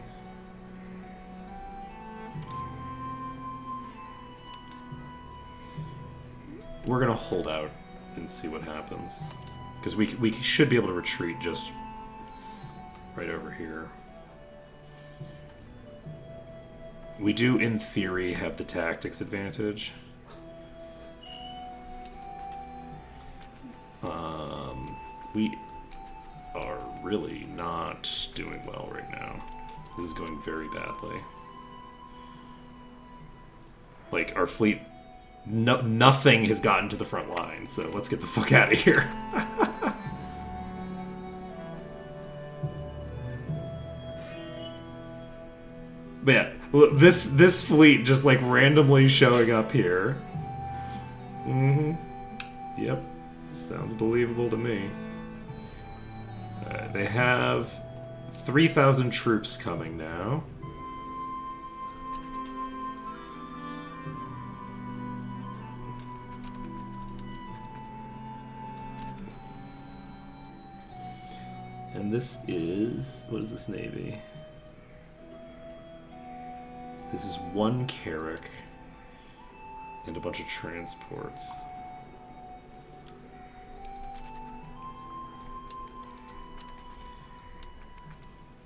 We're going to hold out and see what happens. Because we should be able to retreat just right over here. We do, in theory, have the tactics advantage. We are really not doing well right now. This is going very badly. Like, our fleet, nothing has gotten to the front line, so let's get the fuck out of here. But yeah, this fleet just like randomly showing up here. Yep, sounds believable to me. They have 3,000 troops coming now. And this is... what is this navy? This is one Carrack and a bunch of transports.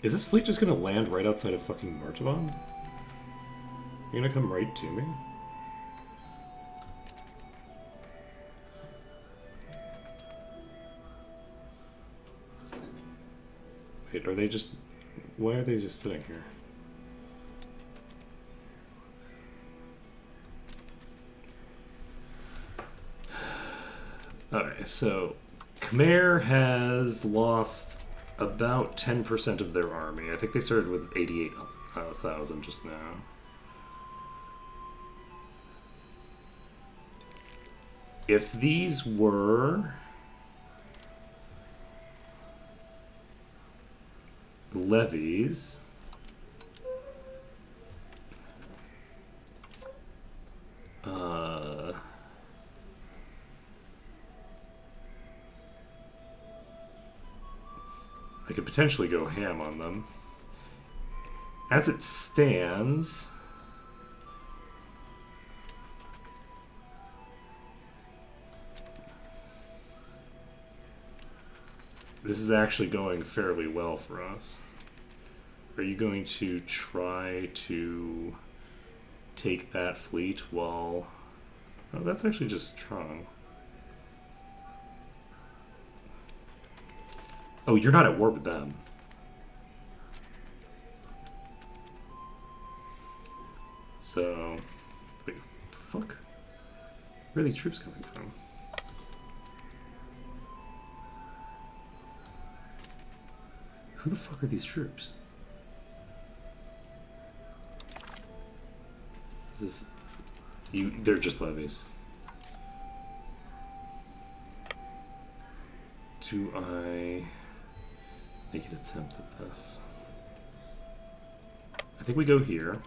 Is this fleet just gonna land right outside of fucking Martavan? You're gonna come right to me? Wait, are they just... why are they just sitting here? Alright, so Khmer has lost about 10% of their army. I think they started with 88,000 just now. If these were levies, I could potentially go ham on them. As it stands, this is actually going fairly well for us. Are you going to try to take that fleet while... oh, that's actually just strong. Oh, you're not at war with them. So... wait, fuck? Where are these troops coming from? Who the fuck are these troops? Is this... you? They're just levies. Do I make an attempt at this? I think we go here.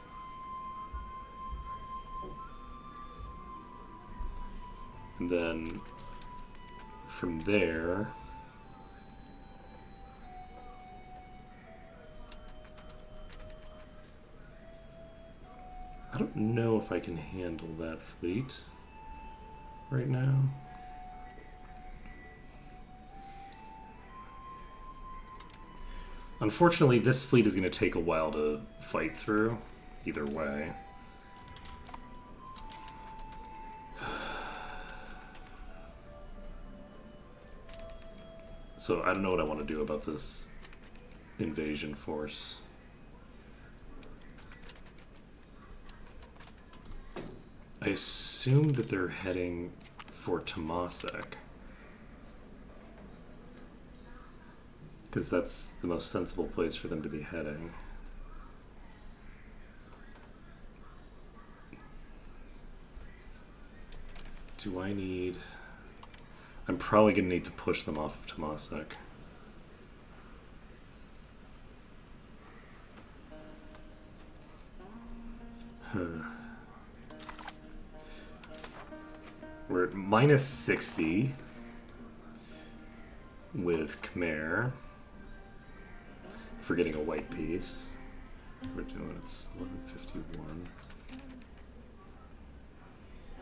And then from there, I don't know if I can handle that fleet right now. Unfortunately, this fleet is going to take a while to fight through, either way. So I don't know what I want to do about this invasion force. I assume that they're heading for Temasek, because that's the most sensible place for them to be heading. Do I need... I'm probably going to need to push them off of Temasek. We're at minus 60 with Khmer. for getting a white piece. We're doing it's 11:51.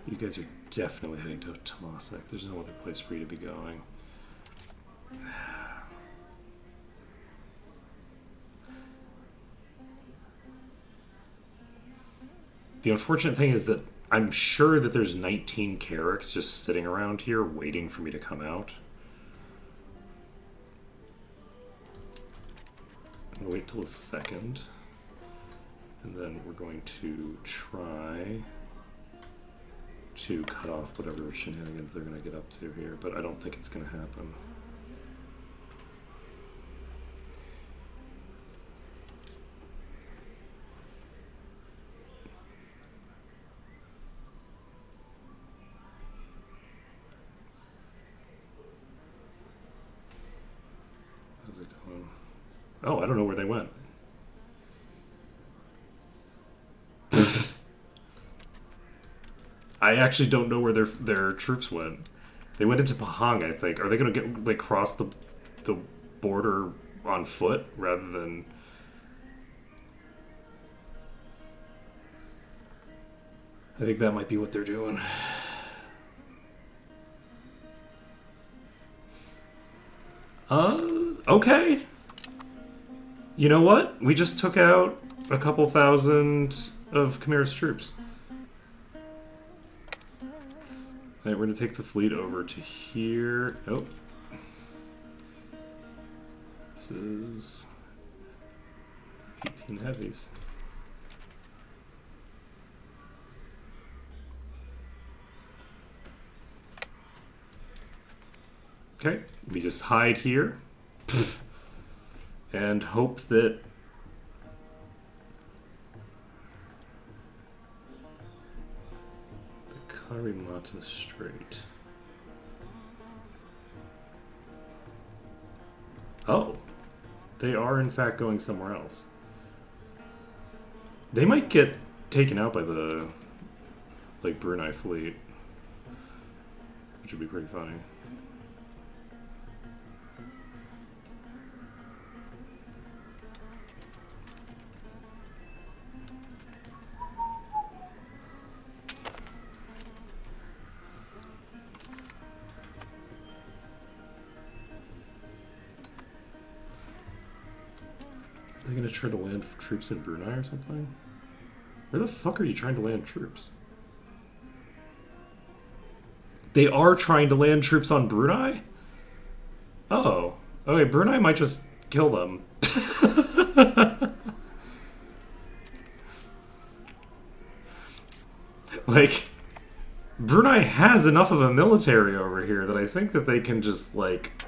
You guys are definitely heading to Tomasek. There's no other place for you to be going. The unfortunate thing is that I'm sure that there's 19 Carracks just sitting around here waiting for me to come out. I'm gonna wait till the second. And then we're going to try to cut off whatever shenanigans they're going to get up to here, but I don't think it's going to happen. How's it going? Oh, I don't know where they went. I actually don't know where their troops went. They went into Pahang, I think. Are they going to get like cross the border on foot rather than? I think that might be what they're doing. Okay. You know what? We just took out a couple thousand of Khmer's troops. Alright, we're going to take the fleet over to here. Oh. This is 18 heavies. Okay, we just hide here and hope that Karimata Strait. Oh, they are in fact going somewhere else. They might get taken out by the Brunei fleet, which would be pretty funny. Are they gonna try to land troops in Brunei or something? Where the fuck are you trying to land troops? They are trying to land troops on Brunei? Oh. Okay, Brunei might just kill them. Like, Brunei has enough of a military over here that I think that they can just, like,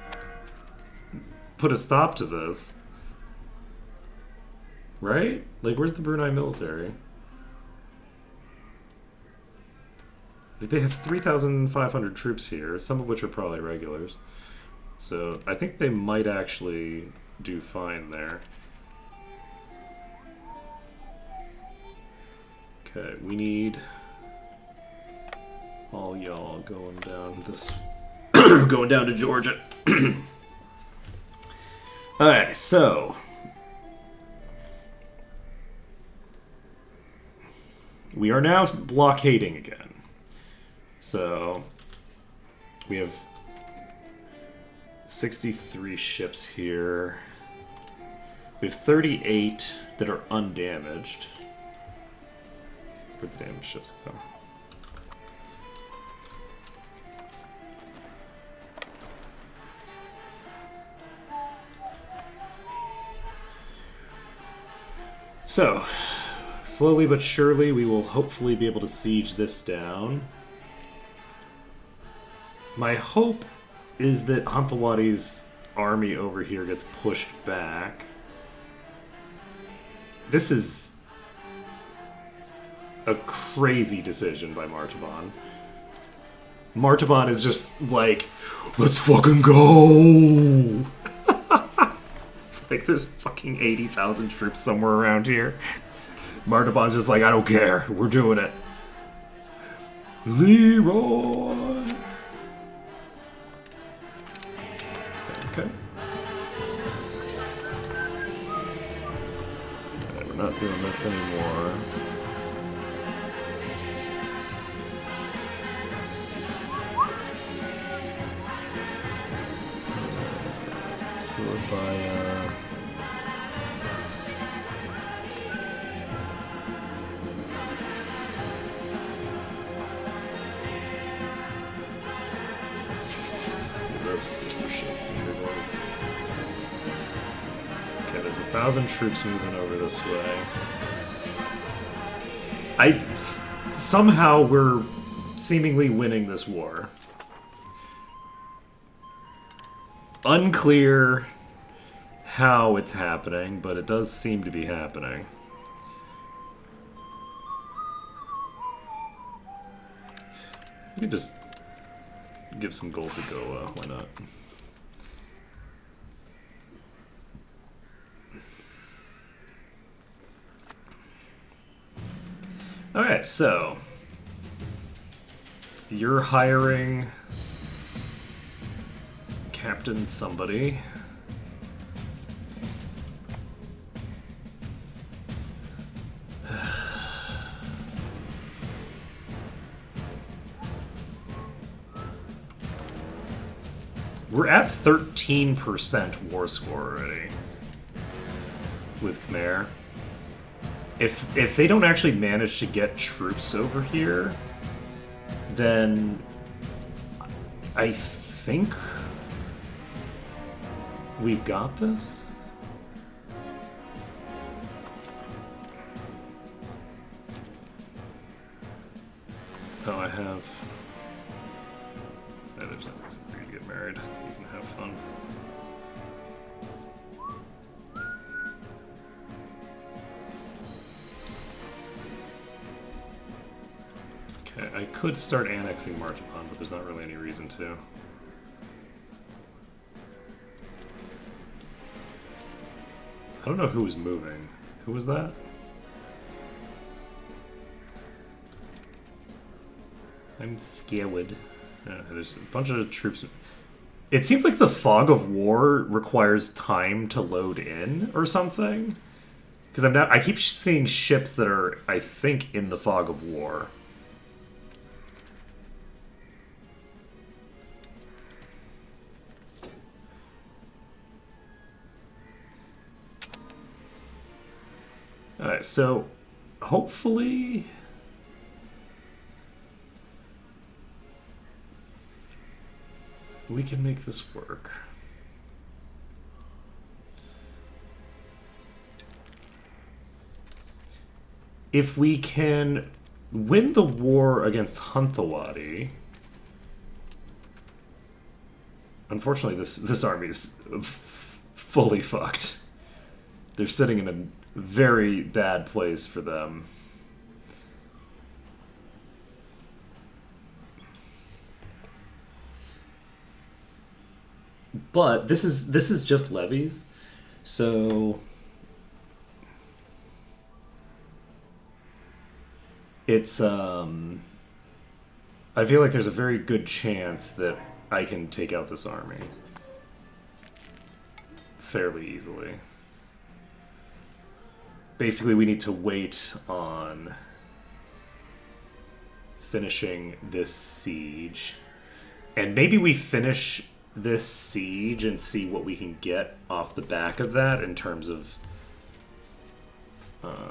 put a stop to this. Right? Like, where's the Brunei military? Like, they have 3,500 troops here, some of which are probably regulars. So, I think they might actually do fine there. Okay, we need all y'all going down this... going down to Georgia. Alright, so... we are now blockading again. So, we have 63 ships here. We have 38 that are undamaged. Where'd the damaged ships go? So, slowly but surely, we will hopefully be able to siege this down. My hope is that Hamtawadi's army over here gets pushed back. This is a crazy decision by Martaban. Martaban is just like, let's fucking go! It's like there's fucking 80,000 troops somewhere around here. Martaban's just like, I don't care. We're doing it. Leroy! Okay. not doing this anymore. Surabaya. Let's do this just for shits and giggles. Okay, there's 1,000 troops moving over this way. Somehow we're seemingly winning this war. Unclear how it's happening, but it does seem to be happening. We could just give some gold to Goa, why not? Alright, so you're hiring Captain somebody. We're at 13% war score already with Khmer. If they don't actually manage to get troops over here, then I think we've got this. Oh, I have. Oh, there's no reason for you to get married. You can have fun. Okay, I could start annexing Martaban, but there's not really any reason to. I don't know who was moving. Who was that? I'm scared. Yeah, there's a bunch of troops. It seems like the fog of war requires time to load in or something. Because I keep seeing ships that are, I think, in the fog of war. Alright, so hopefully we can make this work. If we can win the war against Hunthawadi, unfortunately this army is fully fucked. They're sitting in a very bad place for them. But this is just levies, so it's I feel like there's a very good chance that I can take out this army fairly easily. Basically, we need to wait on finishing this siege. And maybe we finish this siege and see what we can get off the back of that in terms of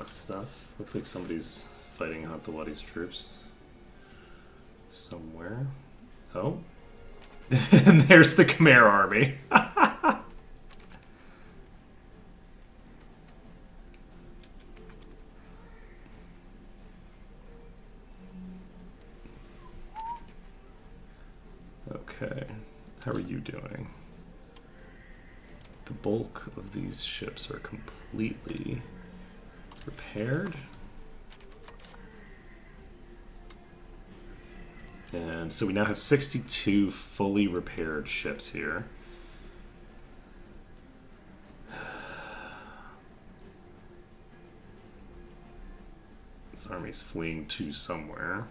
stuff. Looks like somebody's fighting Hanthawadi's troops somewhere. Oh. And there's the Khmer army. Okay, how are you doing? The bulk of these ships are completely repaired. And so we now have 62 fully repaired ships here. This army's fleeing to somewhere.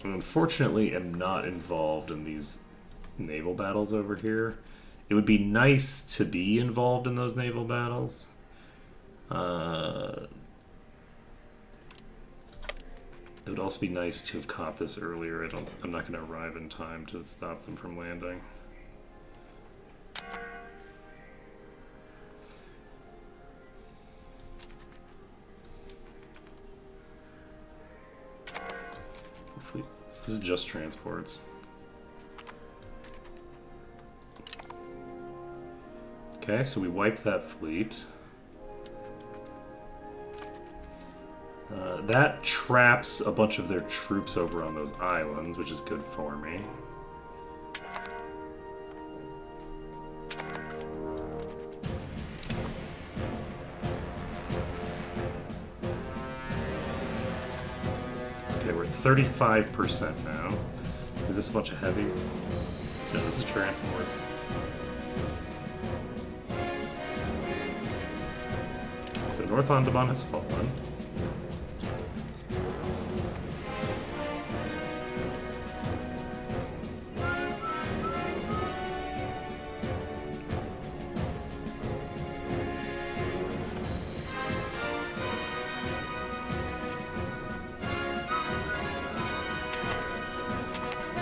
Unfortunately, am not involved in these naval battles over here. It would be nice to be involved in those naval battles. It would also be nice to have caught this earlier. I'm not going to arrive in time to stop them from landing. Hopefully, this is just transports. Okay, so we wiped that fleet. That traps a bunch of their troops over on those islands, which is good for me. Okay, we're at 35% now. Is this a bunch of heavies? No, this is transports. So North Andaman has fallen.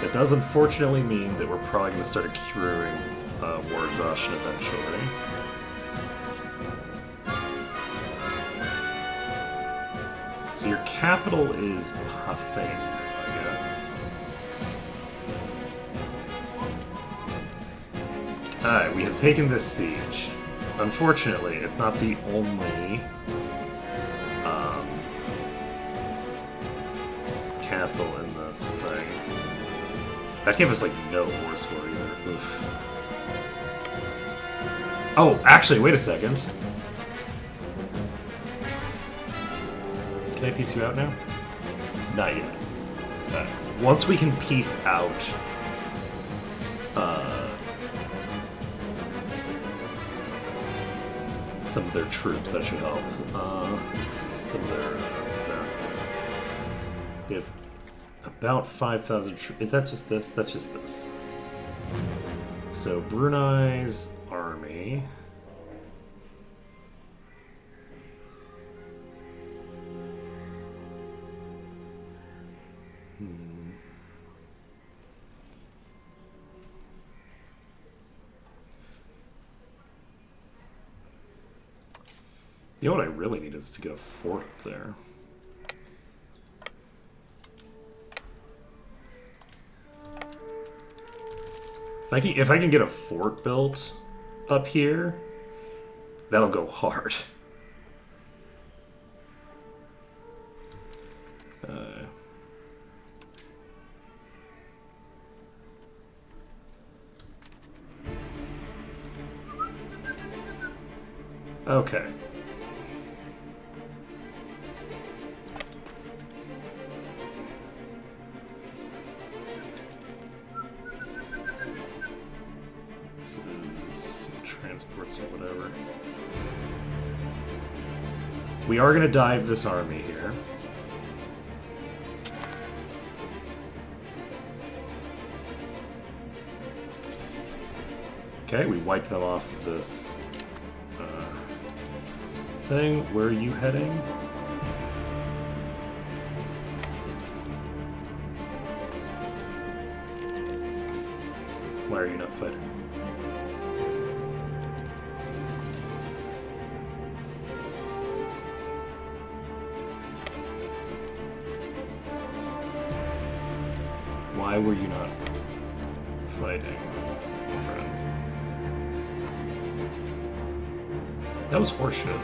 That does unfortunately mean that we're probably going to start accruing war exhaustion eventually. So your capital is Pathain, I guess. Alright, we have taken this siege. Unfortunately, it's not the only castle in this thing. That gave us, like, no war score either. Oof. Oh, actually, wait a second. Can I piece you out now? Not yet. Once we can piece out some of their troops, that should help. Let's see, some of their vassals. They have about 5,000 troops. Is that just this? That's just this. So Brunei's army. You know what I really need is to get a fort up there. If I can get a fort built up here, that'll go hard. Okay. This is transports or whatever. We are going to dive this army here. Okay, we wiped them off of this thing. Where are you heading? Why are you not fighting? Why were you not fighting, friends? That was horseshit.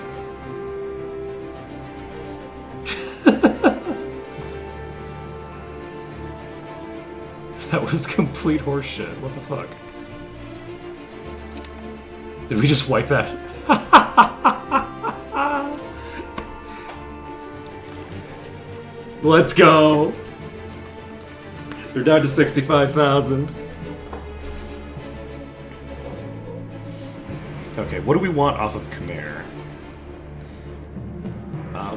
That was complete horseshit. What the fuck? Did we just wipe that? Let's go! They're down to 65,000. Okay, what do we want off of Khmer?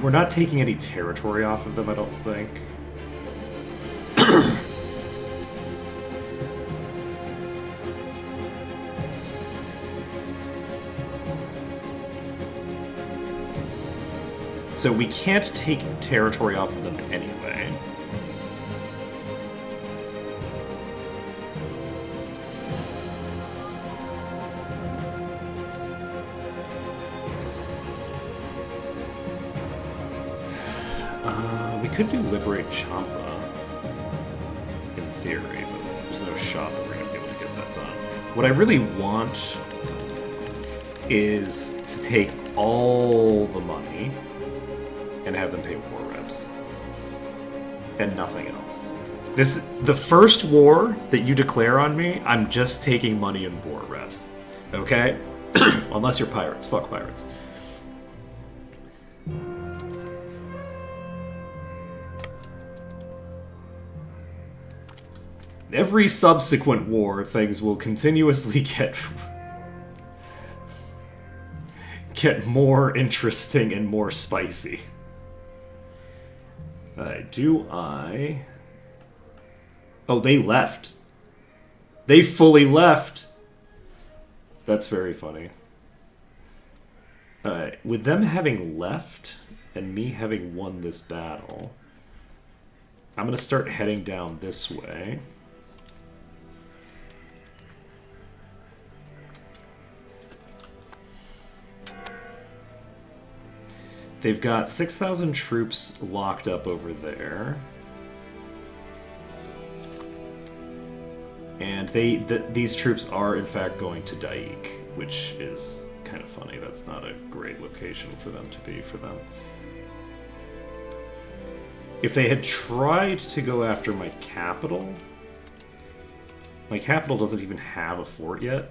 We're not taking any territory off of them, I don't think. So we can't take territory off of them anyway. We could do Liberate Champa, in theory, but there's no shot that we're going to be able to get that done. What I really want is to take all the money and have them pay war reps. And nothing else. The first war that you declare on me, I'm just taking money and war reps. Okay? Unless you're pirates. Fuck pirates. Every subsequent war, things will continuously get more interesting and more spicy. Do I... Oh, they left. They fully left. That's very funny. With them having left and me having won this battle, I'm going to start heading down this way. They've got 6,000 troops locked up over there. And these troops are, in fact, going to Daik, which is kind of funny. That's not a great location for them to be for them. If they had tried to go after my capital doesn't even have a fort yet.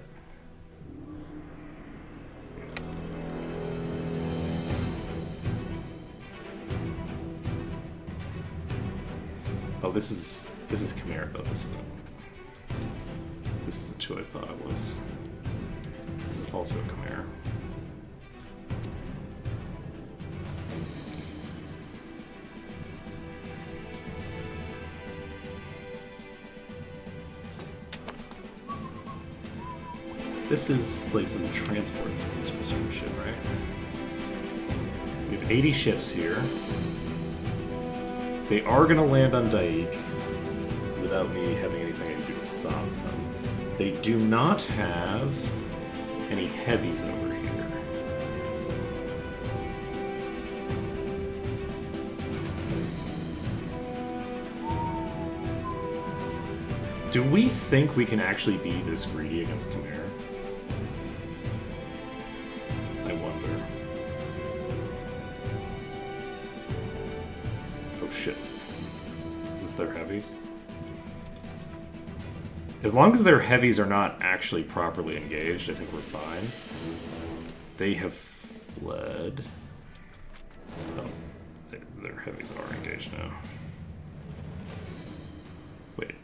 Oh, this is Khmer. Oh, this isn't who I thought it was. This is also Khmer. This is like some transport or some shit, right? We have 80 ships here. They are going to land on Daik without me having anything I can do to stop them. They do not have any heavies over here. Do we think we can actually be this greedy against Khmer? I wonder. Oh shit. Is this their heavies? As long as their heavies are not actually properly engaged, I think we're fine. They have fled. Oh, their heavies are engaged now. Wait.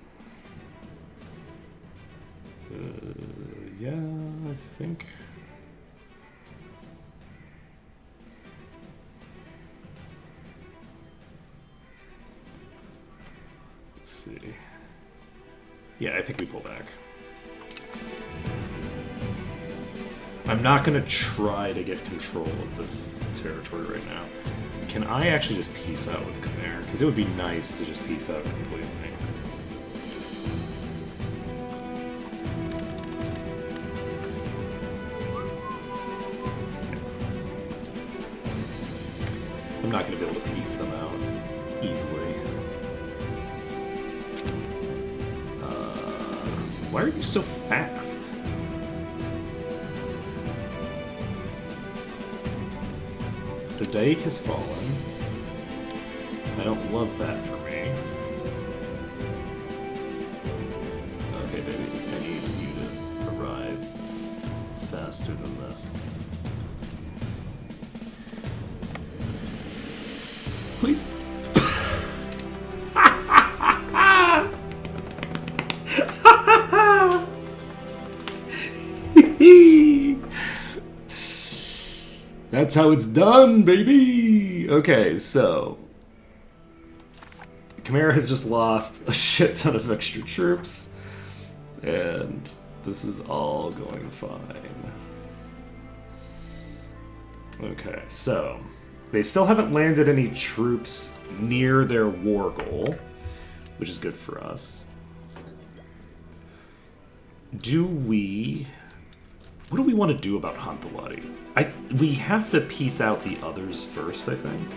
Yeah, I think... Let's see. Yeah, I think we pull back. I'm not going to try to get control of this territory right now. Can I actually just peace out with Khmer? Because it would be nice to just peace out completely. I'm not going to be able to piece them out easily. Why are you so fast? So Daik has fallen. I don't love that for me. Okay, baby, I need you to arrive faster than this. Please. That's how it's done, baby! Okay, so... Khmer has just lost a shit ton of extra troops. And this is all going fine. Okay, so... They still haven't landed any troops near their war goal, which is good for us. What do we want to do about Hantalati? We have to piece out the others first, I think.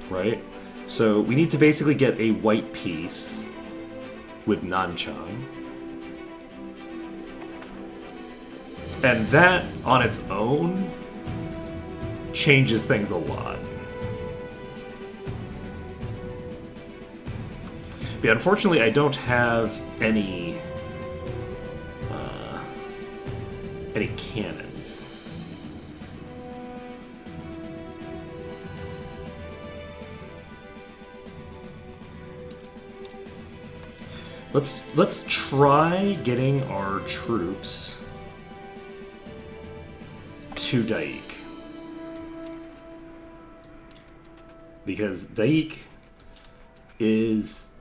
Right? So we need to basically get a white piece with Nanchang. And that, on its own, changes things a lot. But yeah, unfortunately, I don't have any cannons. Let's try getting our troops to Daik. Because Daik is...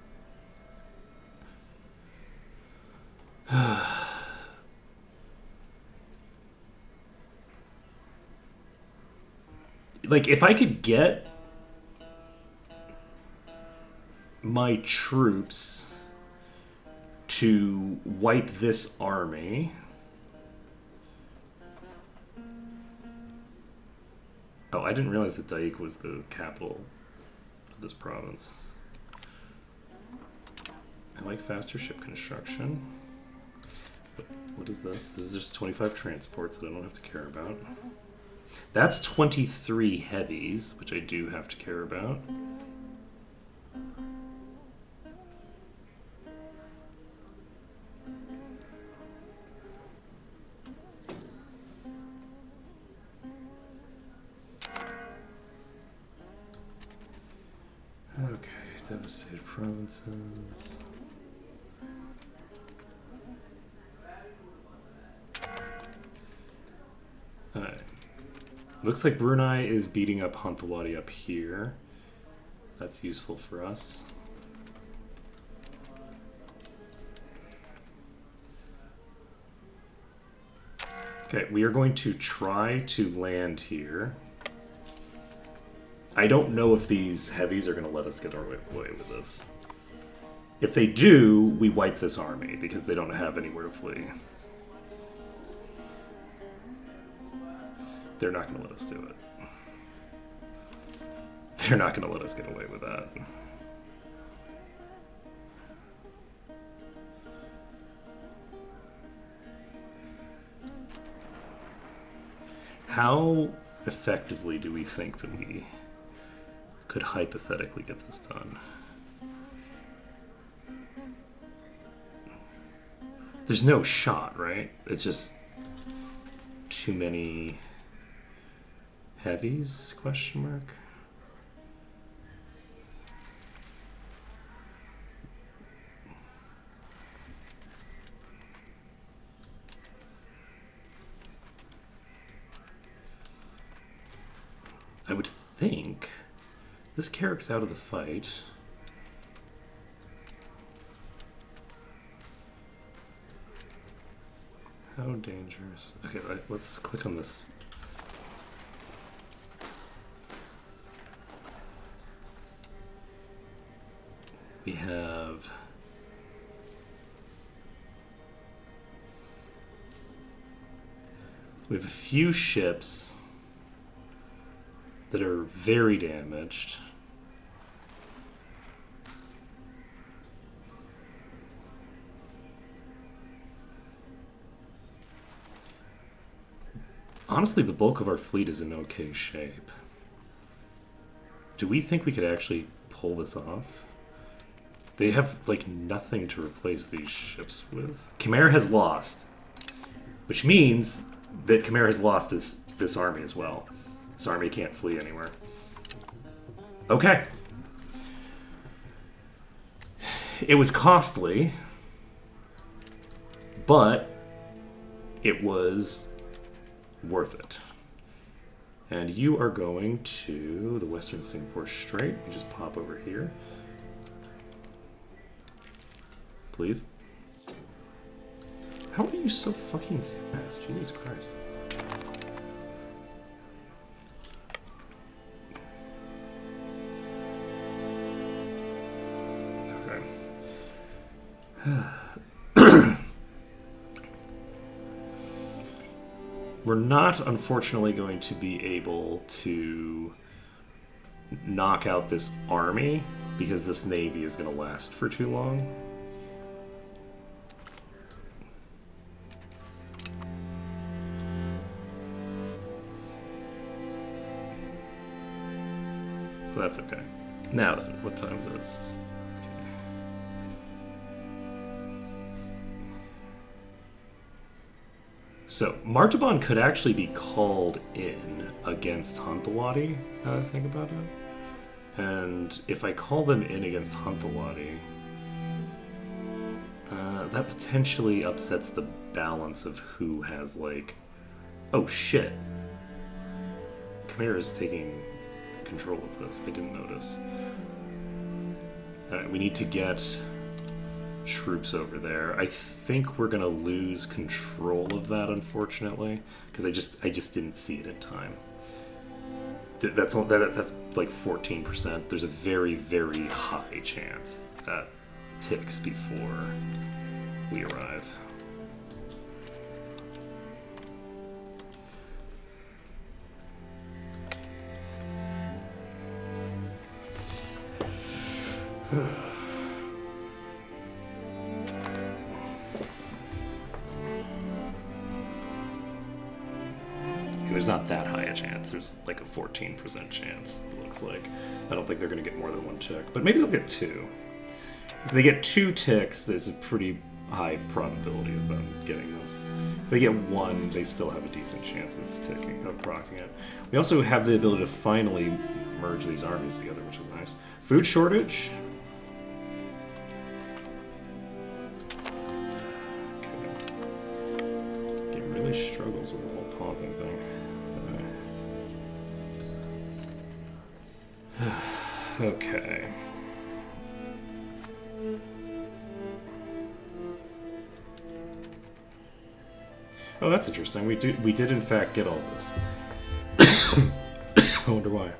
like, if I could get my troops to wipe this army... Oh, I didn't realize that Daik was the capital of this province. I like faster ship construction. But what is this? This is just 25 transports that I don't have to care about. That's 23 heavies, which I do have to care about. Okay, devastated provinces. Alright. Looks like Brunei is beating up Hantalati up here. That's useful for us. Okay, we are going to try to land here. I don't know if these heavies are going to let us get our way with this. If they do, we wipe this army because they don't have anywhere to flee. They're not going to let us do it. They're not going to let us get away with that. How effectively do we think that we could hypothetically get this done? There's no shot, right? It's just too many heavies, question mark? I would think this Carrick's out of the fight. How dangerous? Okay, let's click on this. We have a few ships that are very damaged. Honestly, the bulk of our fleet is in okay shape. Do we think we could actually pull this off? They have, like, nothing to replace these ships with. Khmer has lost, which means that Khmer has lost this army as well. This army can't flee anywhere. Okay. It was costly, but it was worth it. And you are going to the Western Singapore Strait. You just pop over here. Please. How are you so fucking fast? Jesus Christ. We're not, unfortunately, going to be able to knock out this army because this navy is going to last for too long. But that's okay. Now then, what time is it? So, Martaban could actually be called in against Huntawati, now that I think about it. And if I call them in against Huntawati, that potentially upsets the balance of who has, like... Oh, shit. Khmer is taking control of this. I didn't notice. Alright, we need to get troops over there. I think we're gonna lose control of that, unfortunately, because I just didn't see it in time. That's like 14%. There's a very, very high chance that ticks before we arrive. There's not that high a chance. There's like a 14% chance, it looks like. I don't think they're going to get more than one tick, but maybe they'll get two. If they get 2 ticks, there's a pretty high probability of them getting this. If they get 1, they still have a decent chance of proccing it. We also have the ability to finally merge these armies together, which is nice. Food shortage. Okay. Game really struggles with the whole pausing thing. Okay. Oh, that's interesting. We did in fact get all this. I wonder why.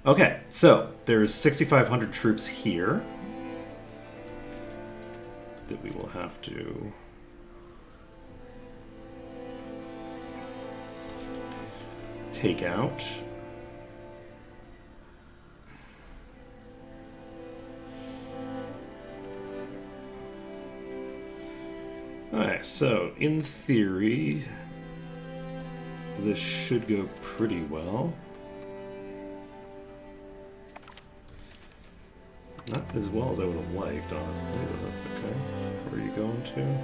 Okay, so there's 6,500 troops here that we will have to take out. Alright, so in theory, this should go pretty well. Not as well as I would have liked, honestly, but that's okay. Where are you going to?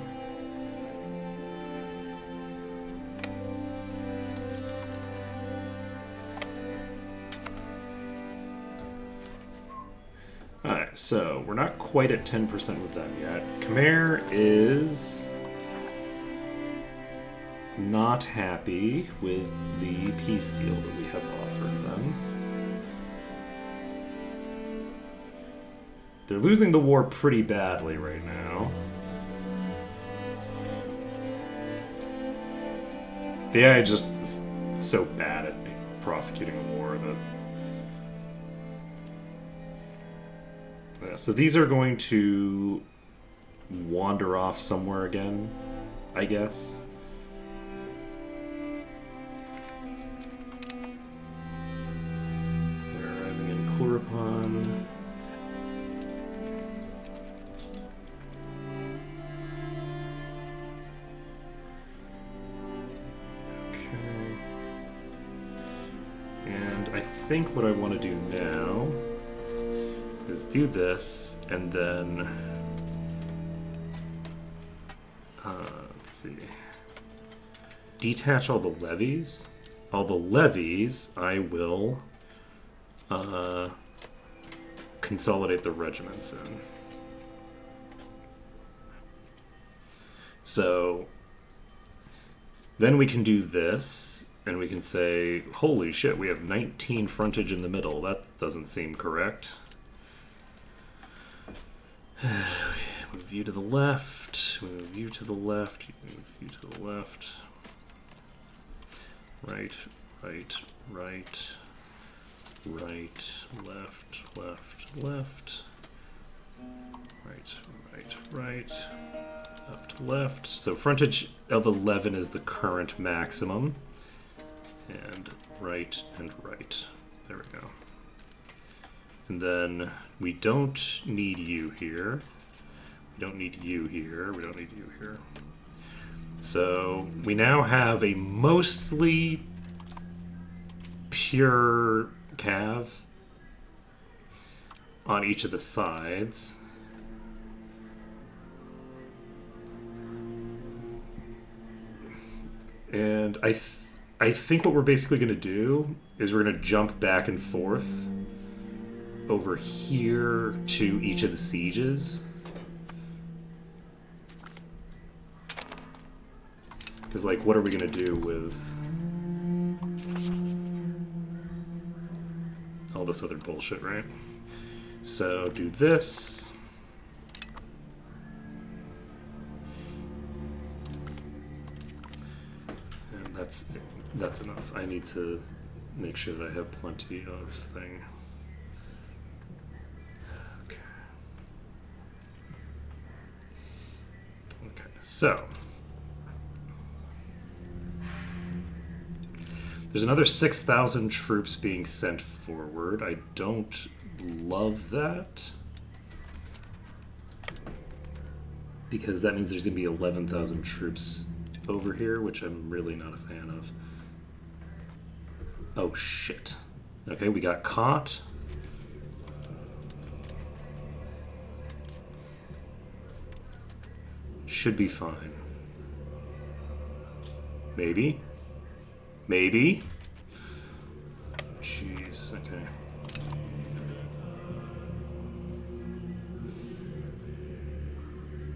Alright, so we're not quite at 10% with them yet. Khmer is not happy with the peace deal that we have offered them. They're losing the war pretty badly right now. The AI just is so bad at prosecuting a war that... Yeah, so these are going to wander off somewhere again, I guess. They're arriving in Kurupan. Okay. And I think what I want to do now is do this, and then let's see, detach all the levies. All the levies, I will consolidate the regiments in. So then we can do this, and we can say, holy shit, we have 19 frontage in the middle. That doesn't seem correct. Move you to the left, move you to the left, move you to the left. Right, right, right, right, left, left, left. Right, right, left. So frontage of 11 is the current maximum. And right. There we go. And then we don't need you here. We don't need you here. We don't need you here. So we now have a mostly pure cav on each of the sides. And I think what we're basically going to do is we're going to jump back and forth over here to each of the sieges. Because, like, what are we going to do with all this other bullshit, right? So, do this. And that's enough. I need to make sure that I have plenty of thing. Okay, so there's another 6,000 troops being sent forward. I don't love that, because that means there's going to be 11,000 troops over here, which I'm really not a fan of. Oh, shit. Okay, we got caught. Should be fine. Maybe. Maybe. Jeez, okay.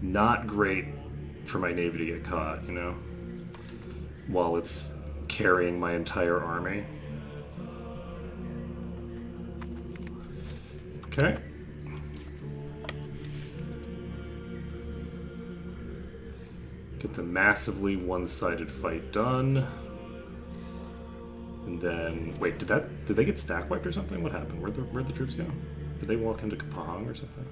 Not great for my navy to get caught, you know, while it's carrying my entire army. Okay. Get the massively one-sided fight done. And then, wait, did they get stack wiped or something? What happened? Where'd the troops go? Did they walk into Kapahang or something?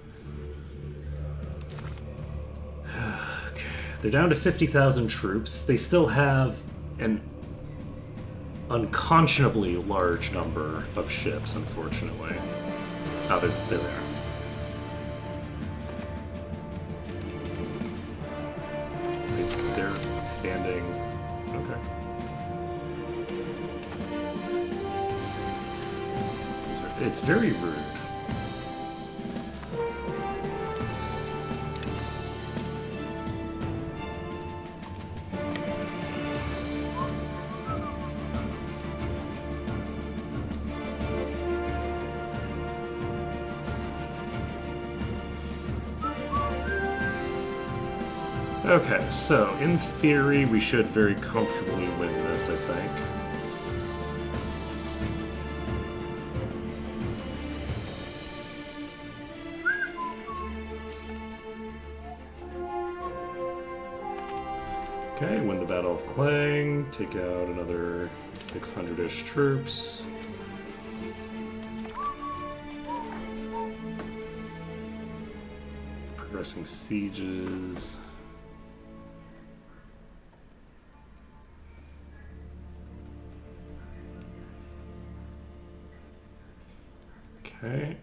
Okay. They're down to 50,000 troops. They still have an unconscionably large number of ships, unfortunately. Oh, they're there. They're standing. Okay. It's very rude. Okay, so in theory, we should very comfortably win this, I think. Okay, win the Battle of Klang, take out another 600-ish troops. Progressing sieges. Okay.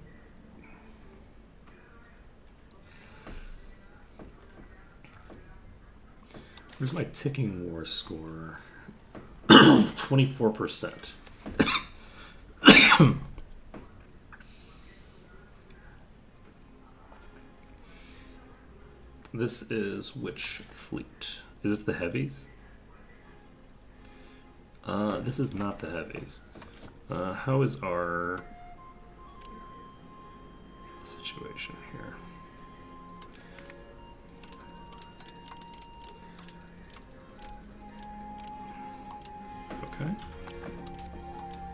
Where's my ticking war score? 24%. This is which fleet? Is this the heavies? This is not the heavies. How is our situation here? Okay.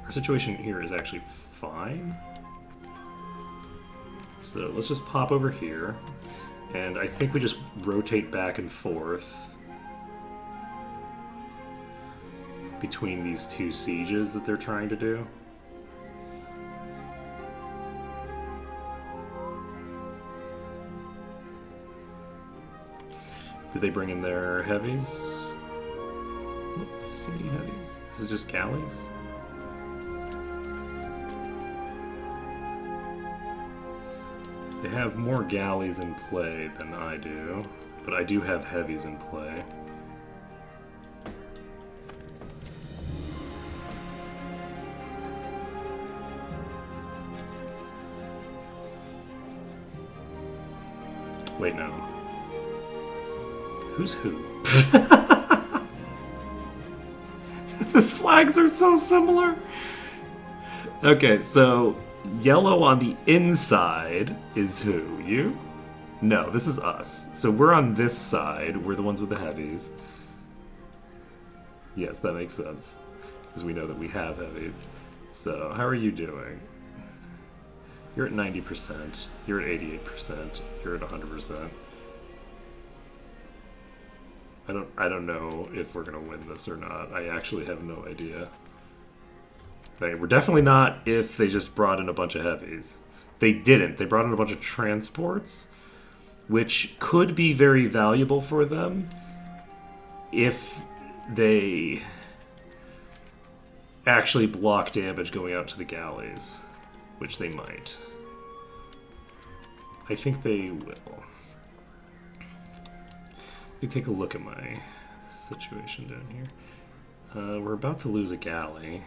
Our situation here is actually fine. So let's just pop over here. And I think we just rotate back and forth between these two sieges that they're trying to do. Did they bring in their heavies? Let's see, heavies. This is just galleys? They have more galleys in play than I do, but I do have heavies in play. Wait, no. Who's who? These flags are so similar. Okay, so yellow on the inside is who? You? No, this is us. So we're on this side. We're the ones with the heavies. Yes, that makes sense. Because we know that we have heavies. So, how are you doing? You're at 90%. You're at 88%. You're at 100%. I don't know if we're gonna win this or not. I actually have no idea. We're definitely not if they just brought in a bunch of heavies. They didn't. They brought in a bunch of transports, which could be very valuable for them if they actually block damage going out to the galleys, which they might. I think they will. Let me take a look at my situation down here. We're about to lose a galley.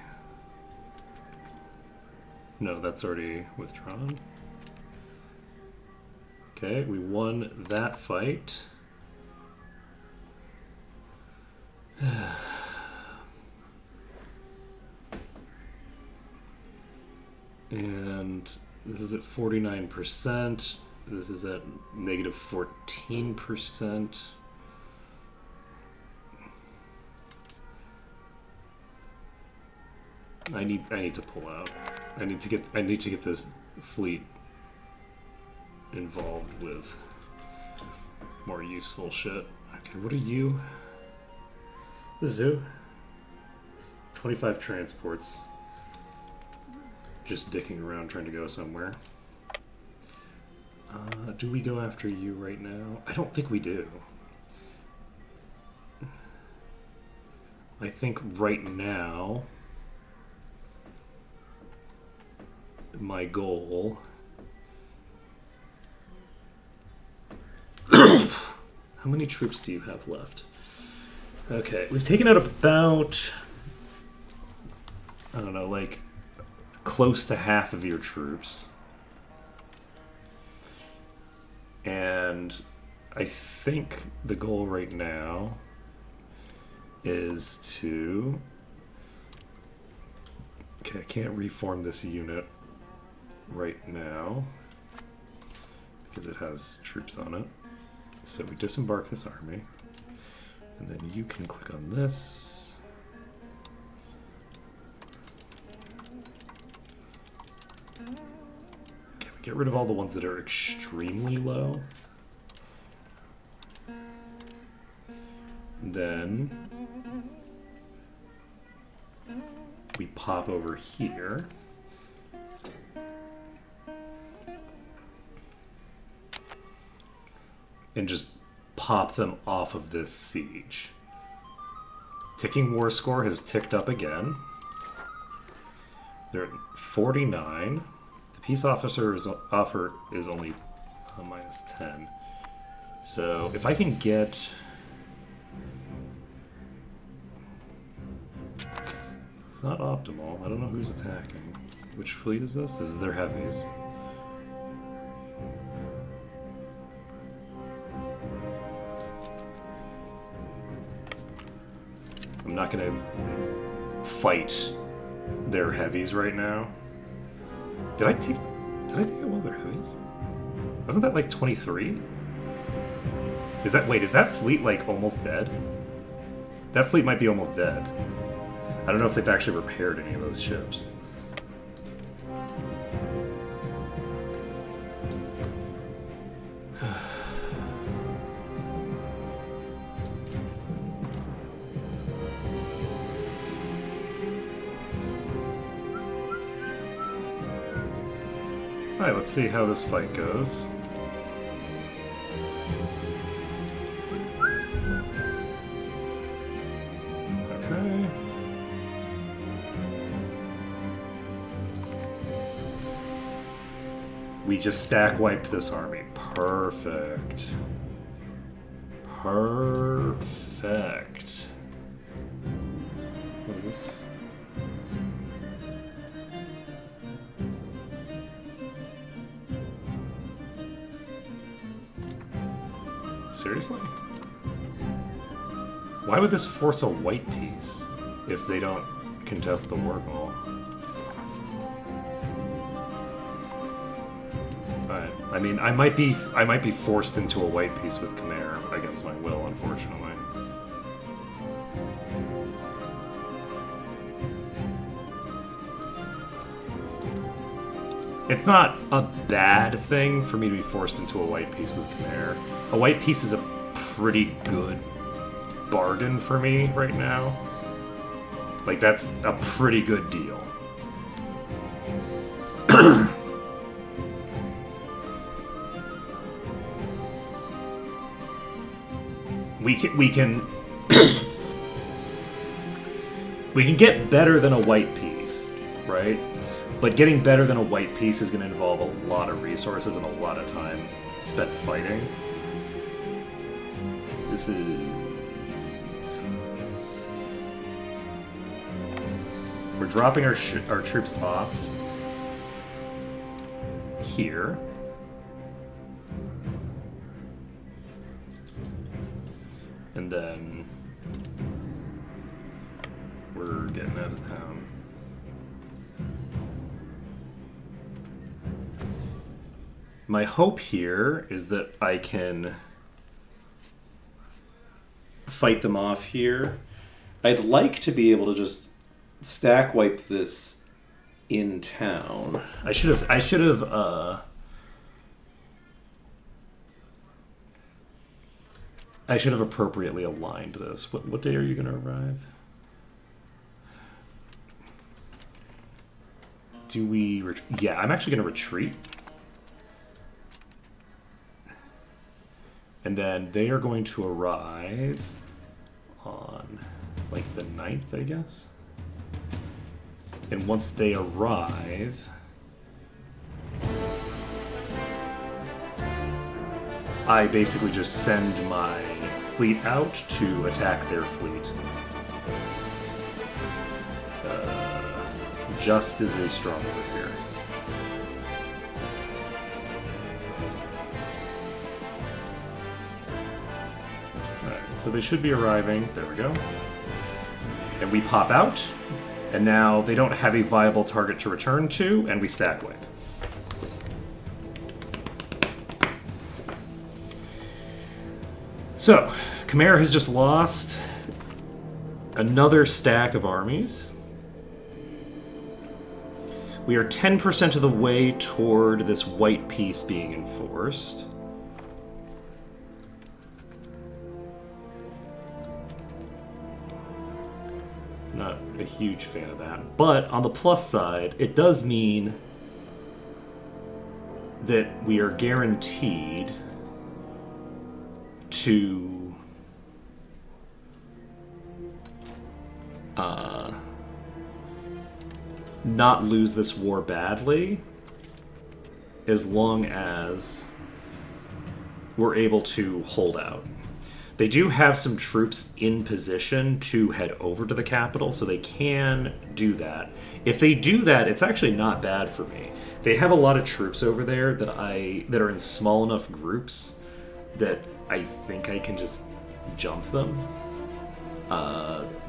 No, that's already withdrawn. Okay, we won that fight. And this is at 49%. This is at negative 14%. I need to pull out. I need to get this fleet involved with more useful shit. Okay, what are you? This is who? 25 transports. Just dicking around trying to go somewhere. Do we go after you right now? I don't think we do. I think right now my goal... How many troops do you have left? Okay, we've taken out about... I don't know, like... close to half of your troops. And I think the goal right now is to... Okay, I can't reform this unit right now because it has troops on it. So we disembark this army, and then you can click on this. Okay, we get rid of all the ones that are extremely low. Then we pop over here. And just pop them off of this siege. Ticking war score has ticked up again. They're at 49. The peace officer's offer is only minus 10. So if I can get... It's not optimal. I don't know who's attacking. Which fleet is this? This is their heavies. I'm not gonna fight their heavies right now. Did I take out one of their heavies? Wasn't that like 23? Is that fleet like almost dead? That fleet might be almost dead. I don't know if they've actually repaired any of those ships. Alright, let's see how this fight goes. We just stack wiped this army. Perfect. Perfect. What is this? Seriously? Why would this force a white piece if they don't contest the war goal? Alright. I mean, I might be forced into a white piece with Khmer against my will, unfortunately. It's not a bad thing for me to be forced into a white piece with Khmer. A white piece is a pretty good bargain for me right now. Like, that's a pretty good deal. we can we can get better than a white piece, right? But getting better than a white piece is going to involve a lot of resources and a lot of time spent fighting. This is... We're dropping our troops off here. And then we're getting out of town. My hope here is that I can fight them off here. I'd like to be able to just stack wipe this in town. I should have appropriately aligned this. What day are you going to arrive? Do we... Yeah, I'm actually going to retreat. And then they are going to arrive on, like, the 9th, I guess? And once they arrive... I basically just send my fleet out to attack their fleet. Just is a strong word here. Alright, so they should be arriving. There we go. And we pop out, and now they don't have a viable target to return to, and we stack wipe. So, Khmer has just lost another stack of armies. We are 10% of the way toward this white piece being enforced. Not a huge fan of that. But on the plus side, it does mean that we are guaranteed to not lose this war badly as long as we're able to hold out. They do have some troops in position to head over to the capital, so they can do that. If they do that, it's actually not bad for me. They have a lot of troops over there that are in small enough groups that I think I can just jump them.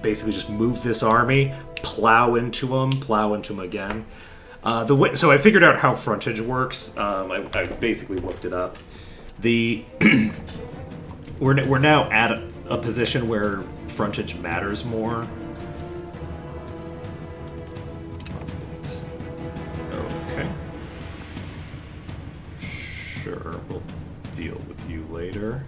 Basically just move this army, plow into them again. So I figured out how frontage works. I basically looked it up. We're now at a position where frontage matters more. Okay. Sure, we'll deal with you later.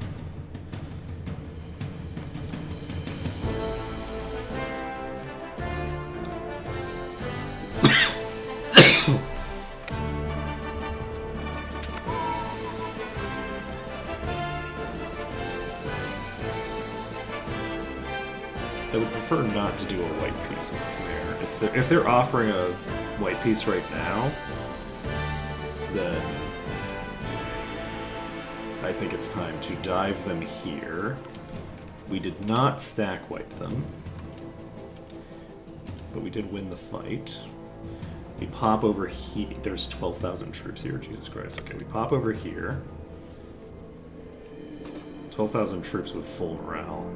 I would prefer not to do a white piece with Khmer. If they're offering a white piece right now, then I think it's time to dive them here. We did not stack wipe them, but we did win the fight. We pop over here. There's 12,000 troops here. Jesus Christ. Okay, we pop over here. 12,000 troops with full morale.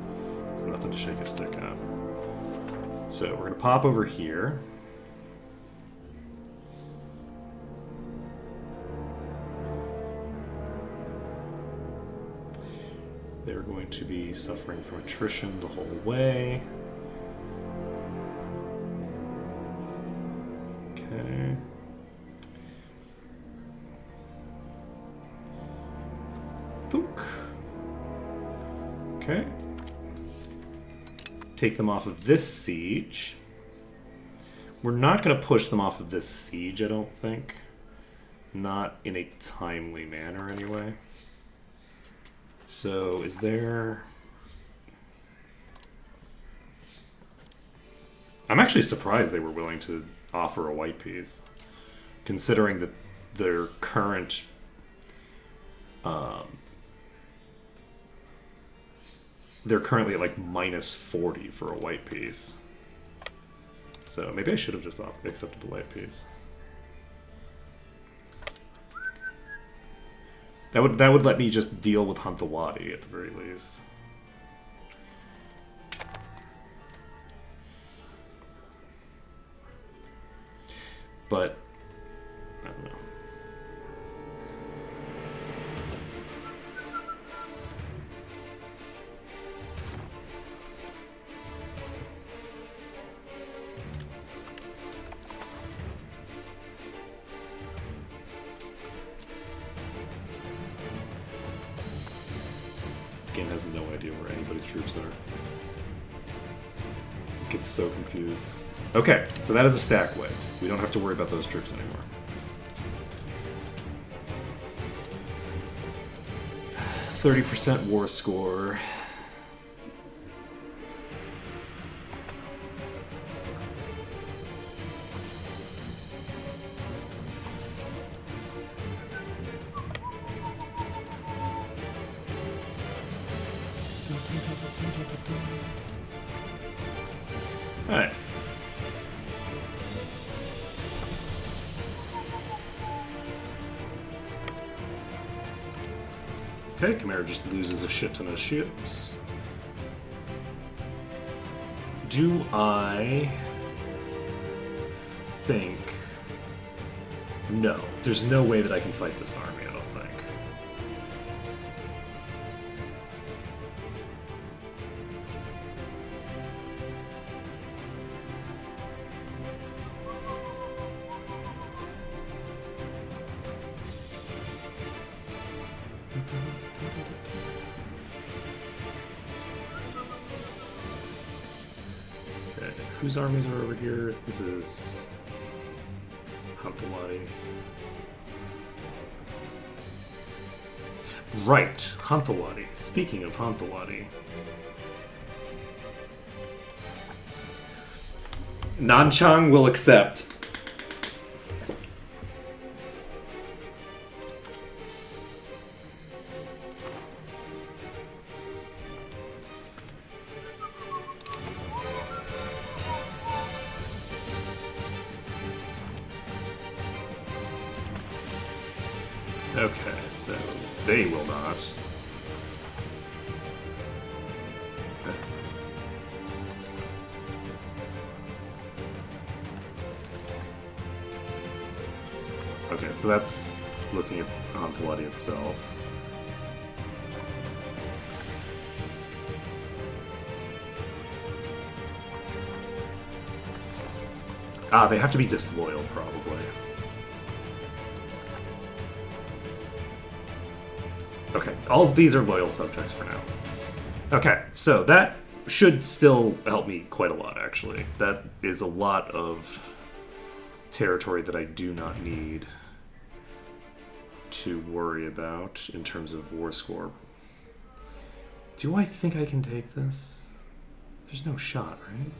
There's nothing to shake a stick at. So we're going to pop over here. They're going to be suffering from attrition the whole way. Okay. Thook. Okay. Take them off of this siege. We're not going to push them off of this siege, I don't think. Not in a timely manner, anyway. So, is there... I'm actually surprised they were willing to offer a white piece, considering that their current they're currently at like minus 40 for a white piece. So maybe I should have just accepted the white piece. That would let me just deal with Hunt the Wadi at the very least. But I don't know. The game has no idea where anybody's troops are. It gets so confused. Okay, so that is a stack wave. We don't have to worry about those troops anymore. 30% war score. Alright. Okay, Chimera just loses a shit ton of ships. Do I think... No. There's no way that I can fight this army, I don't think. Okay, whose armies are over here? This is Hunt the Wadi. Right, Hunt the Wadi. Speaking of Hunt the Wadi. Nanchang will accept. Okay, so they will not. Okay, so that's looking at Hunt the Wadi itself. Ah, they have to be disloyal, probably. Okay, all of these are loyal subjects for now. Okay, so that should still help me quite a lot, actually. That is a lot of territory that I do not need to worry about in terms of war score. Do I think I can take this? There's no shot, right?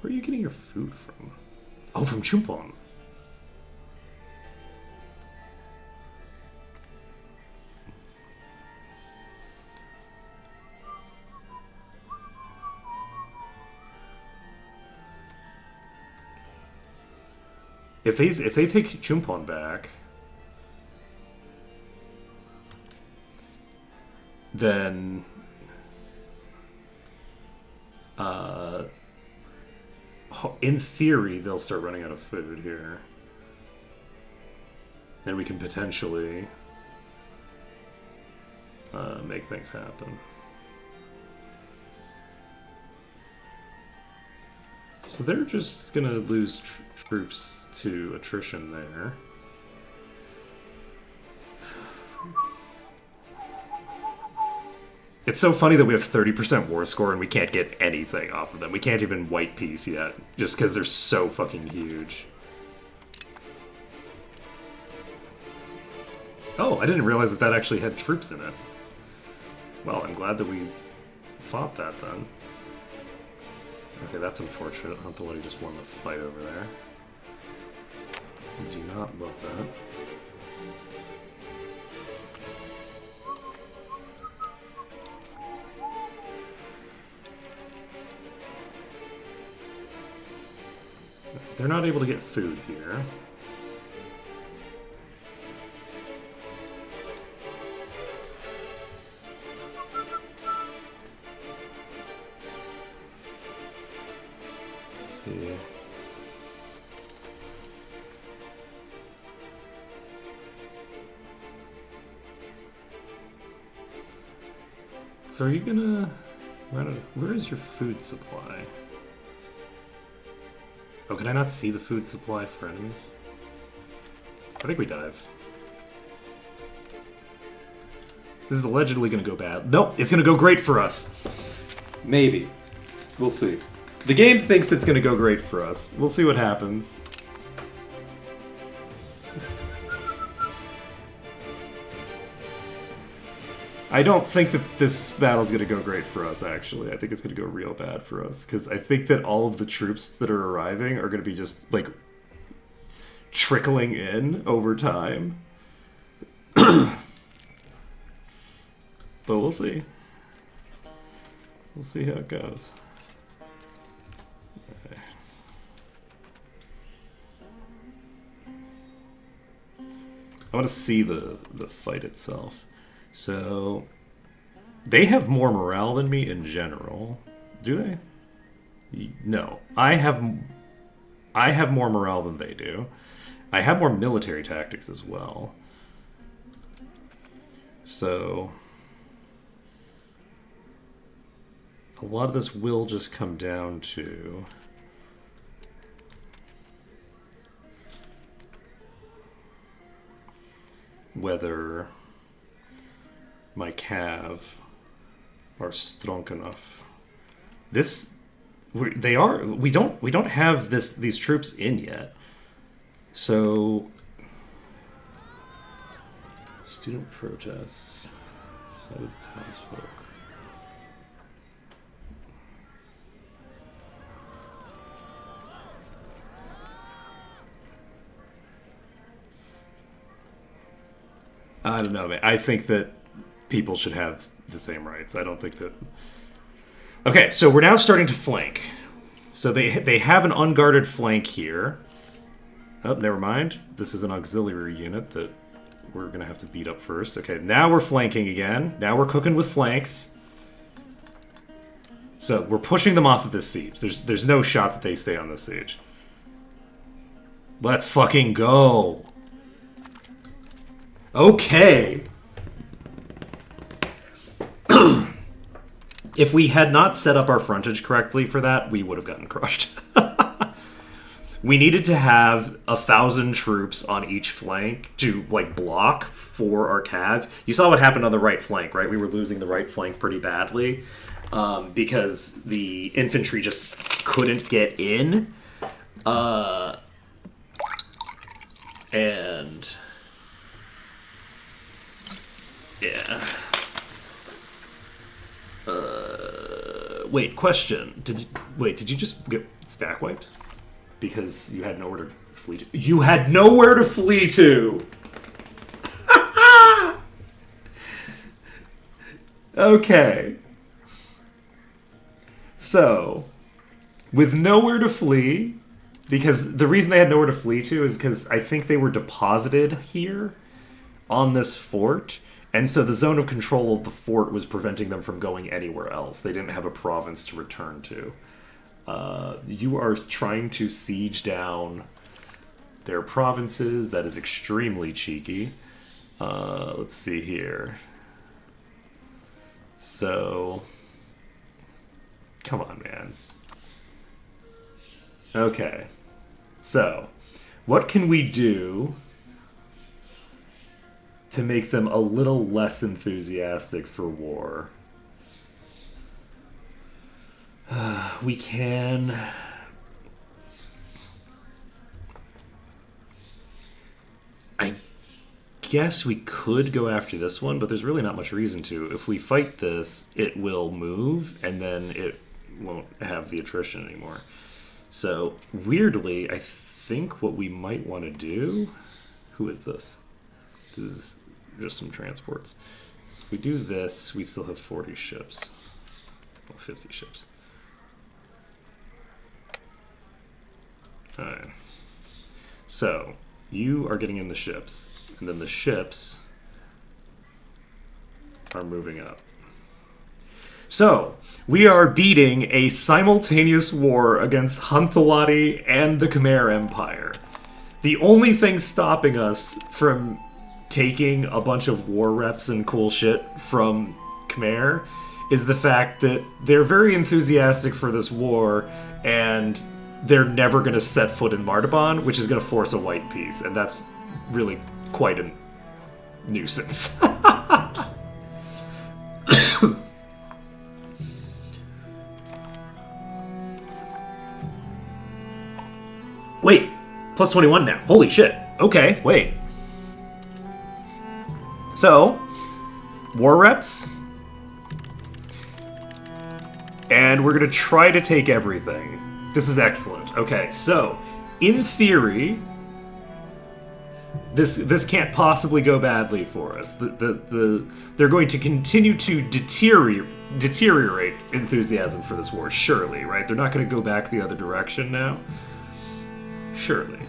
Where are you getting your food from? Oh, from Chumpon. If they take Chumpon back, then in theory they'll start running out of food here, and we can potentially make things happen. So they're just gonna lose troops to attrition there. It's so funny that we have 30% war score and we can't get anything off of them. We can't even white peace yet, just because they're so fucking huge. Oh, I didn't realize that that actually had troops in it. Well, I'm glad that we fought that then. Okay, that's unfortunate. Huntawadi just won the fight over there. I do not love that. They're not able to get food here. Let's see. So are you gonna... Where is your food supply? Oh, can I not see the food supply for enemies? I think we dive. This is allegedly going to go bad. Nope, it's going to go great for us. Maybe. We'll see. The game thinks it's going to go great for us. We'll see what happens. I don't think that this battle's going to go great for us, actually. I think it's going to go real bad for us, because I think that all of the troops that are arriving are going to be just, like, trickling in over time. But we'll see. We'll see how it goes. Okay. I want to see the fight itself. So, they have more morale than me in general. Do they? No. I have more morale than they do. I have more military tactics as well. So, a lot of this will just come down to whether my cav are strong enough. We don't have these troops in yet. So student protests, side of the townsfolk. I don't know, man. I think that people should have the same rights. I don't think that... Okay, so we're now starting to flank. So they have an unguarded flank here. Oh, never mind. This is an auxiliary unit that we're going to have to beat up first. Okay, now we're flanking again. Now we're cooking with flanks. So we're pushing them off of this siege. There's no shot that they stay on this siege. Let's fucking go. Okay. If we had not set up our frontage correctly for that, we would have gotten crushed. We needed to have 1,000 troops on each flank to, like, block for our cav. You saw what happened on the right flank, right? We were losing the right flank pretty badly because the infantry just couldn't get in. And... yeah. Wait, question. Wait, did you just get stack wiped? Because you had nowhere to flee to. You had nowhere to flee to! Okay. So, with nowhere to flee, because the reason they had nowhere to flee to is because I think they were deposited here on this fort, and so the zone of control of the fort was preventing them from going anywhere else. They didn't have a province to return to. You are trying to siege down their provinces. That is extremely cheeky. Let's see here. So, come on, man. Okay. So, what can we do to make them a little less enthusiastic for war? We can... I guess we could go after this one, but there's really not much reason to. If we fight this, it will move, and then it won't have the attrition anymore. So, weirdly, I think what we might want to do... Who is this? This is just some transports. If we do this, we still have 40 ships. Well, 50 ships. Alright. So, you are getting in the ships, and then the ships are moving up. So, we are beating a simultaneous war against Hunthalati and the Khmer Empire. The only thing stopping us from taking a bunch of war reps and cool shit from Khmer is the fact that they're very enthusiastic for this war, and they're never going to set foot in Martaban, which is going to force a white peace, and that's really quite a nuisance. Wait, plus 21 now. Holy shit. Okay, wait. So, war reps. And we're going to try to take everything. This is excellent. Okay, so, in theory, this can't possibly go badly for us. They're going to continue to deteriorate enthusiasm for this war, surely, right? They're not going to go back the other direction now. Surely.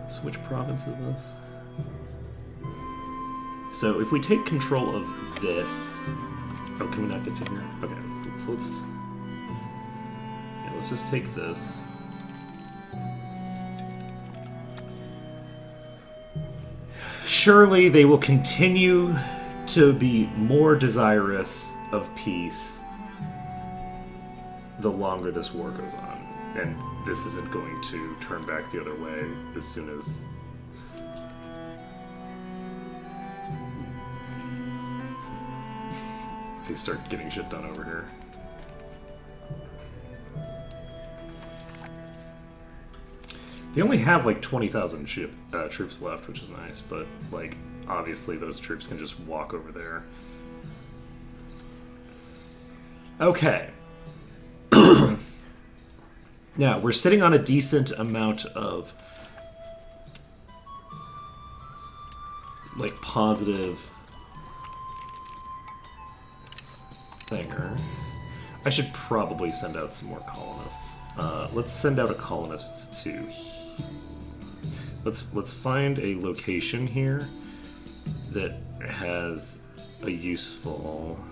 So which province is this? So if we take control of this... Oh, can we not get to here? Okay, let's just take this. Surely they will continue to be more desirous of peace the longer this war goes on. And this isn't going to turn back the other way as soon as... they start getting shit done over here. They only have like 20,000 troops left, which is nice, but like obviously those troops can just walk over there. Okay. Now, we're sitting on a decent amount of like positive thinger. I should probably send out some more colonists. Let's send out a colonist to... Let's find a location here that has a useful...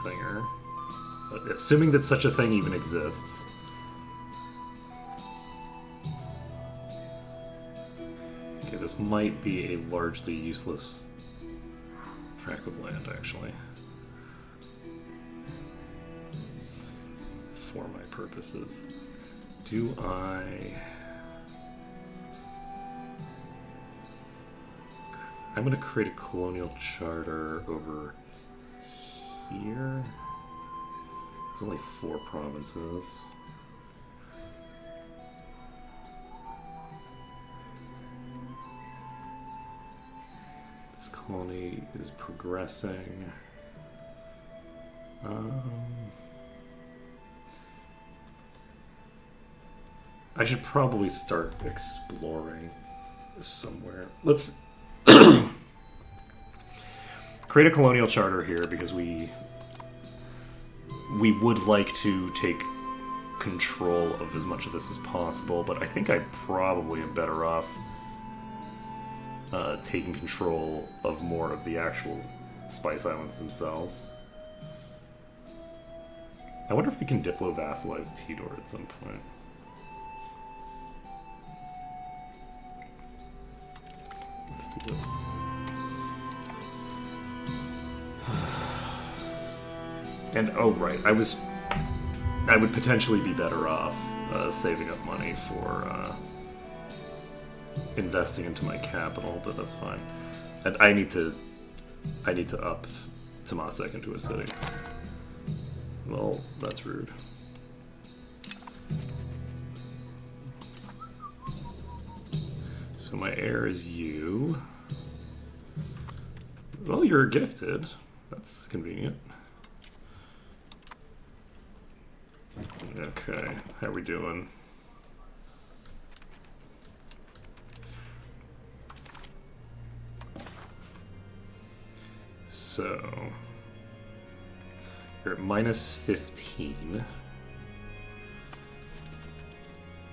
thinger. Assuming that such a thing even exists. Okay, this might be a largely useless tract of land, actually. For my purposes. Do I... I'm going to create a colonial charter over here. There's only 4 provinces. colony is progressing. I should probably start exploring somewhere. Let's create a colonial charter here because we would like to take control of as much of this as possible, but I think I probably am better off taking control of more of the actual Spice Islands themselves. I wonder if we can Diplo-vassalize Tidor at some point. Let's do this. And, oh right, I would potentially be better off saving up money for investing into my capital, but that's fine. And I need to up Temasek into a city. Well, that's rude. So my heir is you. Well, you're gifted. That's convenient. Okay, how we doing? So you're at minus 15.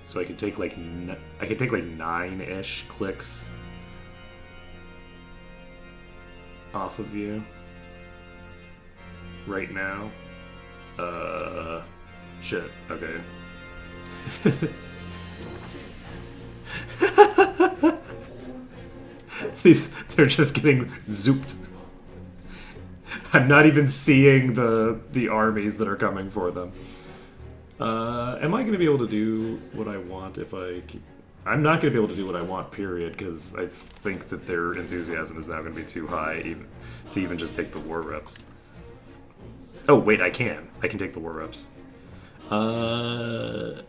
So I could take like 9-ish clicks off of you right now. Shit. Okay. They're just getting zooped. I'm not even seeing the armies that are coming for them. Am I going to be able to do what I want if I... I'm not going to be able to do what I want, period, because I think that their enthusiasm is now going to be too high to even just take the war reps. Oh, wait, I can. I can take the war reps. I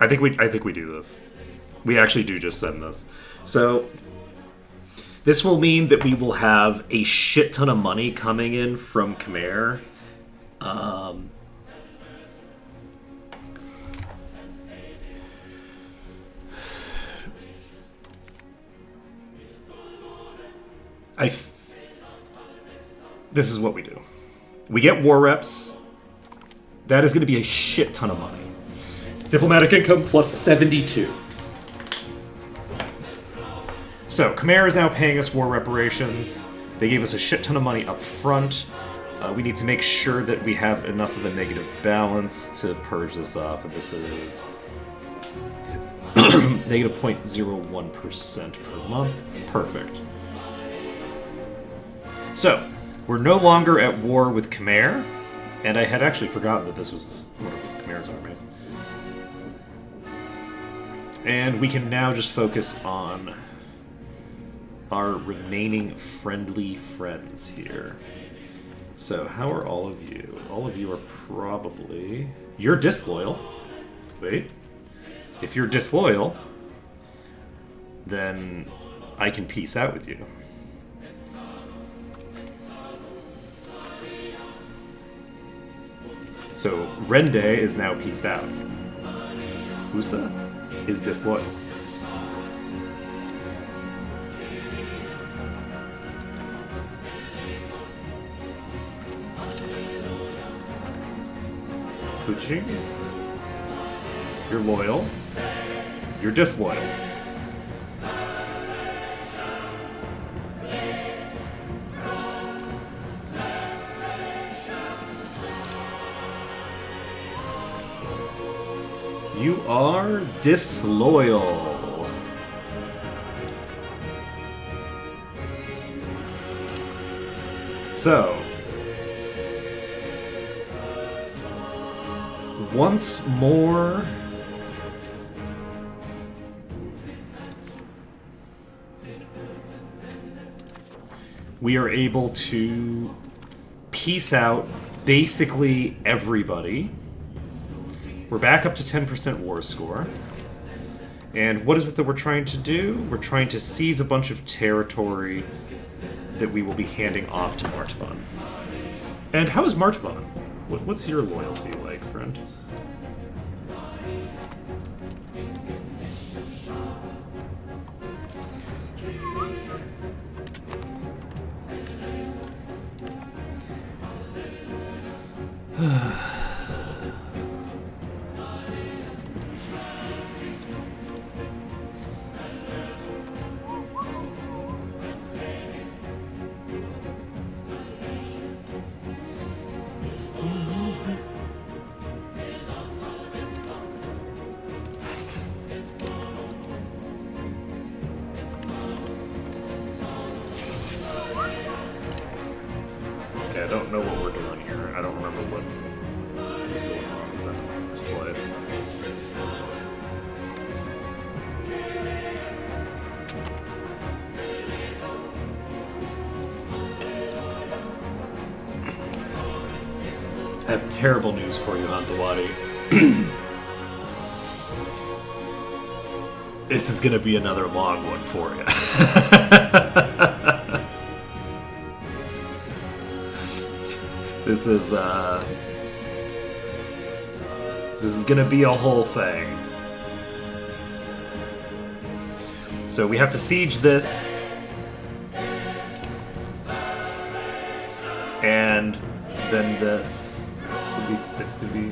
think we do this. We actually do just send this. So this will mean that we will have a shit ton of money coming in from Khmer. This is what we do. We get war reps. That is going to be a shit ton of money. Diplomatic income plus 72. So, Khmer is now paying us war reparations. They gave us a shit ton of money up front. We need to make sure that we have enough of a negative balance to purge this off, and this is negative 0.01% per month. Perfect. So, we're no longer at war with Khmer, and I had actually forgotten that this was one of Khmer's armies. And we can now just focus on our remaining friendly friends here. So, how are all of you? All of you are probably... You're disloyal. Wait. If you're disloyal, then I can peace out with you. So, Rende is now peaced out. Usa is disloyal. Kuching, you're loyal. You're disloyal. You are disloyal. So, once more, we are able to peace out basically everybody. We're back up to 10% war score. And what is it that we're trying to do? We're trying to seize a bunch of territory that we will be handing off to Martbon. And how is Martbon? What's your loyalty like, friend? Okay, I don't know what we're doing here. I don't remember what was going on with that in the first place. I have terrible news for you, Hantawadi. This is gonna be another long one for you. This is gonna be a whole thing. So we have to siege this, and then this. It's gonna be.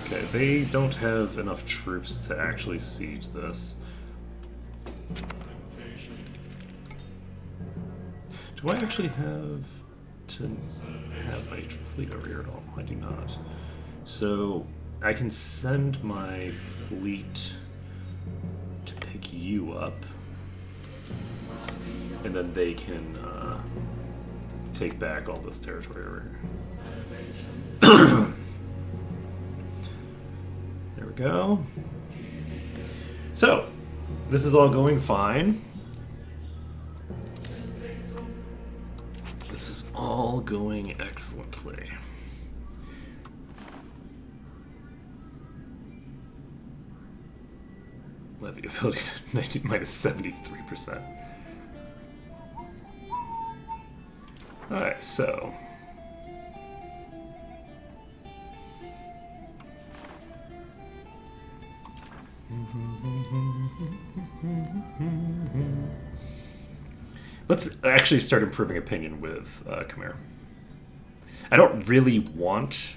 Okay, they don't have enough troops to actually siege this. Do I actually have to have my fleet over here at all? I do not. So I can send my fleet to pick you up, and then they can take back all this territory over here. There we go. So this is all going fine. This is all going excellently. Levy ability minus 73%. Alright, so. Let's actually start improving opinion with Khmer. I don't really want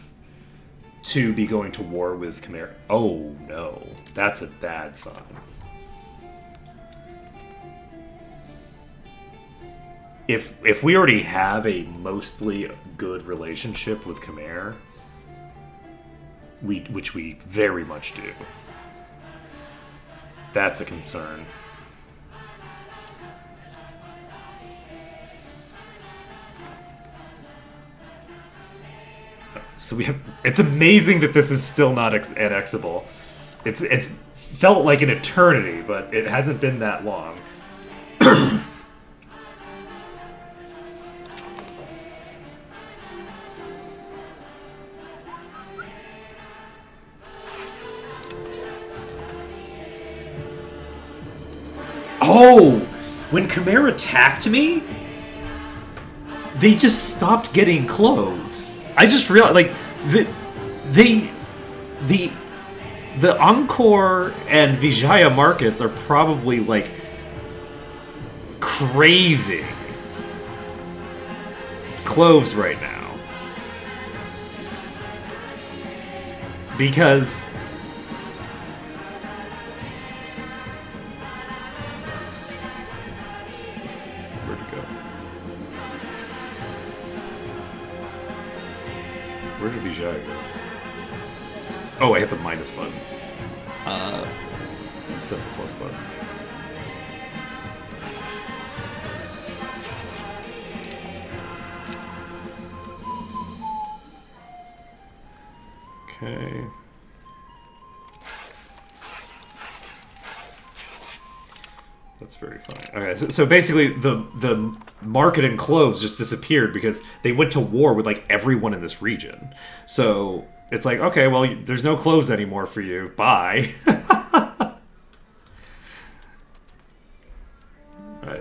to be going to war with Khmer. Oh no, that's a bad sign. If we already have a mostly good relationship with Khmer, which we very much do, that's a concern. So we have. It's amazing that this is still not annexable. It's felt like an eternity, but it hasn't been that long. Oh! When Khmer attacked me, they just stopped getting cloves. I just realized, like, the Angkor and Vijaya markets are probably, like, craving cloves right now. Because where'd it go? Where did Vijaya go? Oh, I hit the minus button. Instead of the plus button. Okay. That's very funny. Okay, so basically the market in cloves just disappeared because they went to war with like everyone in this region. So it's like, okay, well, there's no cloves anymore for you. Bye.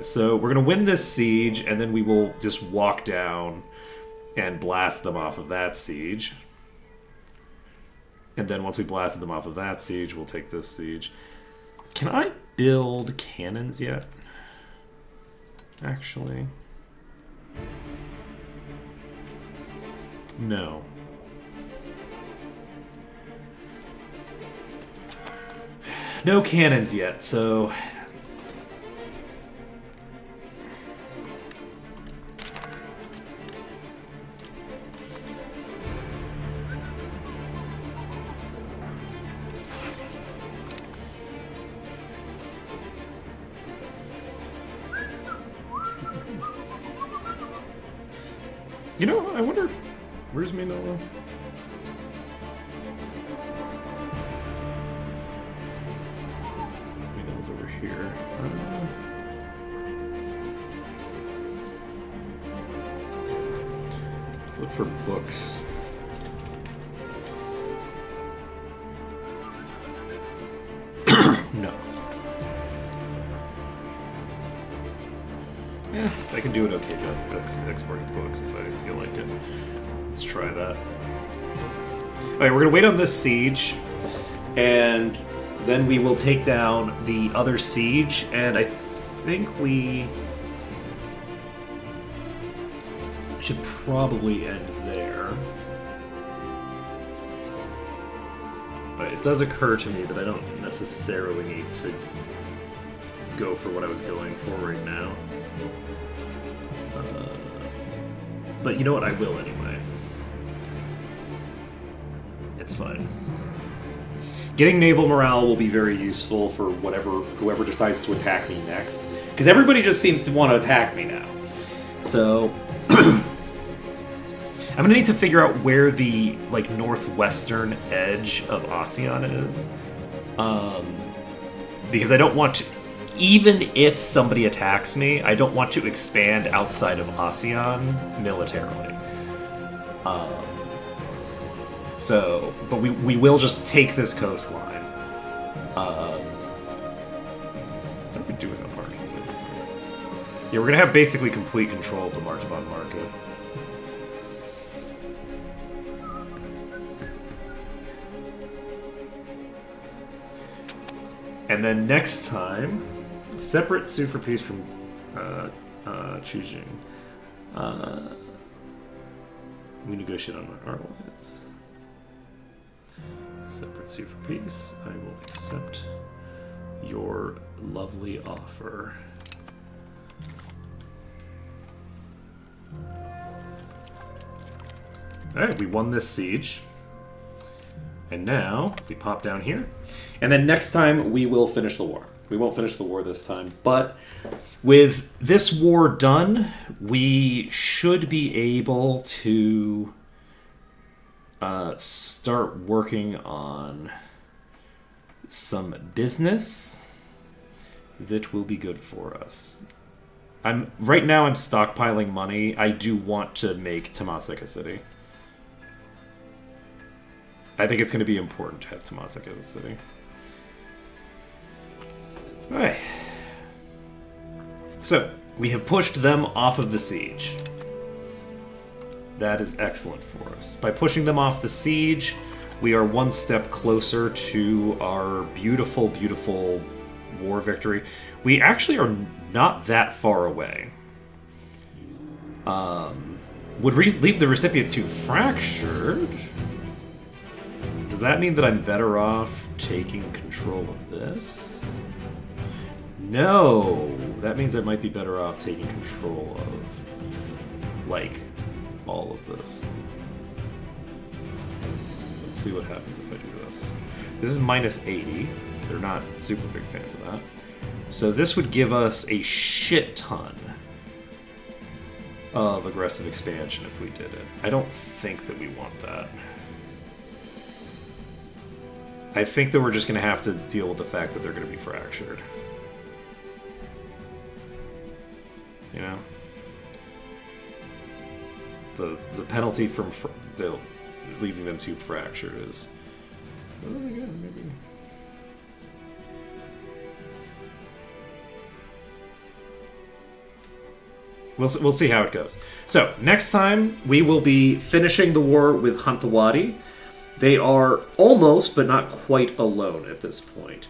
so we're gonna win this siege, and then we will just walk down and blast them off of that siege. And then once we blasted them off of that siege, we'll take this siege. Can I build cannons yet? Actually, no. No cannons yet, so... You know, I wonder if... Where's Minola? Minola's over here. Let's look for books. No. Yeah, I can do an okay job exporting books if I feel like it. Let's try that. Alright, we're gonna wait on this siege, and then we will take down the other siege, and I think we should probably end there. But it does occur to me that I don't necessarily need to go for what I was going for right now. But you know what? I will anyway. It's fine. Getting naval morale will be very useful for whoever decides to attack me next. Because everybody just seems to want to attack me now. So I'm gonna need to figure out where the northwestern edge of ASEAN is. Because I don't want to, even if somebody attacks me, I don't want to expand outside of ASEAN militarily. But we will just take this coastline. What are we doing up Arkansas? Yeah, we're gonna have basically complete control of the Martaban market. And then next time, separate sue for peace from Chujing. We negotiate on our allies. Separate sue for peace. I will accept your lovely offer. Alright, we won this siege. And now we pop down here. And then next time we will finish the war. We won't finish the war this time, but with this war done, we should be able to start working on some business that will be good for us. Right now I'm stockpiling money. I do want to make Temasek a city. I think it's going to be important to have Temasek as a city. Alright. So, we have pushed them off of the siege. That is excellent for us. By pushing them off the siege, we are one step closer to our beautiful, beautiful war victory. We actually are not that far away. Would leave the recipient too fractured. Does that mean that I'm better off taking control of this? No! That means I might be better off taking control of, all of this. Let's see what happens if I do this. This is minus 80. They're not super big fans of that. So this would give us a shit ton of aggressive expansion if we did it. I don't think that we want that. I think that we're just going to have to deal with the fact that they're going to be fractured. You know? The penalty from leaving them too fractured is... Oh, yeah, maybe... We'll see how it goes. So next time we will be finishing the war with Hantawadi. They are almost, but not quite alone at this point.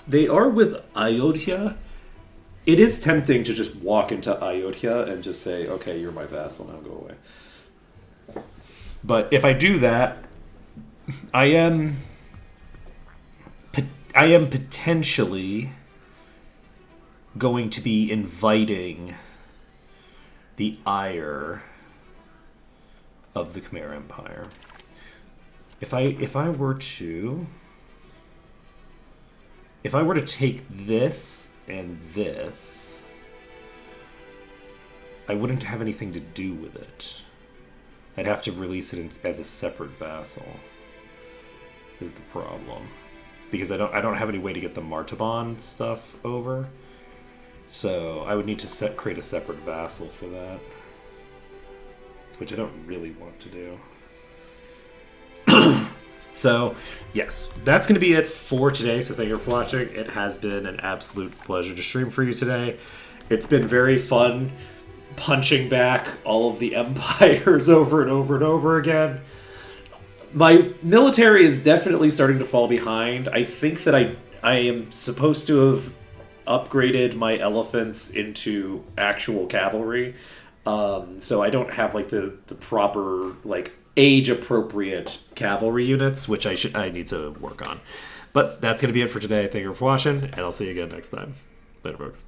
They are with Ayodhya. It is tempting to just walk into Ayodhya and just say, okay, you're my vassal, now go away. But if I do that, I am potentially going to be inviting the ire of the Khmer Empire. If I were to take this and this, I wouldn't have anything to do with it. I'd have to release it as a separate vassal. Is the problem. Because I don't have any way to get the Martaban stuff over. So I would need to create a separate vassal for that. Which I don't really want to do. So, yes, that's going to be it for today. So thank you for watching. It has been an absolute pleasure to stream for you today. It's been very fun punching back all of the empires over and over and over again. My military is definitely starting to fall behind. I think that I am supposed to have upgraded my elephants into actual cavalry. So I don't have like the proper like age-appropriate cavalry units, which I need to work on. But that's going to be it for today. Thank you for watching, and I'll see you again next time. Later, folks.